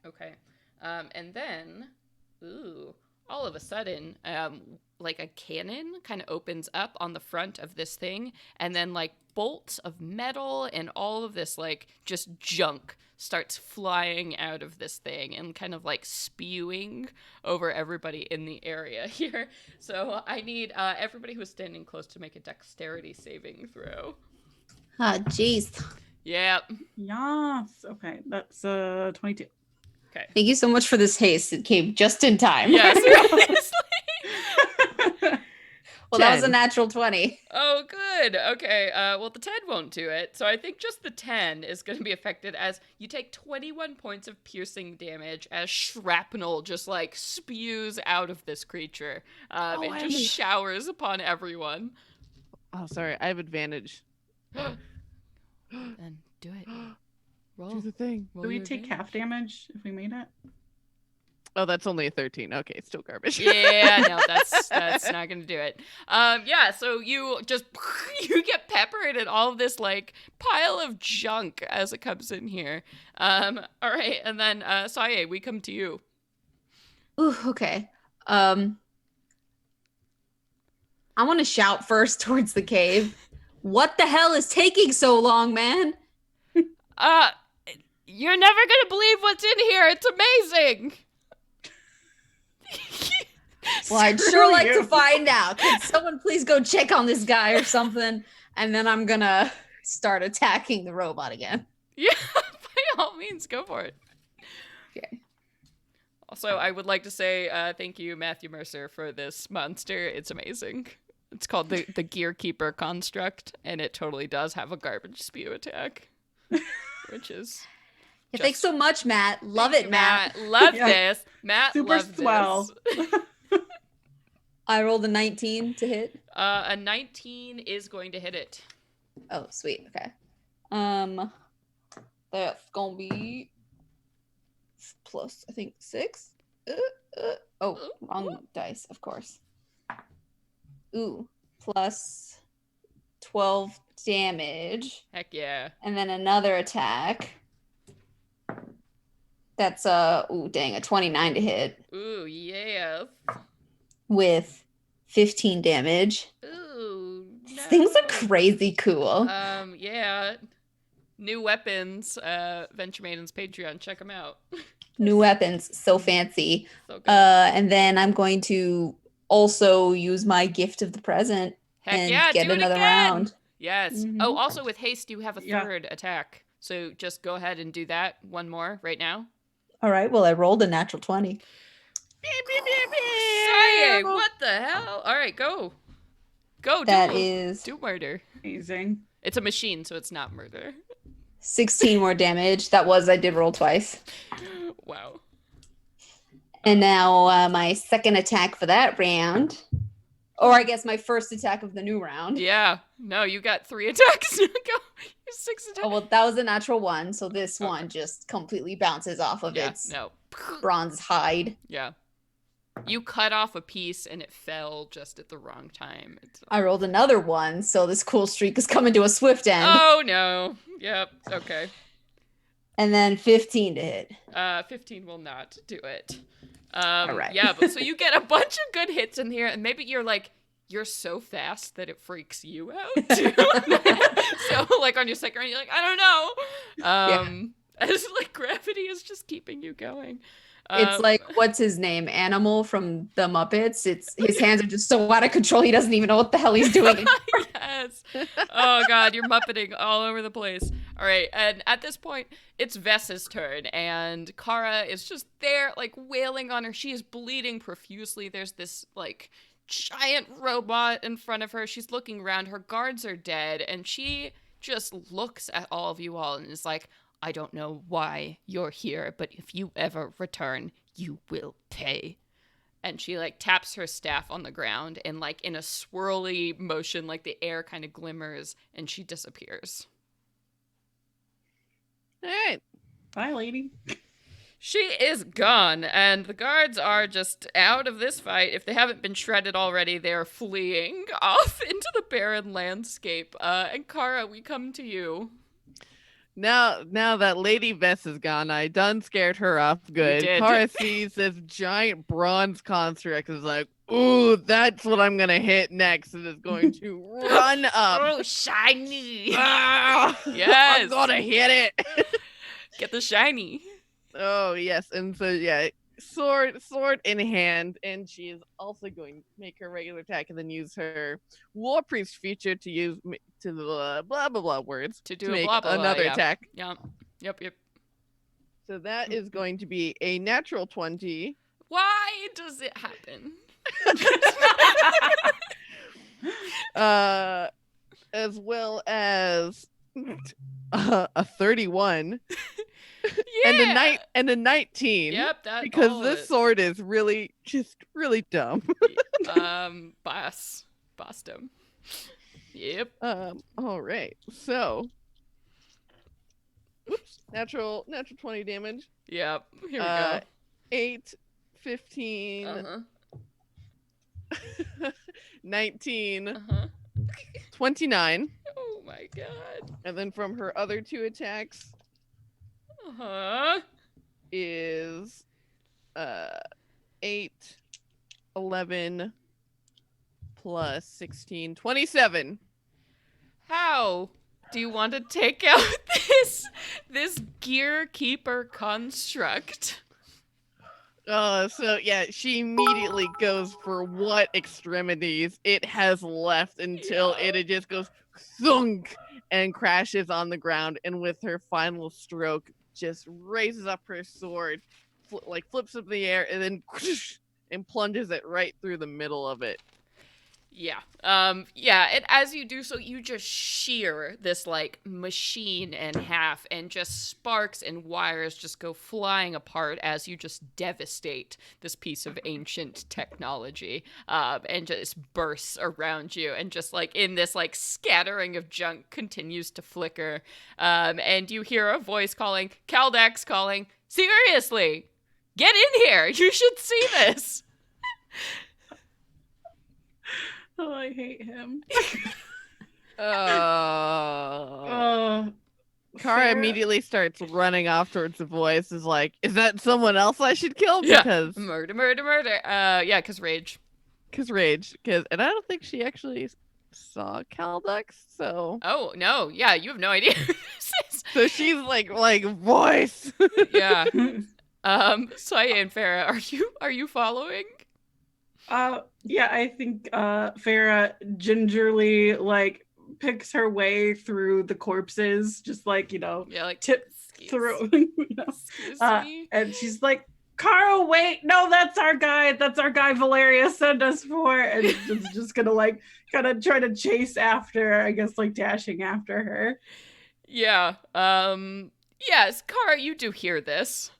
Okay. And then, all of a sudden, like a cannon kind of opens up on the front of this thing, and then like bolts of metal and all of this like just junk starts flying out of this thing and kind of like spewing over everybody in the area here. So I need everybody who's standing close to make a dexterity saving throw. Ah, jeez. Yep. Yes. Okay, that's 22. Okay. Thank you so much for this haste. It came just in time. Yes. Well, that was a 10. natural 20. Oh, good. Okay. Well, the 10 won't do it. So I think just the 10 is going to be affected as you take 21 points of piercing damage as shrapnel just like spews out of this creature. It just showers upon everyone. Oh, sorry. I have advantage. Then do it. Roll. Do the thing. Roll Do we your take half damage if we made it? Oh, that's only a 13. Okay, it's still garbage. Yeah, no, that's not gonna do it. Yeah, so you just you get peppered in all of this like pile of junk as it comes in here. All right, and then Saye, we come to you. Ooh, okay. I want to shout first towards the cave. What the hell is taking so long, man? You're never gonna believe what's in here. It's amazing. Well, I'd sure like to find out. Can someone please go check on this guy or something? And then I'm gonna start attacking the robot again. Yeah, by all means, go for it. Okay. Also, I would like to say thank you, Matthew Mercer, for this monster. It's amazing. It's called the Gear Keeper construct, and it totally does have a garbage spew attack, which is Yeah, thanks so much, Matt. Love it, Matt. Love Yeah. this. Matt, Super love swell. this. I rolled a 19 to hit. A 19 is going to hit it. Oh, sweet. Okay. That's gonna be plus, I think, 6. Wrong dice, of course. Ooh, plus 12 damage, Heck yeah. and then another attack. That's a 29 to hit Ooh, yeah. with 15 damage. Ooh, no. Things are crazy cool. Yeah. New weapons, Venture Maidens Patreon. Check them out. New weapons, so fancy. So good. And then I'm going to also use my gift of the present Heck and yeah, get do it another again. round. Yes. Mhm. Oh, also with haste, you have a Yeah. third attack. So just go ahead and do that one more right now. All right. Well, I rolled a natural 20. Saye, what the hell? All right, go. Go, That do is do murder. Amazing. It's a machine, so it's not murder. 16 more damage. I did roll twice. Wow. And now my second attack for that round Or I guess my first attack of the new round. Yeah. No, you got 3 attacks. Go. You 6 attacks. Oh, well, that was a natural one, so this Okay. one just completely bounces off of Yeah. its No. bronze hide. Yeah. You cut off a piece and it fell just at the wrong time. I rolled another one, so this cool streak is coming to a swift end. Oh no. Yep. Okay. And then 15 to hit. 15 will not do it. All right. Yeah, but so you get a bunch of good hits in here, and maybe you're so fast that it freaks you out too. So like on your second round, you're like, I don't know. As like gravity is just keeping you going. It's like, what's his name? Animal from the Muppets. It's his hands are just so out of control. He doesn't even know what the hell he's doing. Yes. Oh god, you're muppeting all over the place. All right, and at this point, it's Vess's turn, and Kara is just there, like wailing on her. She is bleeding profusely. There's this like giant robot in front of her. She's looking around. Her guards are dead, and she just looks at all of you all and is like, I don't know why you're here, but if you ever return, you will pay. And she like taps her staff on the ground, and like in a swirly motion, like the air kind of glimmers, and she disappears. All right. Bye, lady. She is gone, and the guards are just out of this fight. If they haven't been shredded already, they're fleeing off into the barren landscape. And Kara, we come to you. Now that Lady Vess is gone, I done scared her off good. did. Kara sees this giant bronze construct and is like, ooh, that's what I'm gonna hit next, and is going to run up. Oh, shiny. Ah, Yes. I'm gonna hit it. Get the shiny. Oh yes, and so yeah, sword in hand, and she is also going to make her regular attack and then use her war priest feature to use to the blah blah blah words To do a make blah, blah, blah, another yeah. attack. Yeah. Yep. So that is going to be a natural 20. Why does it happen? As well as a 31 Yeah. and a 19. Yep, that Because all of this it. sword is really dumb. Bossed him. Yep. All right. So, oops, natural 20 damage. Yep. Here we go. 8, 15, Uh-huh. 19, Uh-huh. 29, Oh my god. and then from her other 2 attacks Uh-huh. is 8, 11 plus 16, 27. How do you want to take out this gear keeper construct? So yeah, she immediately goes for what extremities it has left until it just goes thunk and crashes on the ground, and with her final stroke just raises up her sword, flips up in the air, and then and plunges it right through the middle of it. Yeah. And as you do so, you just shear this like machine in half, and just sparks and wires just go flying apart as you just devastate this piece of ancient technology, and just bursts around you, and just like in this like scattering of junk continues to flicker, and you hear a voice calling, Caldex calling, seriously, get in here, you should see this. Oh, I hate him. Kara Farrah- immediately starts running off towards the voice. Is like, is that someone else I should kill? Yeah. Because Murder. Yeah, because rage. rage. And I don't think she actually saw Caldex. So Oh no, yeah, you have no idea who this is. so she's like voice. Yeah. Saya and Farah, are you following? Yeah, I think Farah gingerly like picks her way through the corpses, just like, Yeah, like tip excuse- through. You know? Excuse me. And she's like, Carl, wait, no, that's our guy Valeria sent us for, and it's just gonna like kind of try to chase after, I guess, like dashing after her. Yeah. Yes, Kara, you do hear this.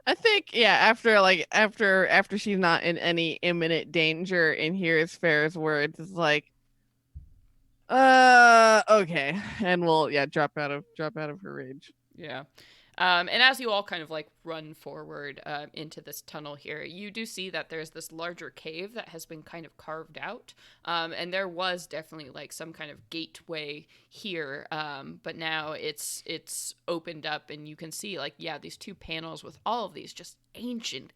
I think after she's not in any imminent danger and hears Farah's words, it's like, okay, and we'll drop out of her rage. Yeah. And as you all kind of like run forward into this tunnel here, you do see that there's this larger cave that has been kind of carved out. And there was definitely like some kind of gateway here, but now it's opened up, and you can see like, yeah, these two panels with all of these just ancient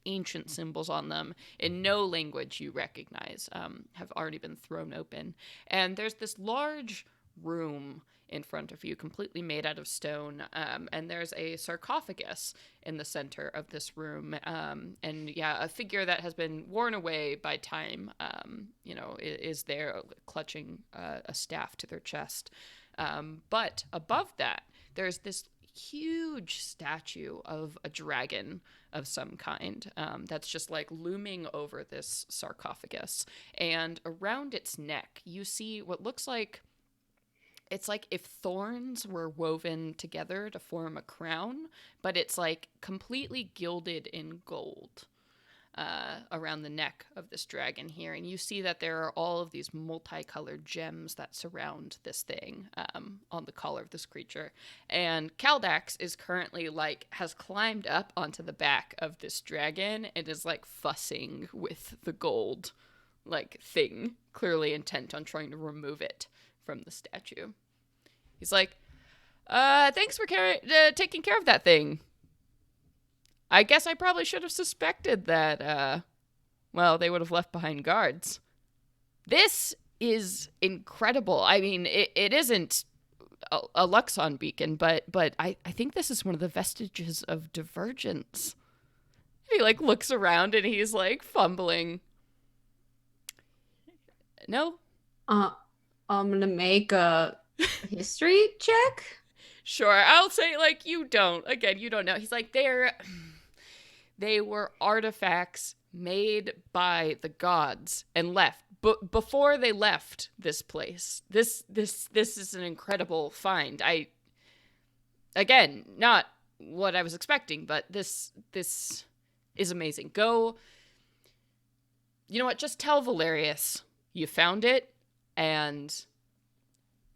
symbols on them in no language you recognize have already been thrown open. And there's this large room in front of you, completely made out of stone, and there's a sarcophagus in the center of this room, and yeah, a figure that has been worn away by time, is there clutching a staff to their chest, but above that there's this huge statue of a dragon of some kind that's just like looming over this sarcophagus, and around its neck you see what looks like, it's like if thorns were woven together to form a crown, but it's like completely gilded in gold around the neck of this dragon here. And you see that there are all of these multicolored gems that surround this thing on the collar of this creature. And Kaldax is currently has climbed up onto the back of this dragon and is like fussing with the gold thing, clearly intent on trying to remove it from the statue. He's like, thanks for taking care of that thing. I guess I probably should have suspected that, they would have left behind guards. This is incredible. I mean, it isn't a Luxon beacon, but I think this is one of the vestiges of divergence. He looks around and he's fumbling. No? I'm gonna make a history check. Sure, I'll say you don't. Again, you don't know. He's like, they were artifacts made by the gods and left. But before they left this place, this is an incredible find. Again, not what I was expecting, but this is amazing. Go. You know what? Just tell Valerius you found it, and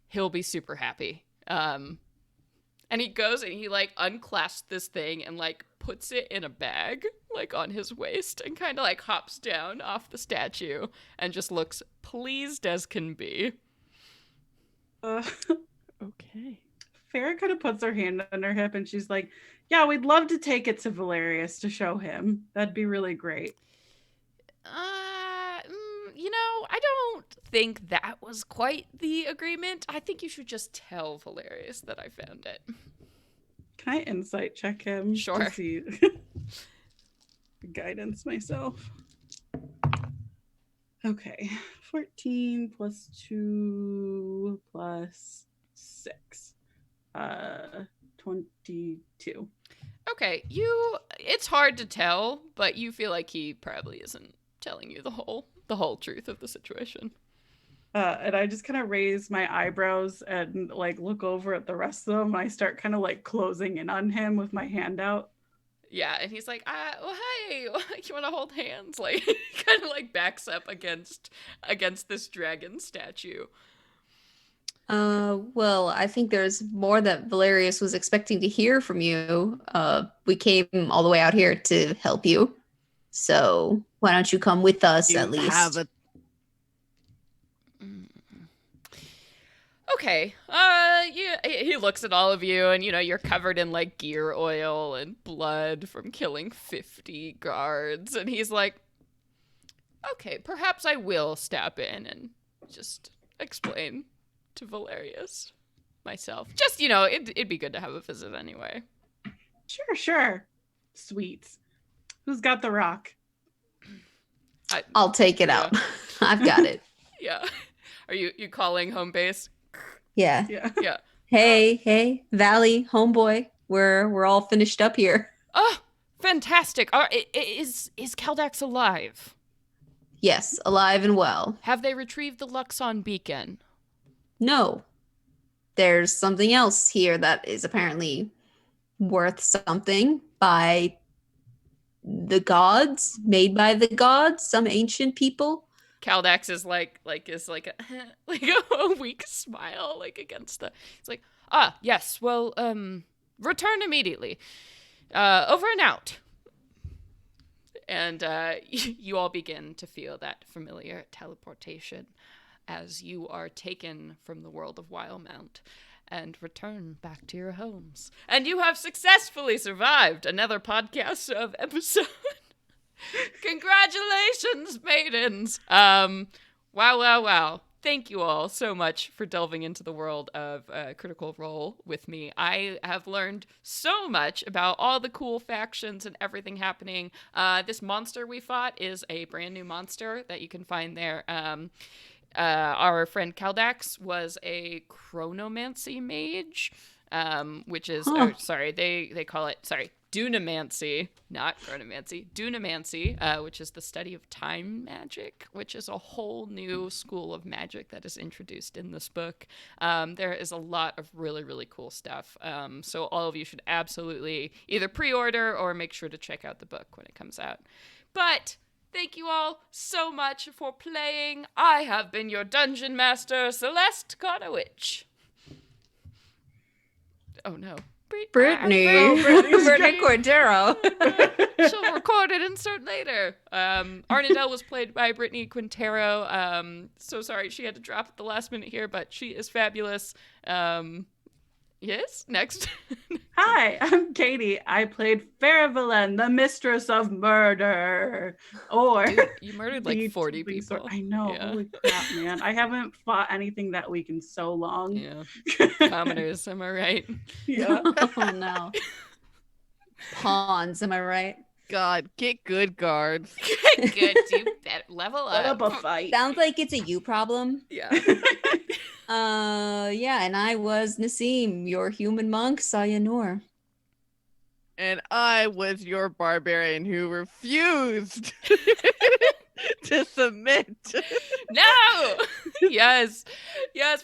he'll be super happy. And he goes and he unclasps this thing and puts it in a bag on his waist and kind of hops down off the statue and just looks pleased as can be. Okay. Farah kind of puts her hand on her hip and she's like, yeah, we'd love to take it to Valerius to show him. That'd be really great. I don't think that was quite the agreement. I think you should just tell Valerius that I found it. Can I insight check him? Sure. To see guidance myself. Okay. 14 plus 2 plus 6. 22. Okay, it's hard to tell, but you feel like he probably isn't telling you the whole truth of the situation. And I just kind of raise my eyebrows and look over at the rest of them. I start kind of closing in on him with my hand out. Yeah, and he's like, well, hey, you want to hold hands? Kind of backs up against this dragon statue. Well, I think there's more that Valerius was expecting to hear from you. We came all the way out here to help you. So why don't you come with us at least? Okay. Yeah, he looks at all of you, and you're covered in gear oil and blood from killing 50 guards, and he's like, okay, perhaps I will step in and just explain to Valerius myself. Just, it'd be good to have a visit anyway. Sure. Sweet. Who's got the rock? I'll take it out. I've got it. Yeah. Are you calling home base? Yeah. Yeah. Hey, Valley, homeboy. We're all finished up here. Oh, fantastic. Is Kaldax alive? Yes, alive and well. Have they retrieved the Luxon beacon? No. There's something else here that is apparently worth something by the gods, made by the gods, some ancient people. Caldax is like a weak smile, like against the. It's like, yes, well, return immediately. Over and out. And you all begin to feel that familiar teleportation as you are taken from the world of Wildemount and return back to your homes. And you have successfully survived another podcast of episode. Congratulations, maidens. Wow. Thank you all so much for delving into the world of Critical Role with me. I have learned so much about all the cool factions and everything happening. This monster we fought is a brand new monster that you can find there. Our friend Caldax was a chronomancy mage, which is, they call it, Dunamancy, not chronomancy, Dunamancy, which is the study of time magic, which is a whole new school of magic that is introduced in this book. There is a lot of really, really cool stuff. So all of you should absolutely either pre-order or make sure to check out the book when it comes out. But thank you all so much for playing. I have been your dungeon master, Celeste Conowitch. Oh no. Brittany Cordero. She'll record it, insert later. Arnadelle was played by Brittany Quintero. So sorry she had to drop at the last minute here, but she is fabulous. Yes, next. Hi, I'm Katie. I played Faravallen, the mistress of murder. Or Dude, you murdered like the 40 tiefling sword. people. I know. Yeah. Holy crap, man. I haven't fought anything that week in so long. Yeah. Commoners, am I right? Yeah. Oh no. Pawns, am I right? God, get good guards. Good, you better level Put up. up a fight. Sounds like it's a you problem. Yeah. Yeah, and I was Nassim, your human monk, Sayanur. And I was your barbarian who refused to submit. No! Yes.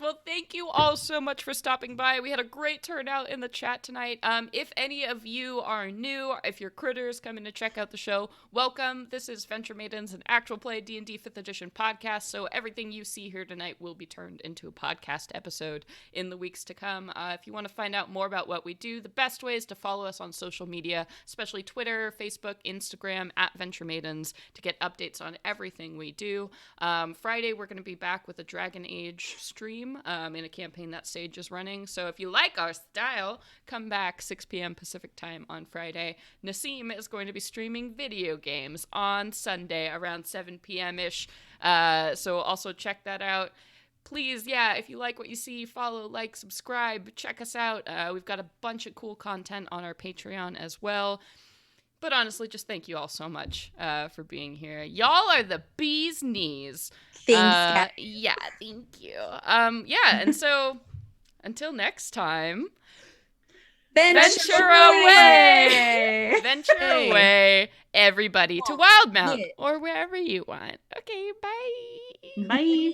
Well, thank you all so much for stopping by. We had a great turnout in the chat tonight. If any of you are new, or if you're critters coming to check out the show, welcome. This is Venture Maidens, an actual play D&D 5th edition podcast. So everything you see here tonight will be turned into a podcast episode in the weeks to come. If you want to find out more about what we do, the best way is to follow us on social media, especially Twitter, Facebook, Instagram, @Venture Maidens, to get updates on everything we do. Friday, we're going to be back with a Dragon Age stream in a campaign that Sage is running. So if you like our style, come back 6 p.m. Pacific time on Friday. Nassim is going to be streaming video games on Sunday around 7 p.m.-ish. So also check that out. Please, if you like what you see, follow, like, subscribe, check us out. We've got a bunch of cool content on our Patreon as well. But honestly, just thank you all so much for being here. Y'all are the bee's knees. Thanks, Kat. Yeah, thank you. And so until next time, venture away! Venture away, everybody, to Wildemount Yeah. or wherever you want. Okay, bye. Bye.